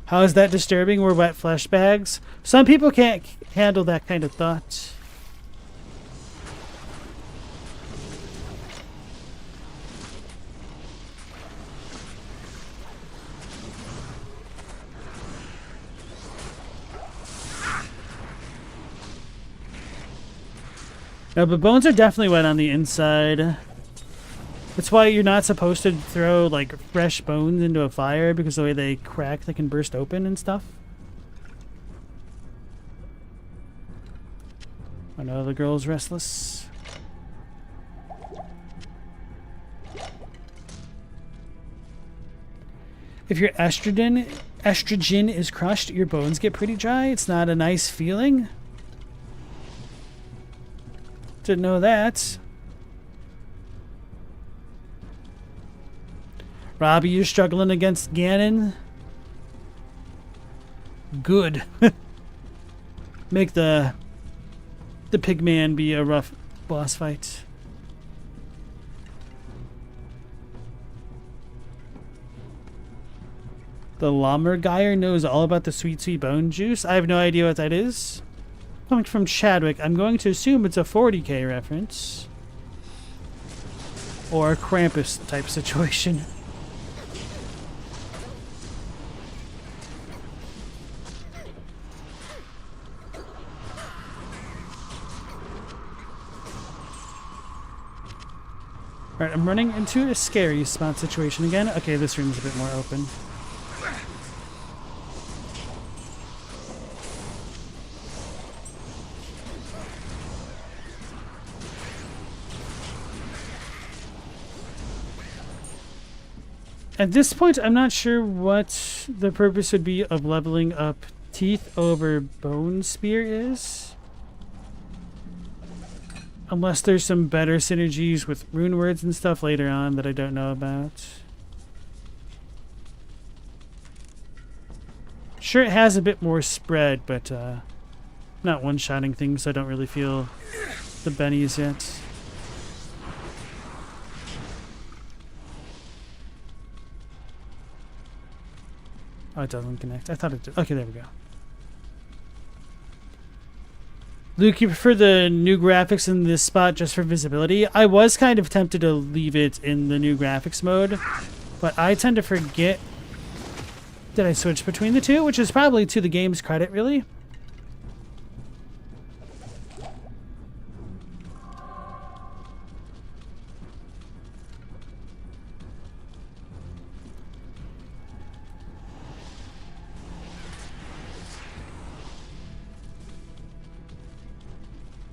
How is that disturbing? We're wet flesh bags. Some people can't handle that kind of thought. No, but bones are definitely wet on the inside. That's why you're not supposed to throw, like, fresh bones into a fire, because the way they crack, they can burst open and stuff. I know the girl's restless. If your estrogen is crushed, your bones get pretty dry. It's not a nice feeling. Didn't know that. Robbie, you're struggling against Ganon. Good. Make the pigman be a rough boss fight. The Lammergeier knows all about the sweet, sweet bone juice. I have no idea what that is. Coming from Chadwick, I'm going to assume it's a 40k reference. Or a Krampus type situation. Alright, I'm running into a scary spot situation again. Okay, this room's a bit more open. At this point, I'm not sure what the purpose would be of leveling up Teeth over Bone Spear is. Unless there's some better synergies with rune words and stuff later on that I don't know about. Sure, it has a bit more spread, but not one-shotting things, so I don't really feel the bennies yet. Oh, it doesn't connect. I thought it did. Okay, there we go. Luke, you prefer the new graphics in this spot just for visibility? I was kind of tempted to leave it in the new graphics mode, but I tend to forget that I switched between the two, which is probably to the game's credit, really.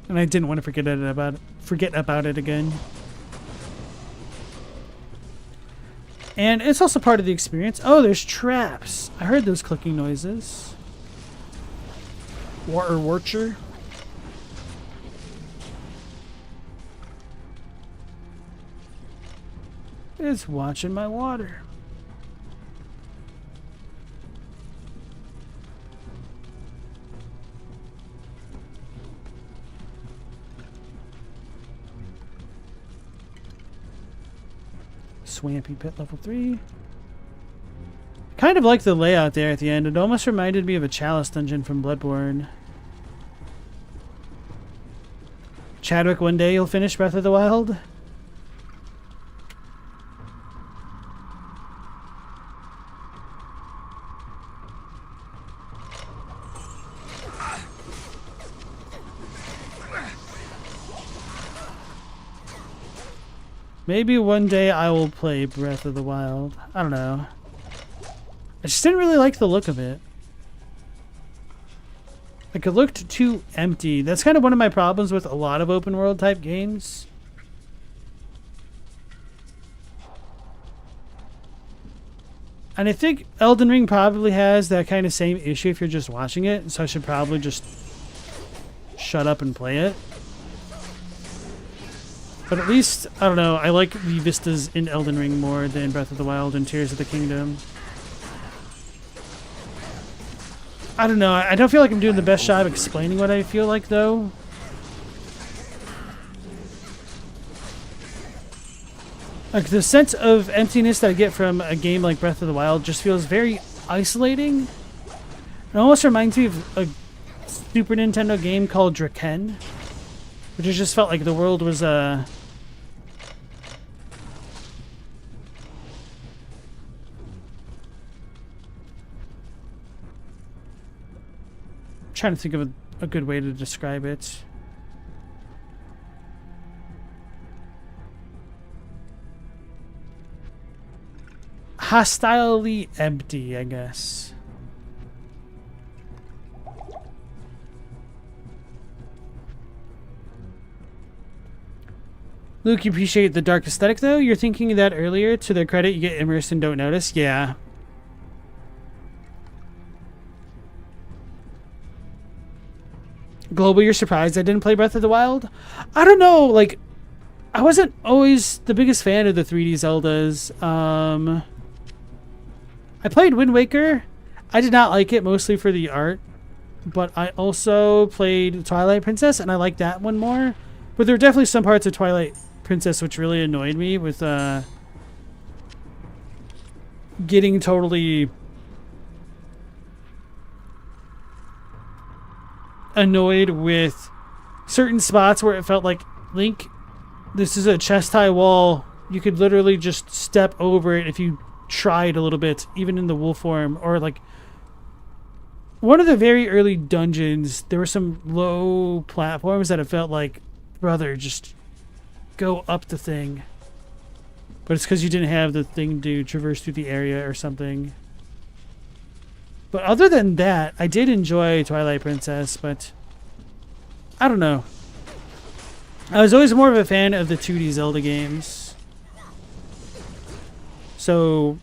And I didn't want to forget about it again. And it's also part of the experience. Oh, there's traps. I heard those clicking noises. Water Watcher. It's watching my water. Swampy Pit level 3. Kind of like the layout there at the end. It almost reminded me of a Chalice dungeon from Bloodborne. Chadwick, one day you'll finish Breath of the Wild. Maybe one day I will play Breath of the Wild. I don't know. I just didn't really like the look of it. Like, it looked too empty. That's kind of one of my problems with a lot of open world type games. And I think Elden Ring probably has that kind of same issue if you're just watching it. So I should probably just shut up and play it. But at least, I don't know, I like the vistas in Elden Ring more than Breath of the Wild and Tears of the Kingdom. I don't know, I don't feel like I'm doing the best job explaining what I feel like, though. Like, the sense of emptiness that I get from a game like Breath of the Wild just feels very isolating. It almost reminds me of a Super Nintendo game called Draken, which just felt like the world was trying to think of a good way to describe it. Hostilely empty, I guess. Luke, you appreciate the dark aesthetic, though? You're thinking of that earlier. To their credit, you get immersed and don't notice. Yeah. Global, you're surprised I didn't play Breath of the Wild? I don't know, like, I wasn't always the biggest fan of the 3D Zeldas. I played Wind Waker. I did not like it, mostly for the art. But I also played Twilight Princess, and I liked that one more. But there were definitely some parts of Twilight Princess which really annoyed me with getting totally annoyed with certain spots where it felt like, Link, this is a chest-high wall. You could literally just step over it if you tried a little bit, even in the wolf form. Or like one of the very early dungeons, there were some low platforms that it felt like, brother, just go up the thing. But it's because you didn't have the thing to traverse through the area or something. But other than that, I did enjoy Twilight Princess, but I don't know. I was always more of a fan of the 2D Zelda games. So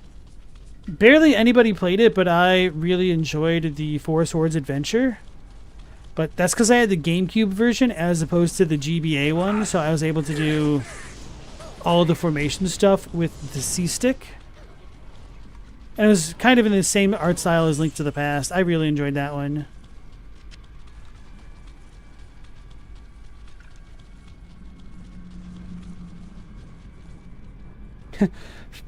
barely anybody played it, but I really enjoyed the Four Swords Adventure. But that's because I had the GameCube version as opposed to the GBA one, so I was able to do all the formation stuff with the C-Stick. And it was kind of in the same art style as Link to the Past. I really enjoyed that one.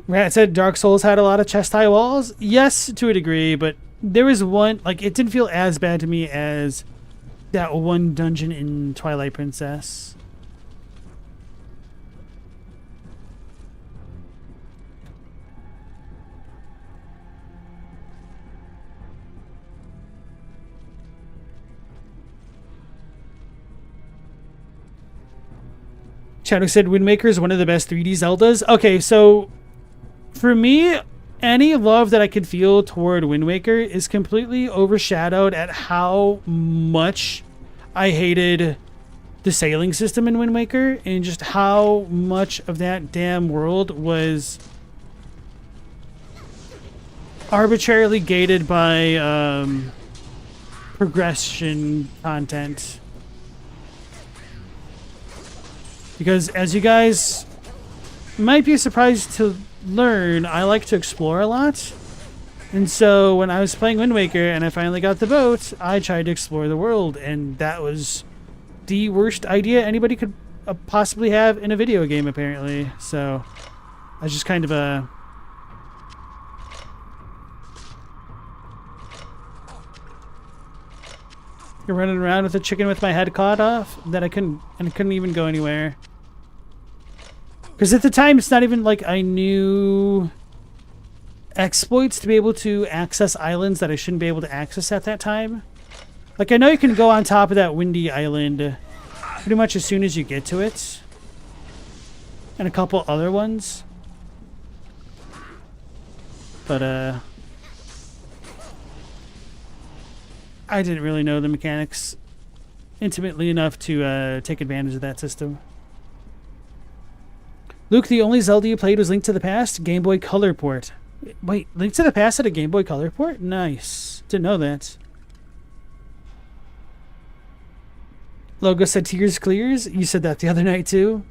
Rat said Dark Souls had a lot of chest-high walls. Yes, to a degree, but there was one, like, it didn't feel as bad to me as that one dungeon in Twilight Princess. Chadwick said Wind Waker is one of the best 3D Zeldas. Okay, so for me, any love that I could feel toward Wind Waker is completely overshadowed at how much I hated the sailing system in Wind Waker and just how much of that damn world was arbitrarily gated by progression content. Because as you guys might be surprised to learn, I like to explore a lot. And so when I was playing Wind Waker and I finally got the boat, I tried to explore the world, and that was the worst idea anybody could possibly have in a video game, apparently. So I was just kind of a... You're running around with a chicken with my head caught off that I couldn't even go anywhere. Because at the time, it's not even like I knew exploits to be able to access islands that I shouldn't be able to access at that time. Like, I know you can go on top of that windy island pretty much as soon as you get to it. And a couple other ones. But, I didn't really know the mechanics intimately enough to take advantage of that system. Luke, the only Zelda you played was Link to the Past, Game Boy Color port. Wait, Link to the Past had a Game Boy Color port? Nice. Didn't know that. Logo said Tears Clears. You said that the other night too.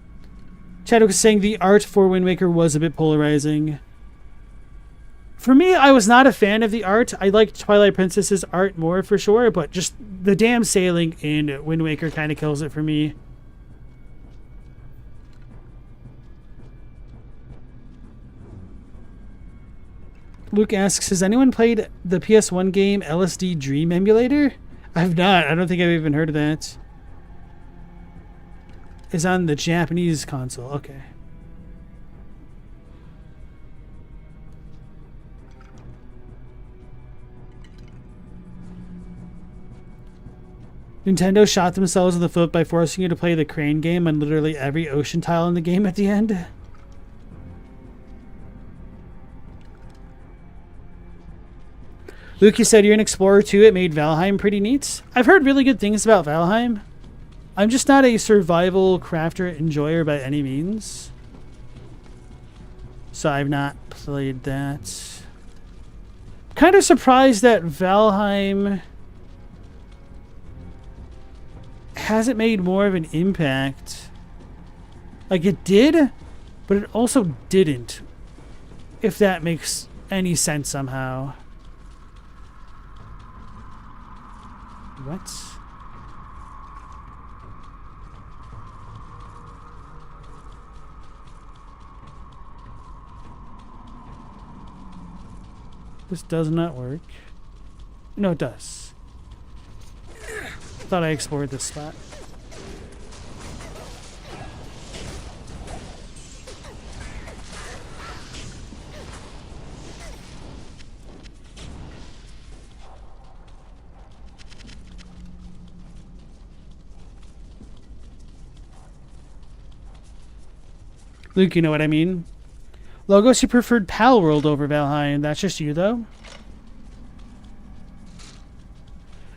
Chadwick was saying the art for Wind Waker was a bit polarizing. For me, I was not a fan of the art. I liked Twilight Princess's art more for sure, but just the damn sailing in Wind Waker kind of kills it for me. Luke asks, has anyone played the PS1 game LSD Dream Emulator? I've not. I don't think I've even heard of that. It's on the Japanese console. Okay. Nintendo shot themselves in the foot by forcing you to play the crane game on literally every ocean tile in the game at the end. Luke, you said you're an explorer too. It made Valheim pretty neat. I've heard really good things about Valheim. I'm just not a survival crafter enjoyer by any means. So I've not played that. Kind of surprised that Valheim hasn't made more of an impact. Like, it did, but it also didn't. If that makes any sense somehow. What? This does not work. No, it does. Thought I explored this spot. Luke, you know what I mean? Logos, you preferred Palworld over Valheim. That's just you, though?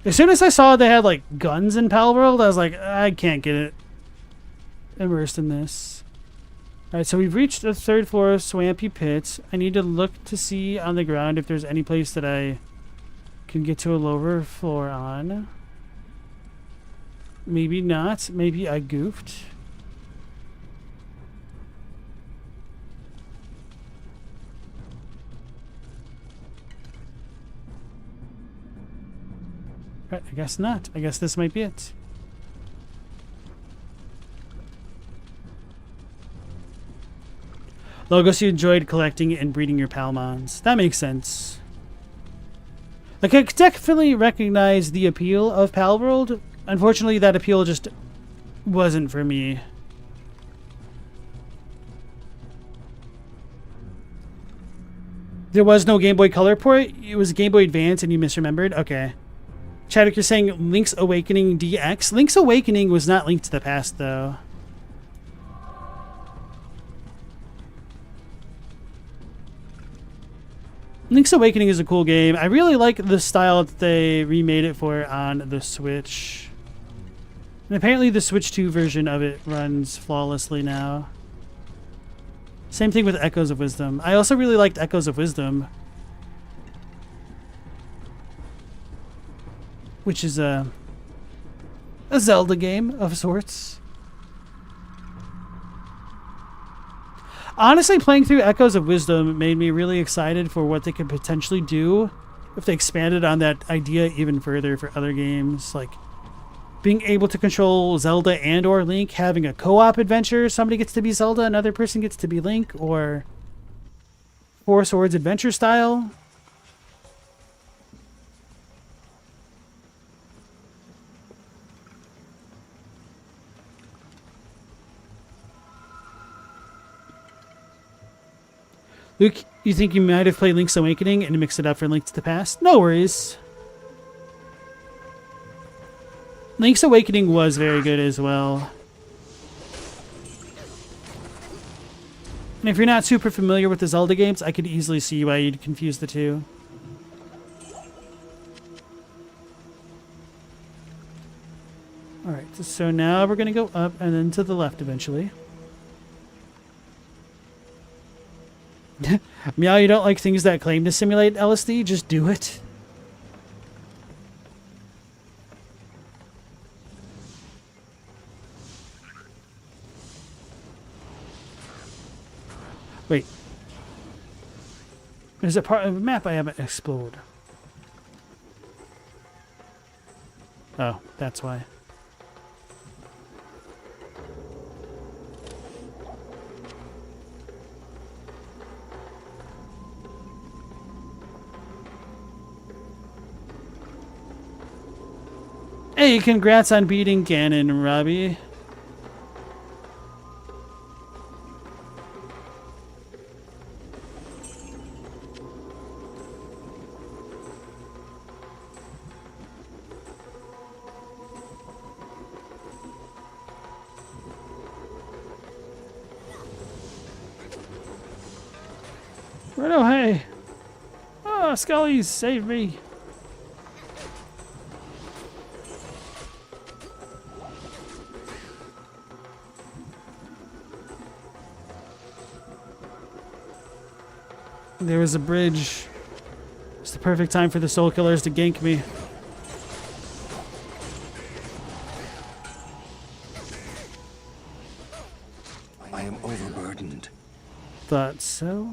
As soon as I saw they had, like, guns in Palworld, I was like, I can't get it immersed in this. Alright, so we've reached the 3rd floor of Swampy Pit. I need to look to see on the ground if there's any place that I can get to a lower floor on. Maybe not. Maybe I goofed. I guess not. I guess this might be it. Logos, you enjoyed collecting and breeding your Palmons. That makes sense. Like, I definitely recognize the appeal of Palworld. Unfortunately, that appeal just wasn't for me. There was no Game Boy Color port? It was Game Boy Advance and you misremembered? Okay. Chadwick, you're saying Link's Awakening DX? Link's Awakening was not Link to the Past, though. Link's Awakening is a cool game. I really like the style that they remade it for on the Switch. And apparently the Switch 2 version of it runs flawlessly now. Same thing with Echoes of Wisdom. I also really liked Echoes of Wisdom. which is a Zelda game of sorts. Honestly, playing through Echoes of Wisdom made me really excited for what they could potentially do if they expanded on that idea even further for other games, like being able to control Zelda and or Link, having a co-op adventure. Somebody gets to be Zelda, another person gets to be Link, or Four Swords adventure style. Luke, you think you might have played Link's Awakening and mixed it up for Link to the Past? No worries. Link's Awakening was very good as well. And if you're not super familiar with the Zelda games, I could easily see why you'd confuse the two. Alright, so now we're going to go up and then to the left eventually. Meow, you don't like things that claim to simulate LSD? Just do it. Wait. There's a part of the map I haven't explored. Oh, that's why. Hey, congrats on beating Ganon, Robbie. Righto, hey. Oh, Scully saved me. There was a bridge. It's the perfect time for the soul killers to gank me. I am overburdened. Thought so.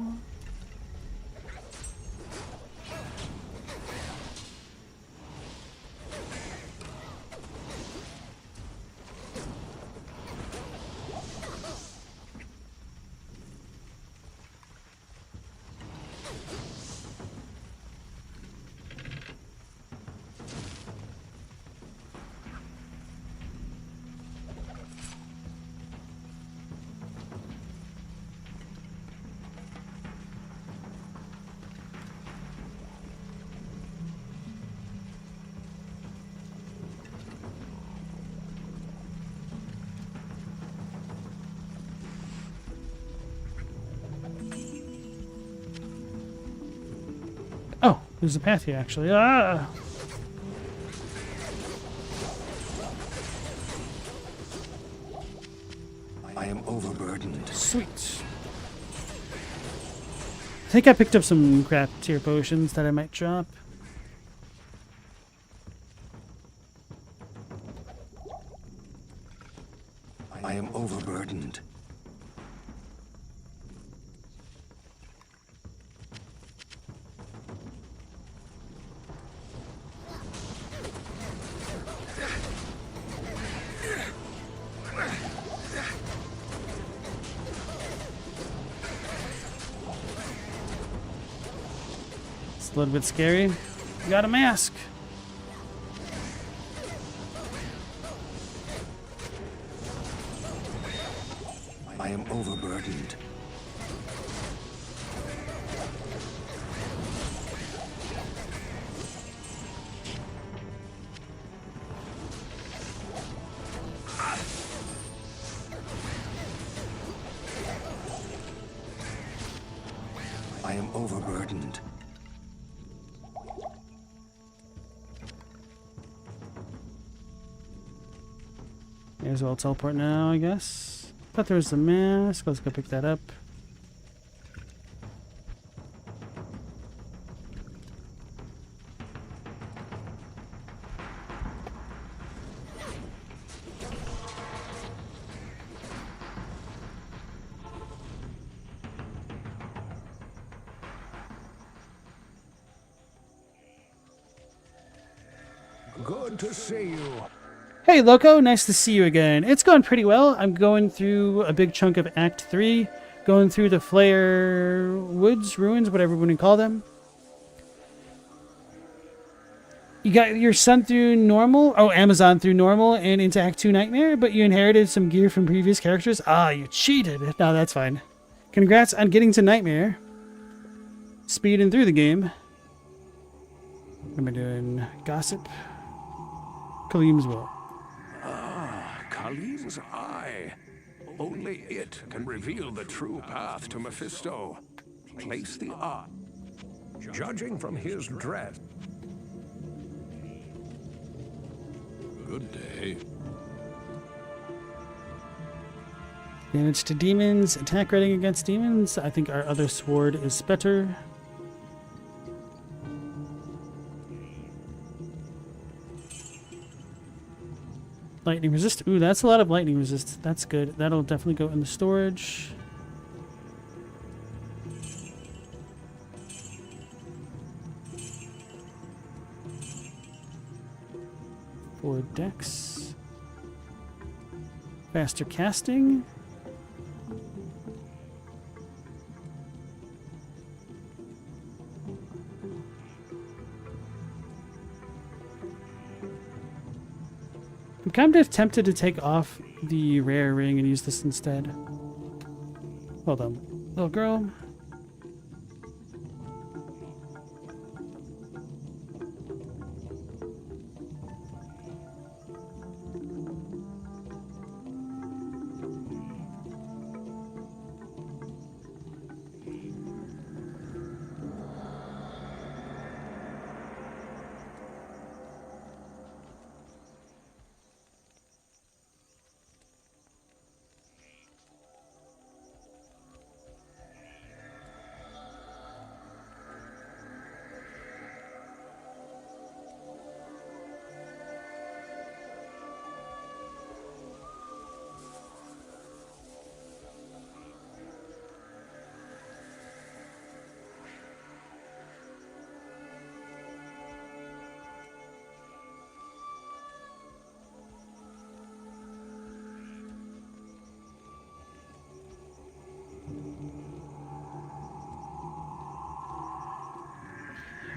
Oh, there's a path here, actually. Ah! I am overburdened. Sweet. I think I picked up some crap tier potions that I might drop. I am overburdened. A little bit scary. You got a mask. I am overburdened. I am overburdened. May as well teleport now, I guess. Thought there was the mask. Let's go pick that up. Good to see you. Hey, Loco, nice to see you again. It's going pretty well. I'm going through a big chunk of Act 3, going through the Flare Woods, Ruins, whatever you want to call them. You got your son through normal, Amazon through normal and into Act 2 Nightmare, but you inherited some gear from previous characters. Ah, you cheated. No, that's fine. Congrats on getting to Nightmare. Speeding through the game. What am I doing? Gossip. Kaleem's will. Kaleem's eye. Only it can reveal the true path to Mephisto. Place the eye. Judging from his dress. Good day. Damage to demons. Attack rating against demons. I think our other sword is better. Lightning resist. Ooh, that's a lot of lightning resist. That's good. That'll definitely go in the storage. For dex. Faster casting. I'm kind of tempted to take off the rare ring and use this instead. Hold on. Little girl.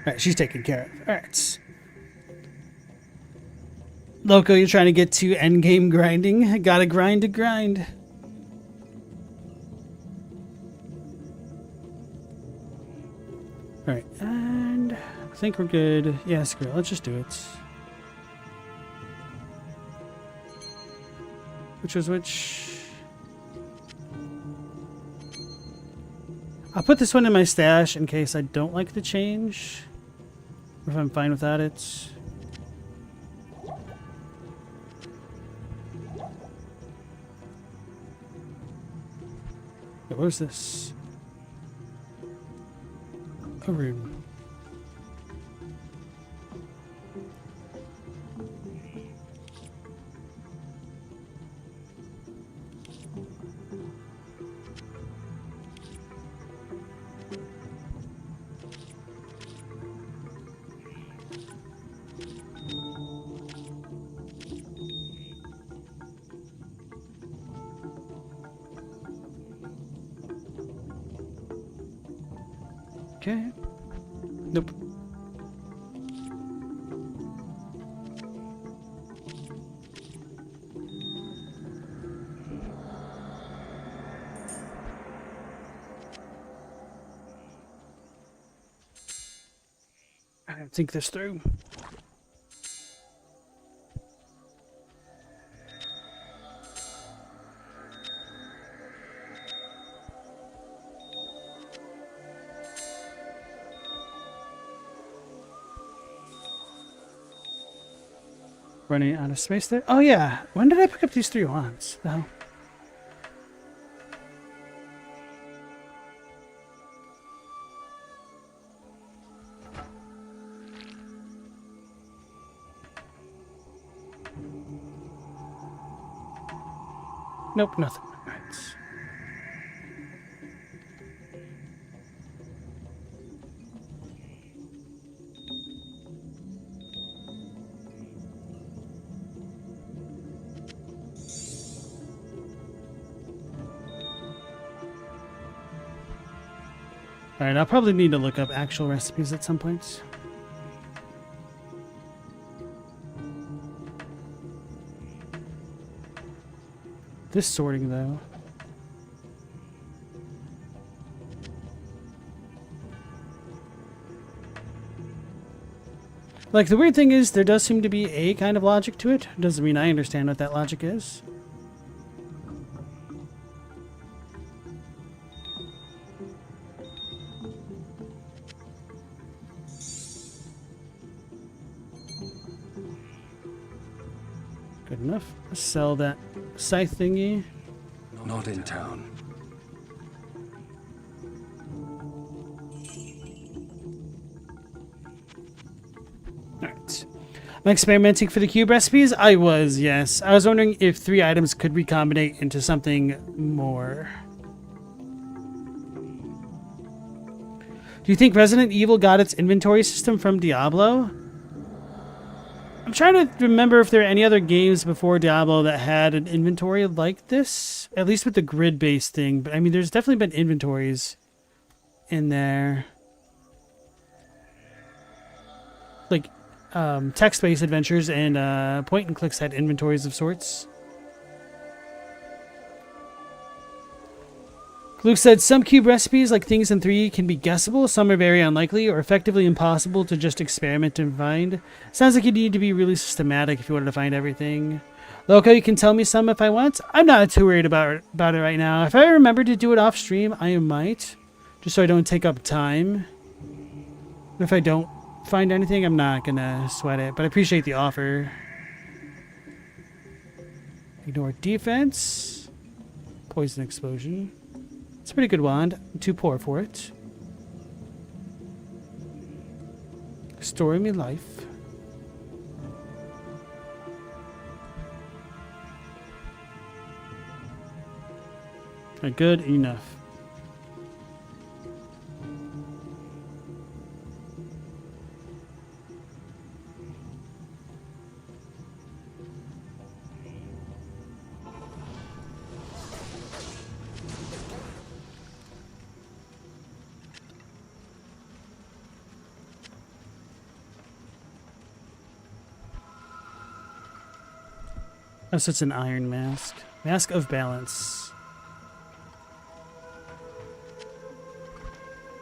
Alright, she's taken care of. Alright. Loco, you're trying to get to endgame grinding. Gotta grind to grind. Alright, and I think we're good. Yeah, screw it. Let's just do it. Which was which? I'll put this one in my stash in case I don't like the change. Or if I'm fine without it. What was this? A rune. Okay. Nope. I didn't think this through. Running out of space there. Oh yeah, when did I pick up these 3 wands? The hell? Nope, nothing. Right. Alright, I'll probably need to look up actual recipes at some point. This sorting, though. Like, the weird thing is, there does seem to be a kind of logic to it. Doesn't mean I understand what that logic is. Good enough. Sell that scythe thingy. Not in town. Alright. Am I experimenting for the cube recipes? I was, yes. I was wondering if 3 items could recombinate into something more. Do you think Resident Evil got its inventory system from Diablo? I'm trying to remember if there are any other games before Diablo that had an inventory like this. At least with the grid-based thing. But I mean, there's definitely been inventories in there. Like, text-based adventures and point-and-clicks had inventories of sorts. Luke said, some cube recipes, like things in 3, can be guessable. Some are very unlikely or effectively impossible to just experiment and find. Sounds like you need to be really systematic if you wanted to find everything. Loco, you can tell me some if I want. I'm not too worried about it right now. If I remember to do it off stream, I might. Just so I don't take up time. But if I don't find anything, I'm not going to sweat it. But I appreciate the offer. Ignore defense. Poison explosion. It's a pretty good wand. I'm too poor for it. Story me life. Good enough. Oh, so it's an iron mask. Mask of balance.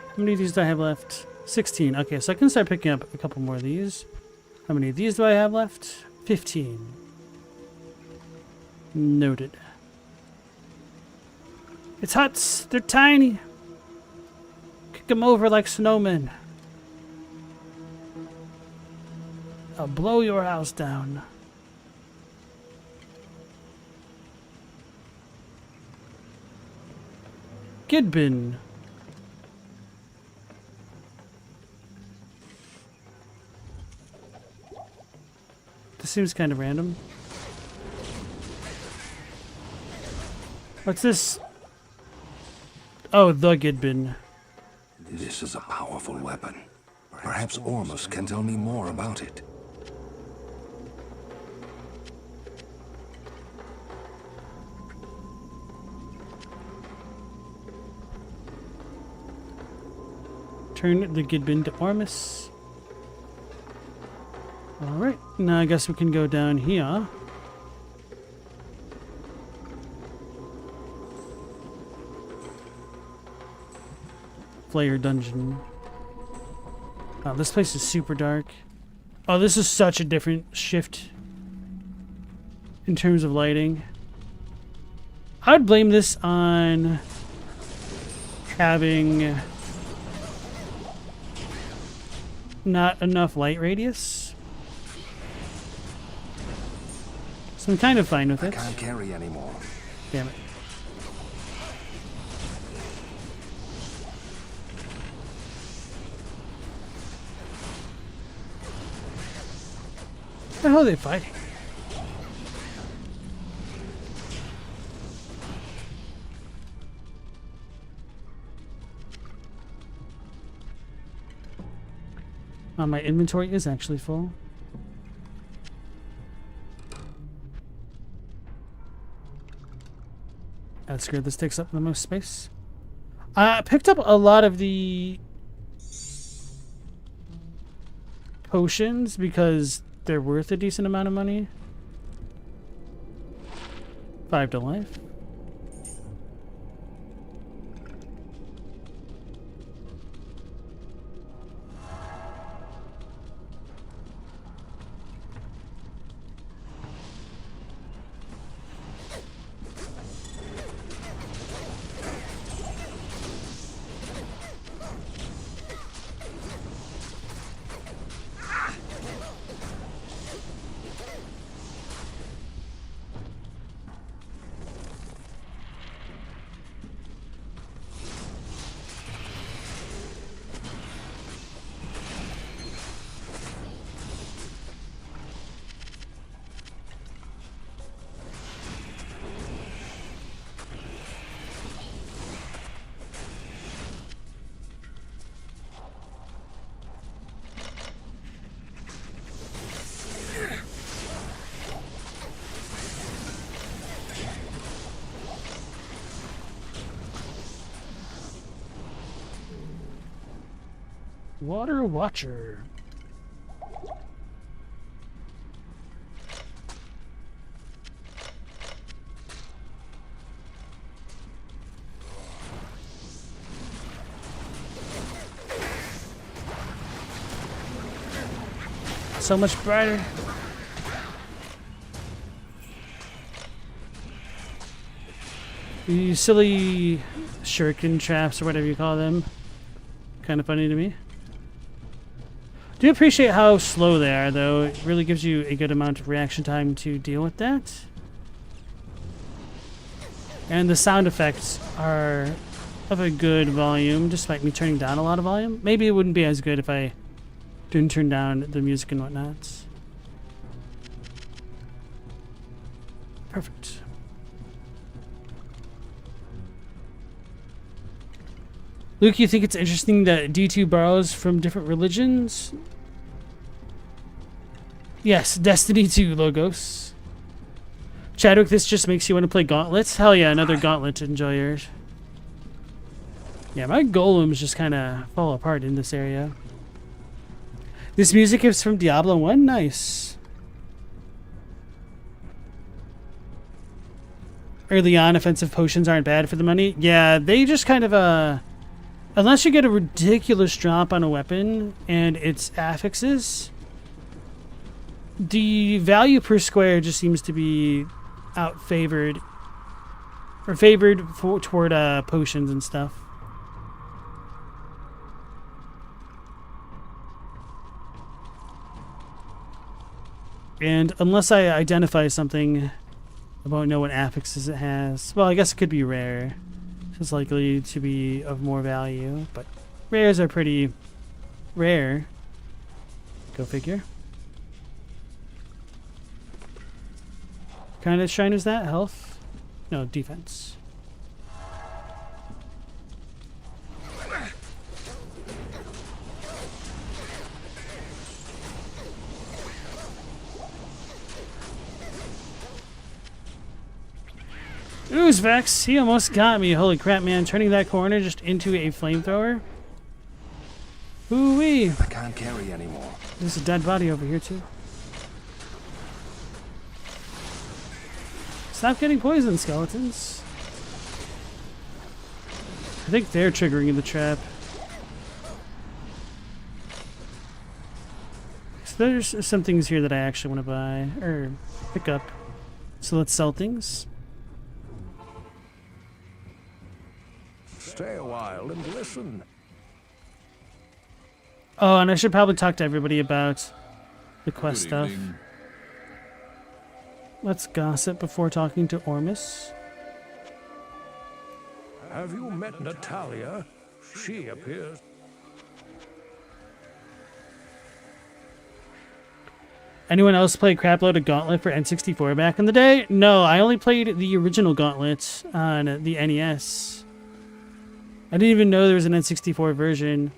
How many of these do I have left? 16. Okay, so I can start picking up a couple more of these. How many of these do I have left? 15. Noted. It's huts. They're tiny. Kick them over like snowmen. I'll blow your house down. Gidbin. This seems kind of random. What's this? Oh, the Gidbin. This is a powerful weapon. Perhaps Ormus can tell me more about it. Turn the Gidbin to Ormus. Alright, now I guess we can go down here. Flayer dungeon. Oh, this place is super dark. Oh, this is such a different shift in terms of lighting. I would blame this on having not enough light radius. So I'm kind of fine with it. I can't carry anymore. Damn it. What the hell are they fighting? My inventory is actually full. That's good. This takes up the most space. I picked up a lot of the potions because they're worth a decent amount of money. 5 to life. Water Watcher. So much brighter. These silly shuriken traps or whatever you call them. Kind of funny to me. Do appreciate how slow they are, though. It really gives you a good amount of reaction time to deal with that. And the sound effects are of a good volume, despite me turning down a lot of volume. Maybe it wouldn't be as good if I didn't turn down the music and whatnot. Perfect. Luke, you think it's interesting that D2 borrows from different religions? Yes, Destiny 2 logos. Chadwick, this just makes you want to play Gauntlets? Hell yeah, another Gauntlet enjoyer. Yeah, my golems just kind of fall apart in this area. This music is from Diablo 1? Nice. Early on, offensive potions aren't bad for the money. Yeah, they just kind of, unless you get a ridiculous drop on a weapon and its affixes, the value per square just seems to be out-favored. Or favored toward potions and stuff. And unless I identify something, I won't know what affixes it has. Well, I guess it could be rare. It's likely to be of more value, but rares are pretty rare. Go figure. Kind of shrine is that? Health? No, defense. Ooze Vex, he almost got me. Holy crap, man. Turning that corner just into a flamethrower. Ooh-wee. I can't carry anymore. There's a dead body over here, too. Stop getting poisoned, skeletons. I think they're triggering the trap. So there's some things here that I actually want to buy, or pick up. So let's sell things. Stay a while and listen. Oh, and I should probably talk to everybody about the quest stuff. Let's gossip before talking to Ormus. Have you met Natalia? She appears. Anyone else play crapload of Gauntlet for N64 back in the day? No, I only played the original Gauntlet on the NES. I didn't even know there was an N64 version.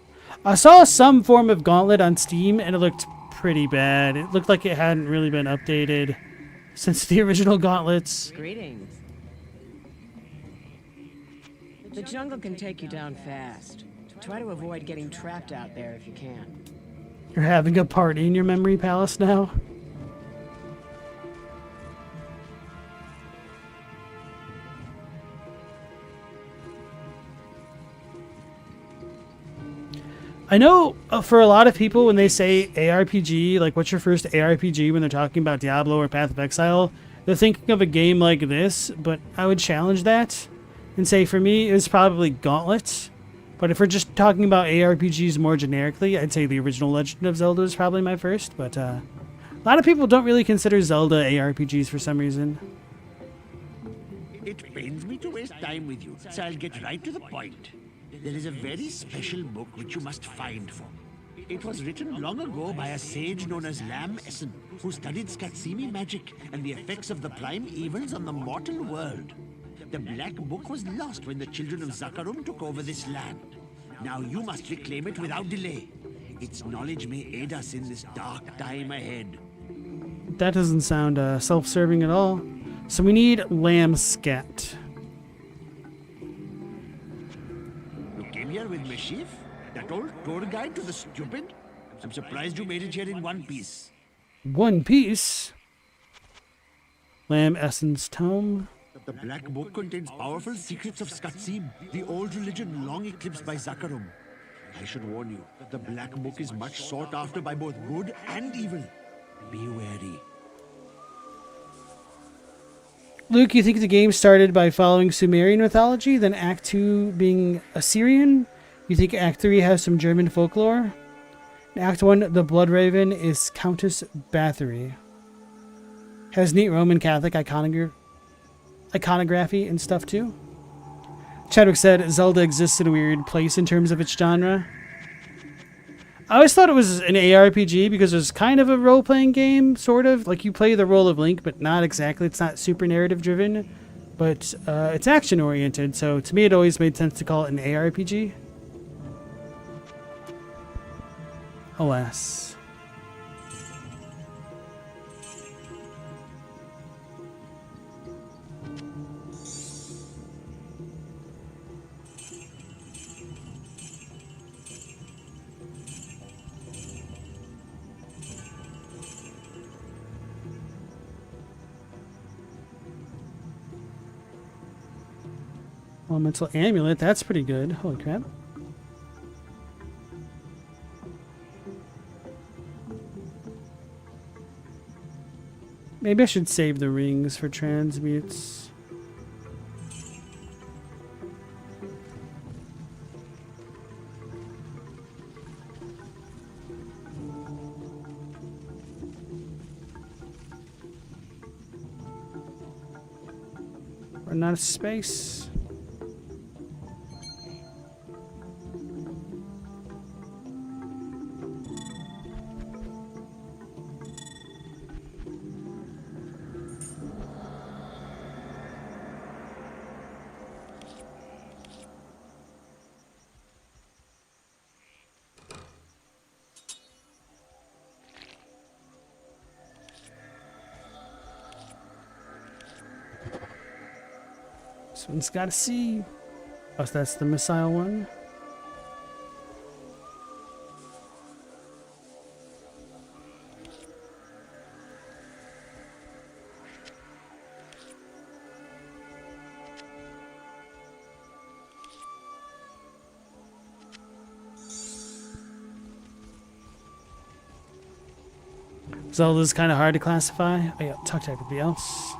I saw some form of Gauntlet on Steam and it looked pretty bad. It looked like it hadn't really been updated since the original Gauntlets. Greetings. The jungle can take you down fast. Try to avoid getting trapped out there if you can. You're having a party in your memory palace now? I know for a lot of people when they say ARPG, like what's your first ARPG when they're talking about Diablo or Path of Exile, they're thinking of a game like this, but I would challenge that and say for me it was probably Gauntlet. But if we're just talking about ARPGs more generically, I'd say the original Legend of Zelda is probably my first, but a lot of people don't really consider Zelda ARPGs for some reason. It pains me to waste time with you, so I'll get right to the point. There is a very special book which you must find for me. It was written long ago by a sage known as Lam Essen, who studied Skatsimi magic and the effects of the prime evils on the mortal world. The Black Book was lost when the children of Zakarum took over this land. Now you must reclaim it without delay. Its knowledge may aid us in this dark time ahead. That doesn't sound self-serving at all. So we need Lamscat. You came here with mischief? That old tour guide to the stupid? I'm surprised you made it here in one piece. One Piece? Lam Essen's Tome. The Black Book contains powerful secrets of Skatsim, the old religion long eclipsed by Zakarum. I should warn you, the Black Book is much sought after by both good and evil. Be wary. Luke, you think the game started by following Sumerian mythology, then Act 2 being Assyrian? You think Act 3 has some German folklore? In Act 1, the Blood Raven is Countess Bathory. Has neat Roman Catholic iconography and stuff too. Chadwick said Zelda exists in a weird place in terms of its genre. I always thought it was an ARPG because it was kind of a role-playing game, sort of. Like you play the role of Link, but not exactly. It's not super narrative-driven, but it's action-oriented. So to me, it always made sense to call it an ARPG. Alas. Elemental Amulet, that's pretty good. Holy crap. Maybe I should save the rings for transmutes. Run out of space. This one's got a C. Oh, so that's the missile one. Zelda's kind of hard to classify. Oh yeah, talk to everybody else.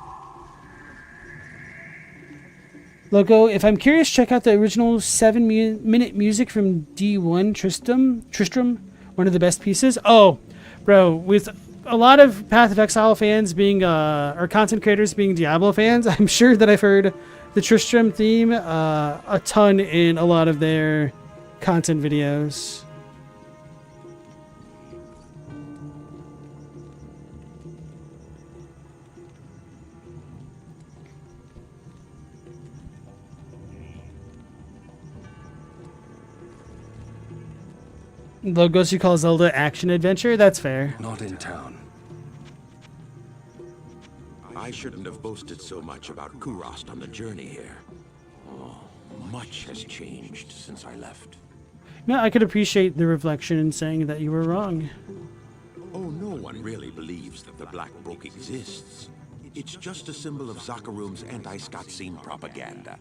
Logo, if I'm curious, check out the original 7-minute music from D1 Tristram, one of the best pieces. Oh, bro, with a lot of Path of Exile fans being, or content creators being Diablo fans, I'm sure that I've heard the Tristram theme a ton in a lot of their content videos. Logos, you call Zelda action adventure? That's fair. Not in town. I shouldn't have boasted so much about Kurost on the journey here. Oh, Much has changed since I left. No, I could appreciate the reflection in saying that you were wrong. Oh, no one really believes that the Black Book exists. It's just a symbol of Zakharum's anti-Scotsine propaganda.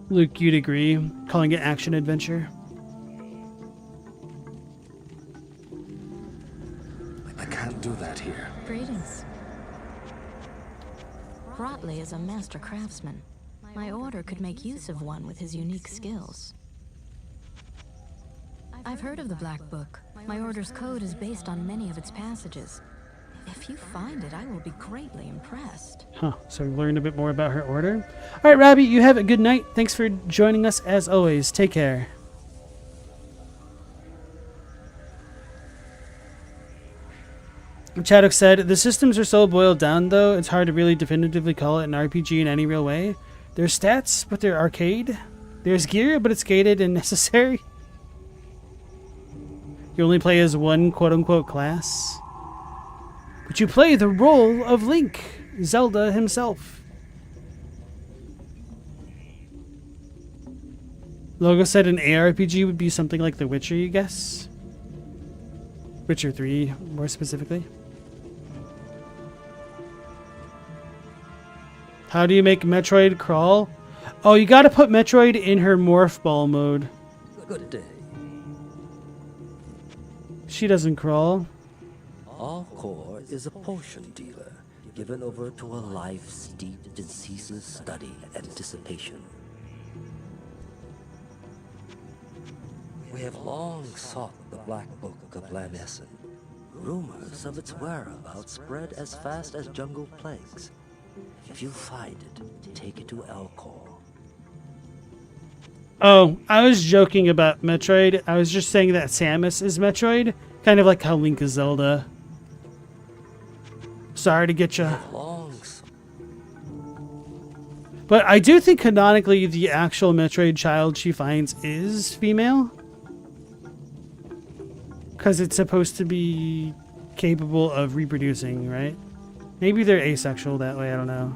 Luke, you'd agree, calling it action-adventure? I can't do that here. Greetings. Brotley is a master craftsman. My order could make use of one with his unique skills. I've heard of the Black Book. My order's code is based on many of its passages. If you find it, I will be greatly impressed. Huh, so we learned a bit more about her order. All right, Robbie, you have a good night. Thanks for joining us as always. Take care. Chaddock said, the systems are so boiled down, though, it's hard to really definitively call it an RPG in any real way. There's stats, but they're arcade. There's gear, but it's gated and necessary. You only play as one quote-unquote class. But you play the role of Link, Zelda himself. Logo said an ARPG would be something like The Witcher, you guess? Witcher 3, more specifically. How do you make Metroid crawl? Oh, you gotta put Metroid in her morph ball mode. Good day. She doesn't crawl. Alcor is a potion dealer, given over to a life steeped in ceaseless study and dissipation. We have long sought the Black Book of Lanesson. Rumors of its whereabouts spread as fast as jungle plagues. If you find it, take it to Alcor. Oh, I was joking about Metroid. I was just saying that Samus is Metroid, kind of like how Link is Zelda. Sorry to get you. But I do think canonically the actual Metroid child she finds is female. Because it's supposed to be capable of reproducing, right? Maybe they're asexual that way, I don't know.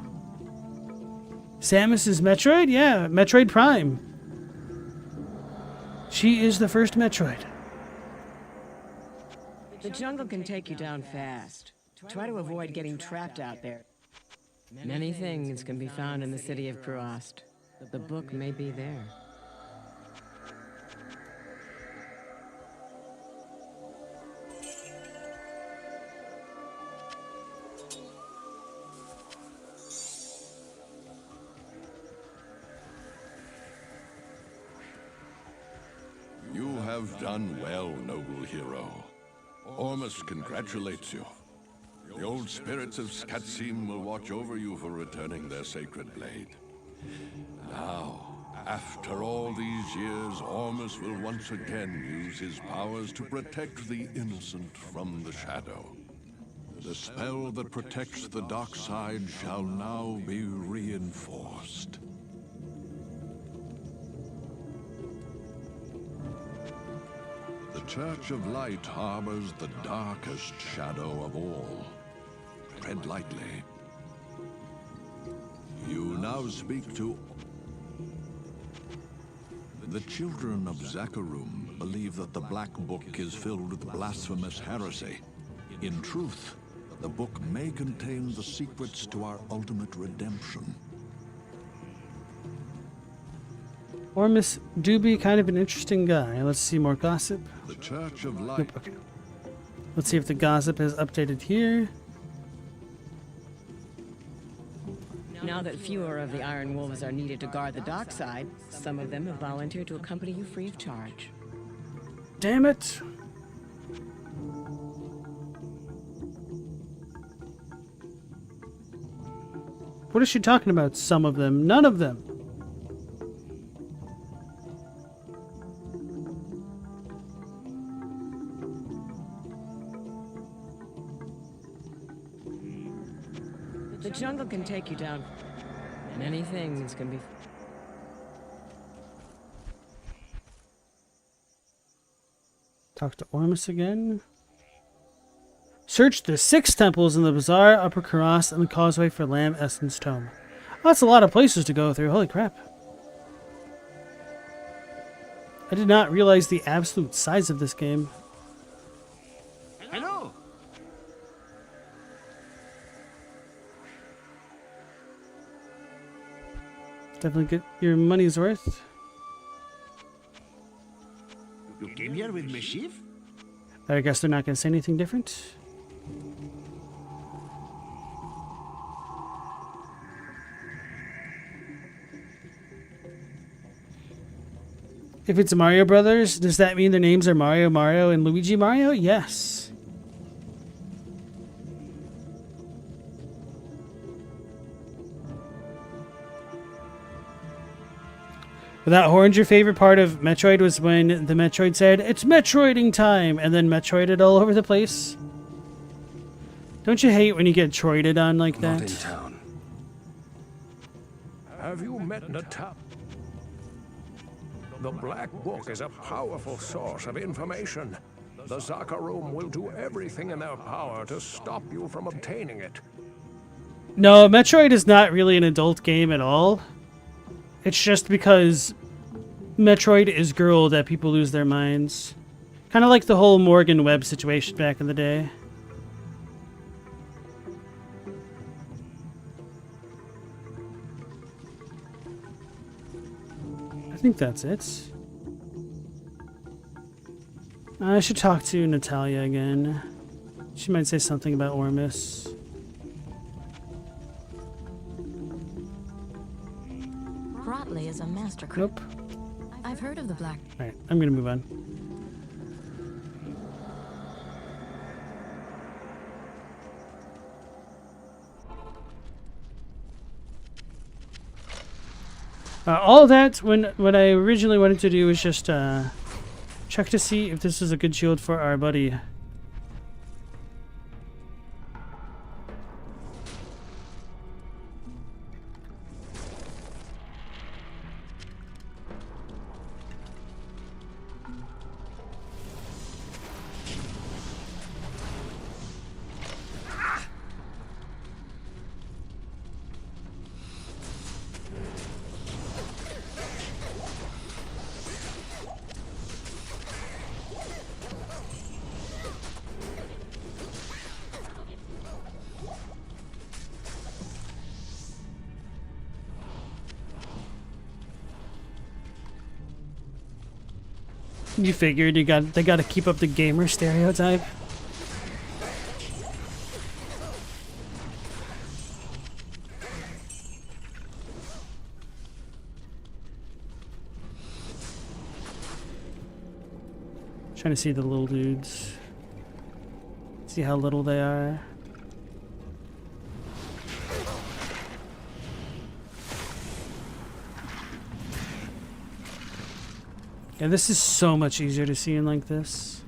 Samus is Metroid? Yeah, Metroid Prime. She is the first Metroid. The jungle can take you down fast. Try to avoid getting trapped out there. Many things can be found in the city of Prost. The book may be there. You have done well, noble hero. Ormus congratulates you. The old spirits of Skatsim will watch over you for returning their sacred blade. Now, after all these years, Ormus will once again use his powers to protect the innocent from the shadow. The spell that protects the dark side shall now be reinforced. The Church of Light harbors the darkest shadow of all. Tread lightly. You now speak to... The children of Zakharum believe that the Black Book is filled with blasphemous heresy. In truth, the book may contain the secrets to our ultimate redemption. Ormus do be kind of an interesting guy. Let's see more gossip. The Church of Light... Nope, okay. Let's see if the gossip is updated here. Now that fewer of the Iron Wolves are needed to guard the dock side, some of them have volunteered to accompany you free of charge. Damn it! What is she talking about? Some of them. None of them. The jungle can take you down. Many things can be... Talk to Ormus again. Search the 6 temples in the Bazaar, Upper Karas, and the Causeway for Lamb Essence Tome. Oh, that's a lot of places to go through. Holy crap. I did not realize the absolute size of this game. Hello. Definitely get your money's worth. You came here with mischief? I guess they're not going to say anything different. If it's Mario Brothers, does that mean their names are Mario Mario and Luigi Mario? Yes. Without horns, your favorite part of Metroid was when the Metroid said, "It's Metroiding time," and then Metroided all over the place. Don't you hate when you get Troided on like that? Not in town. Have you met Natal? The Black Book is a powerful source of information. The Zakarum will do everything in their power to stop you from obtaining it. No, Metroid is not really an adult game at all. It's just because Metroid is girl that people lose their minds. Kind of like the whole Morgan Webb situation back in the day. I think that's it. I should talk to Natalia again. She might say something about Ormus. Brotley is a master Nope. I've heard of the Black. Alright, I'm gonna move on. All that, what I originally wanted to do was just check to see if this is a good shield for our buddy. You figured they got to keep up the gamer stereotype. Trying to see the little dudes. See how little they are. Yeah, this is so much easier to see in like this.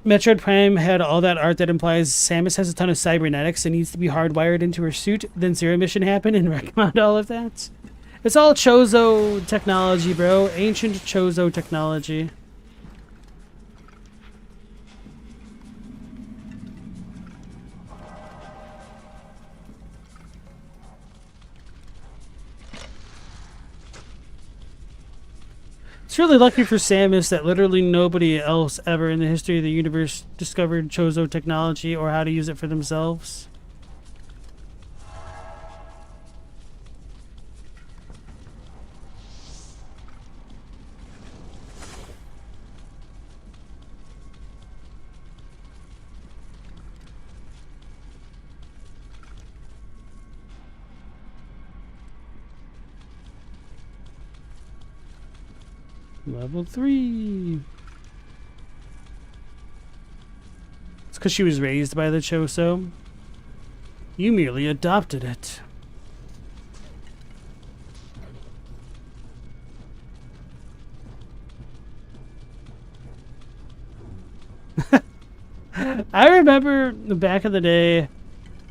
Metroid Prime had all that art that implies Samus has a ton of cybernetics and needs to be hardwired into her suit. Then Zero Mission happened and retconned all of that. It's all Chozo technology, bro. Ancient Chozo technology. It's really lucky for Samus that literally nobody else ever in the history of the universe discovered Chozo technology or how to use it for themselves. Level 3. It's because she was raised by the Chozo. You merely adopted it. I remember back in the day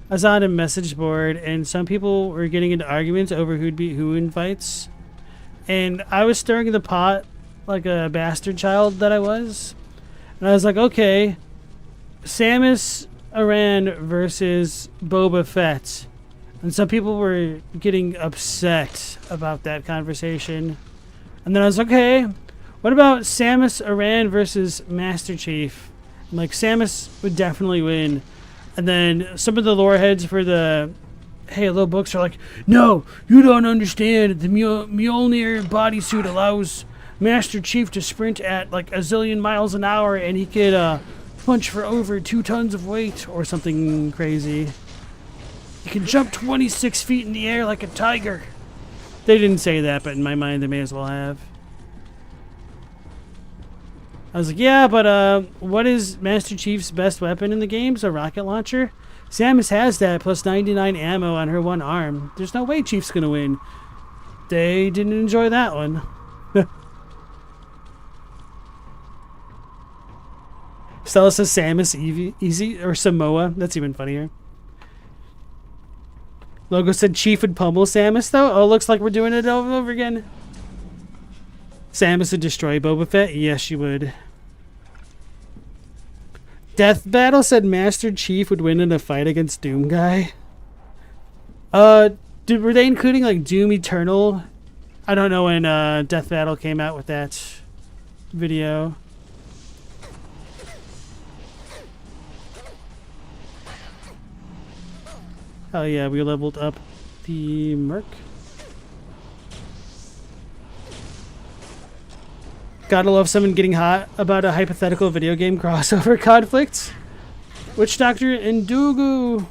I was on a message board, and some people were getting into arguments over who'd be who in fights. And I was stirring the pot like a bastard child that I was. And I was like, okay, Samus Aran versus Boba Fett. And some people were getting upset about that conversation. And then I was like, okay, what about Samus Aran versus Master Chief? And like, Samus would definitely win. And then some of the lore heads for the Halo books are like, no, you don't understand. The Mjolnir bodysuit allows Master Chief to sprint at like a zillion miles an hour, and he could punch for over 2 tons of weight or something crazy. He can jump 26 feet in the air like a tiger. They didn't say that, but in my mind they may as well have. I was like, yeah, but what is Master Chief's best weapon in the games? A rocket launcher? Samus has that, plus 99 ammo on her one arm. There's no way Chief's gonna win. They didn't enjoy that one. Stella says Samus easy, or Samoa. That's even funnier. Logo said Chief would pummel Samus, though. Oh, looks like we're doing it over and over again. Samus would destroy Boba Fett? Yes, she would. Death Battle said Master Chief would win in a fight against Doom Guy. Were they including like Doom Eternal? I don't know when Death Battle came out with that video. Oh yeah, we leveled up the Merc. Gotta love someone getting hot about a hypothetical video game crossover conflict. Witch Doctor and Doogu.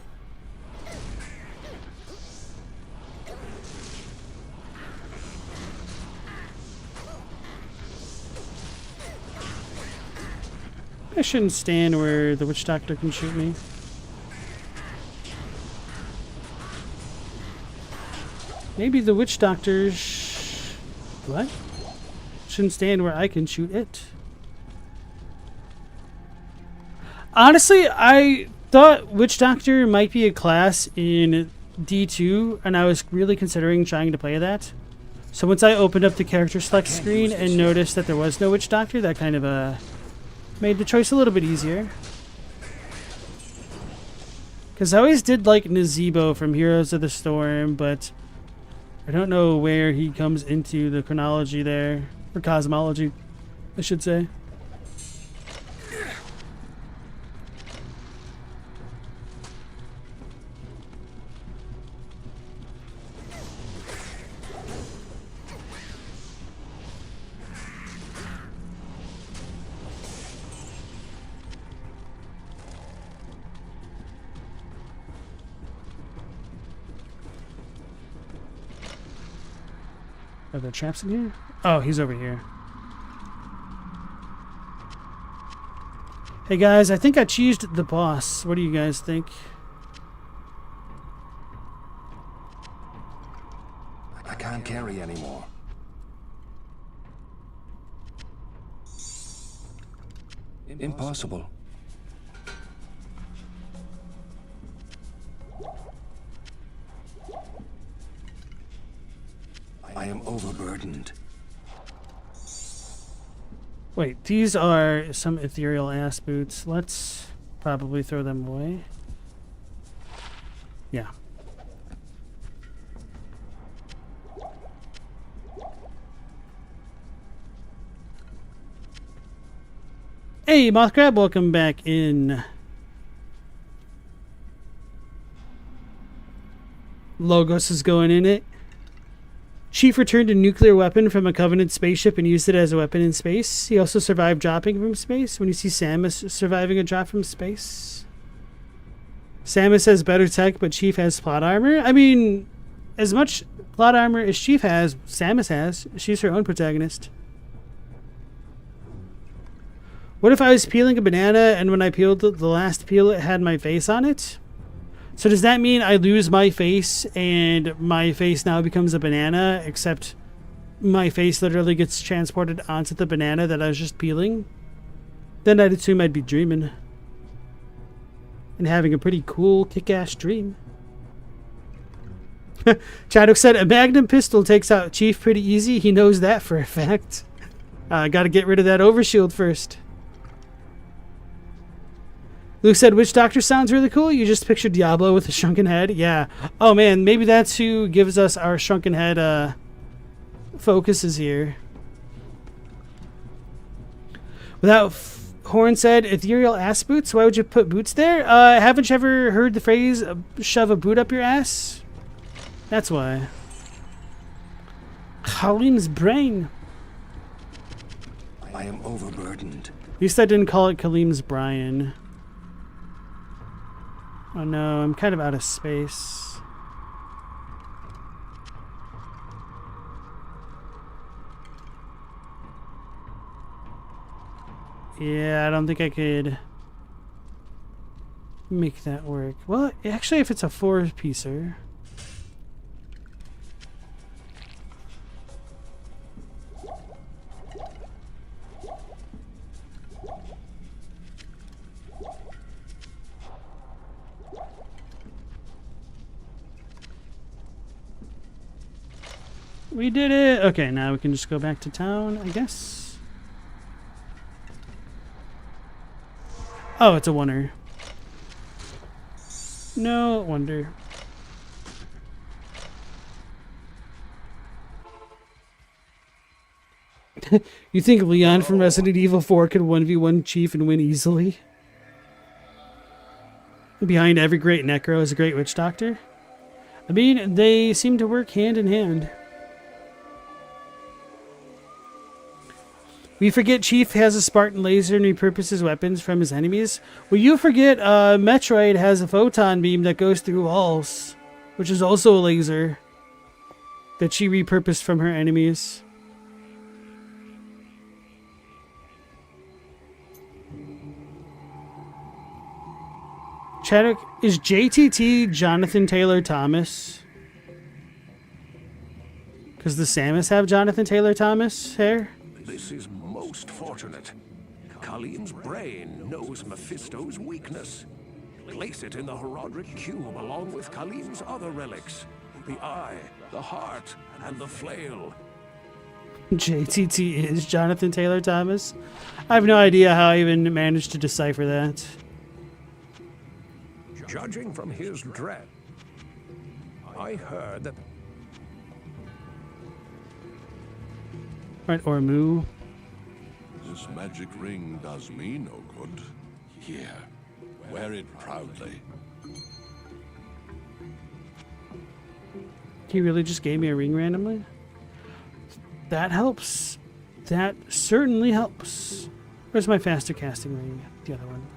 I shouldn't stand where the Witch Doctor can shoot me. Maybe the Witch Doctor's... What? Shouldn't stand where I can shoot it. Honestly, I thought Witch Doctor might be a class in D2, and I was really considering trying to play that. So once I opened up the character select screen and noticed that there was no Witch Doctor, that kind of made the choice a little bit easier. Because I always did like Nazebo from Heroes of the Storm, but I don't know where he comes into the chronology there. Or cosmology, I should say. Are there traps in here? Oh, he's over here. Hey guys, I think I cheesed the boss. What do you guys think? I can't carry anymore. Impossible. I am overburdened. Wait, these are some ethereal ass boots. Let's probably throw them away. Yeah. Hey, Moth Crab, welcome back in. Logos is going in it. Chief returned a nuclear weapon from a Covenant spaceship and used it as a weapon in space. He also survived dropping from space. When you see Samus surviving a drop from space. Samus has better tech, but Chief has plot armor. I mean, as much plot armor as Chief has, Samus has. She's her own protagonist. What if I was peeling a banana and when I peeled the last peel it had my face on it? So does that mean I lose my face and my face now becomes a banana, except my face literally gets transported onto the banana that I was just peeling? Then I'd assume I'd be dreaming. and having a pretty cool kick-ass dream. Chadwick said, a Magnum pistol takes out Chief pretty easy. He knows that for a fact. Gotta get rid of that overshield first. Luke said, Witch Doctor sounds really cool. You just pictured Diablo with a shrunken head. Yeah. Oh, man. Maybe that's who gives us our shrunken head focuses here. Without Horn said, ethereal ass boots? Why would you put boots there? Haven't you ever heard the phrase, shove a boot up your ass? That's why. Khalim's brain. I am overburdened. At least I didn't call it Khalim's Brian. Oh no, I'm kind of out of space. Yeah, I don't think I could make that work. Well, actually, if it's a 4-piecer. We did it! Okay, now we can just go back to town, I guess. Oh, it's a oneer. No wonder. You think Leon from Resident Evil 4 could 1v1 Chief and win easily? Behind every great Necro is a great Witch Doctor? I mean, they seem to work hand in hand. We forget Chief has a Spartan laser and repurposes weapons from his enemies. Well, you forget Metroid has a photon beam that goes through walls, which is also a laser that she repurposed from her enemies. Chadwick, is JTT Jonathan Taylor Thomas? Because the Samus have Jonathan Taylor Thomas hair? This is most fortunate. Khalim's brain knows Mephisto's weakness. Place it in the Herodric cube along with Khalim's other relics. The eye, the heart, and the flail. JTT is Jonathan Taylor Thomas? I have no idea how I even managed to decipher that. Judging from his dread, I heard that... Right, or moo. This magic ring does me no good. Here, wear it proudly. He really just gave me a ring randomly? That helps. That certainly helps. Where's my faster casting ring? The other one.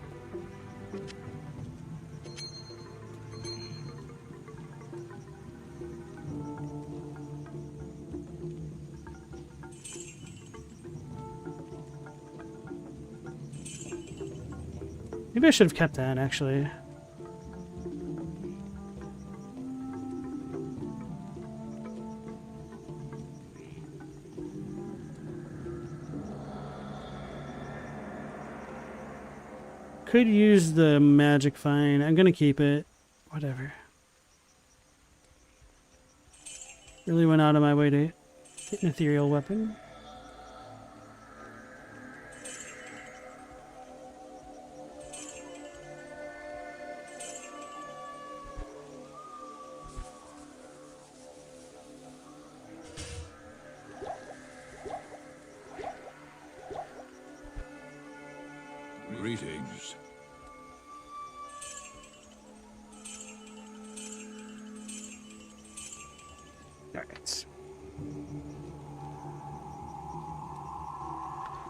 Maybe I should have kept that, actually. Could use the magic fine. I'm gonna keep it. Whatever. Really went out of my way to get an ethereal weapon. Greetings. Alright.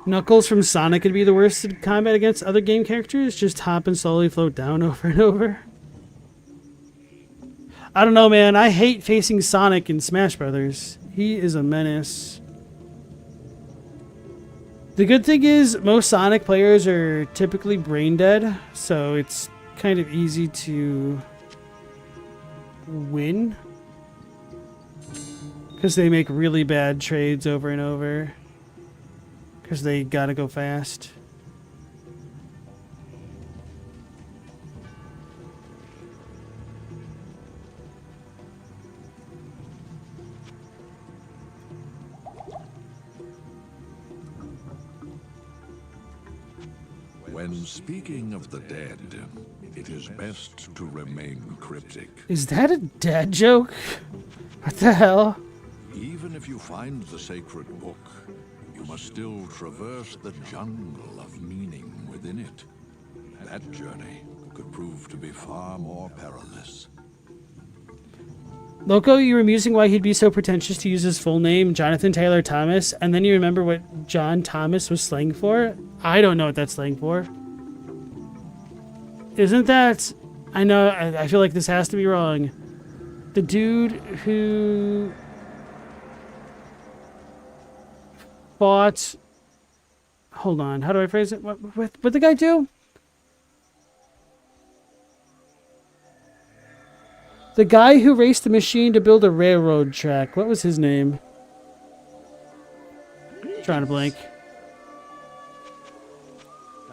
Knuckles from Sonic could be the worst in combat against other game characters. Just hop and slowly float down over and over. I don't know, man. I hate facing Sonic in Smash Brothers. He is a menace. The good thing is most Sonic players are typically brain dead, so it's kind of easy to win. Because they make really bad trades over and over. Because they gotta go fast. When speaking of the dead, it is best to remain cryptic. Is that a dad joke? What the hell? Even if you find the sacred book, you must still traverse the jungle of meaning within it. That journey could prove to be far more perilous. Loco, you were musing why he'd be so pretentious to use his full name, Jonathan Taylor Thomas, and then you remember what John Thomas was slang for? I don't know what that's slang for. Isn't that... I know, I feel like this has to be wrong. The dude who... fought... Hold on, how do I phrase it? What'd the guy do? The guy who raced the machine to build a railroad track. What was his name? Trying to blank.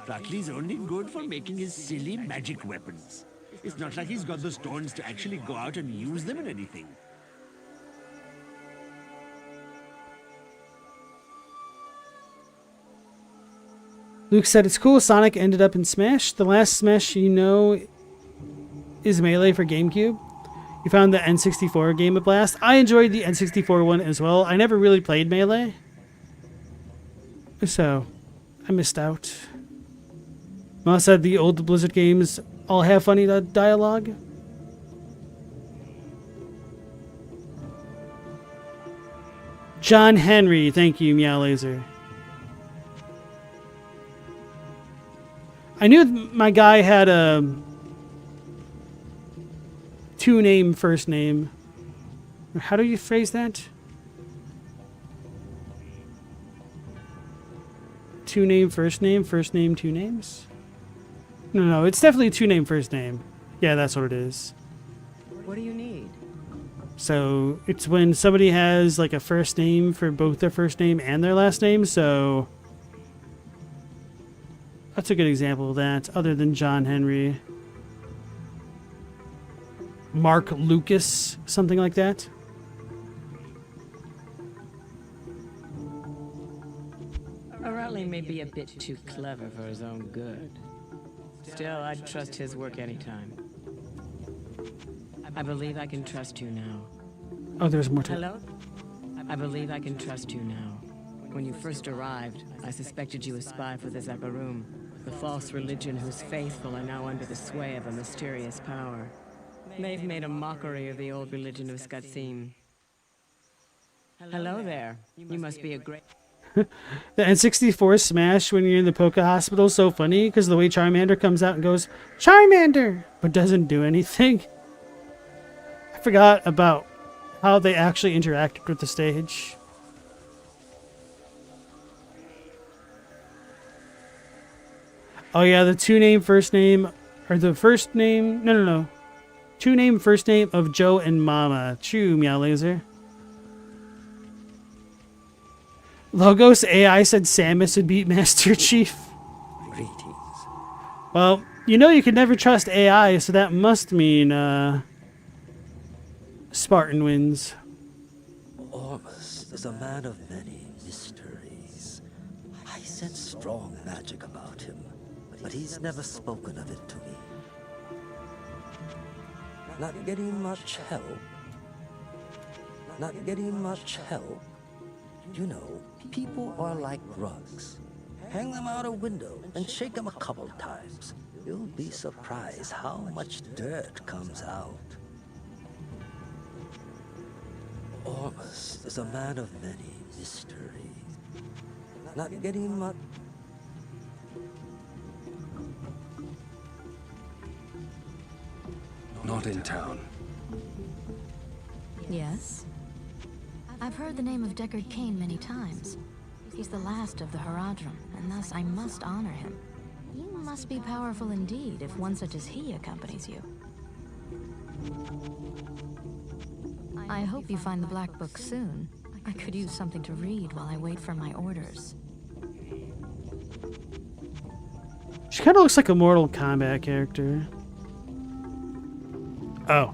Darkley's only good for making his silly magic weapons. It's not like he's got the stones to actually go out and use them in anything. Luke said, it's cool Sonic ended up in Smash. The last Smash you know is Melee for GameCube. You found the N64 game a blast. I enjoyed the N64 one as well. I never really played Melee, so I missed out. Mom said the old Blizzard games all have funny dialogue. John Henry, thank you, Meow Laser. I knew my guy had a two-name first name. How do you phrase that? Two-name first name, two names? No, it's definitely two-name first name. Yeah, that's what it is. What do you need? So it's when somebody has like a first name for both their first name and their last name, so that's a good example of that, other than John Henry. Mark Lucas, something like that. O'Reilly may be a bit too clever for his own good. Still, I'd trust his work anytime. I believe I can trust you now. Oh, there's more to it. Hello? I believe I can trust you now. When you first arrived, I suspected you a spy for the Zapparoom, the false religion whose faithful are now under the sway of a mysterious power. They've made a mockery of the old religion of Skatsim. Hello there. You must be a great... The N64 Smash when you're in the Poké Hospital is so funny because the way Charmander comes out and goes, Charmander! But doesn't do anything. I forgot about how they actually interacted with the stage. Oh yeah, the two-name first name, or the first name, no. Two-name first name of Joe and Mama. True, Meow Laser. Logos AI said Samus would beat Master Chief. Greetings. Well, you know you can never trust AI, so that must mean, Spartan wins. Ormus is a man of many mysteries. I sense strong magic about him, but he's never spoken of it to me. Not getting much help. You know, people are like rugs. Hang them out a window and shake them a couple times. You'll be surprised how much dirt comes out. Ormus is a man of many mysteries. Not getting much... Not in town. Yes? I've heard the name of Deckard Cain many times. He's the last of the Haradrim, and thus I must honor him. You must be powerful indeed if one such as he accompanies you. I hope you find the Black Book soon. I could use something to read while I wait for my orders. She kind of looks like a Mortal Kombat character. Oh.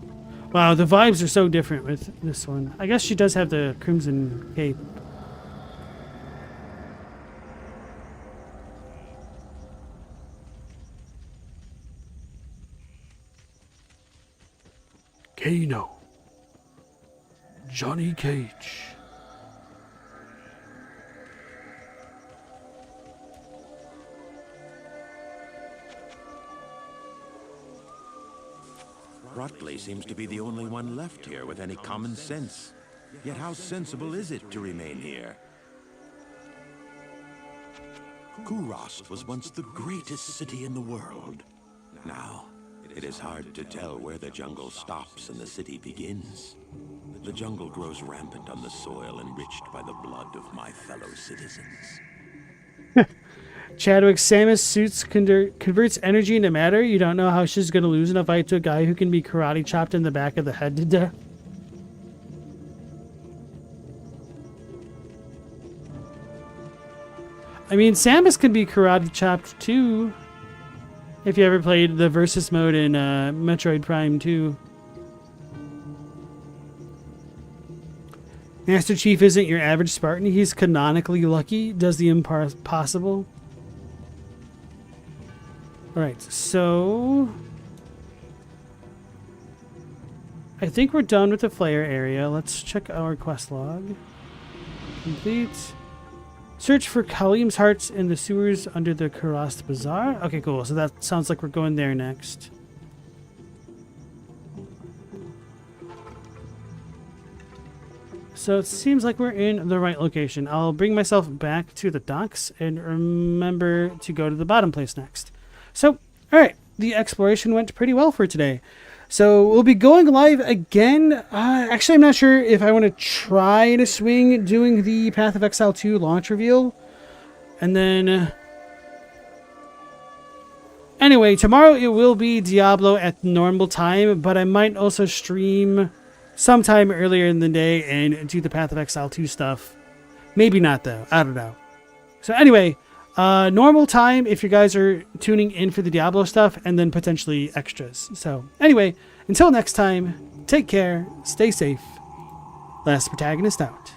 Wow, the vibes are so different with this one. I guess she does have the crimson cape. Kano. Johnny Cage. Rotley seems to be the only one left here with any common sense. Yet how sensible is it to remain here? Kurost was once the greatest city in the world. Now, it is hard to tell where the jungle stops and the city begins. The jungle grows rampant on the soil enriched by the blood of my fellow citizens. Chadwick, Samus suits converts energy into matter. You don't know how she's going to lose in a fight to a guy who can be karate chopped in the back of the head to death. I mean, Samus can be karate chopped too. If you ever played the versus mode in Metroid Prime 2. Master Chief isn't your average Spartan. He's canonically lucky. Does the impossible. Alright, so... I think we're done with the flare area. Let's check our quest log. Complete. Search for Khalim's hearts in the sewers under the Kurost Bazaar. Okay, cool. So that sounds like we're going there next. So it seems like we're in the right location. I'll bring myself back to the docks and remember to go to the bottom place next. So, alright. The exploration went pretty well for today. So we'll be going live again. Actually, I'm not sure if I want to try to swing doing the Path of Exile 2 launch reveal. And then... anyway, tomorrow it will be Diablo at normal time, but I might also stream sometime earlier in the day and do the Path of Exile 2 stuff. Maybe not, though. I don't know. So anyway... normal time if you guys are tuning in for the Diablo stuff, and then potentially extras. So anyway, until next time, take care, stay safe. Last Protagonist out.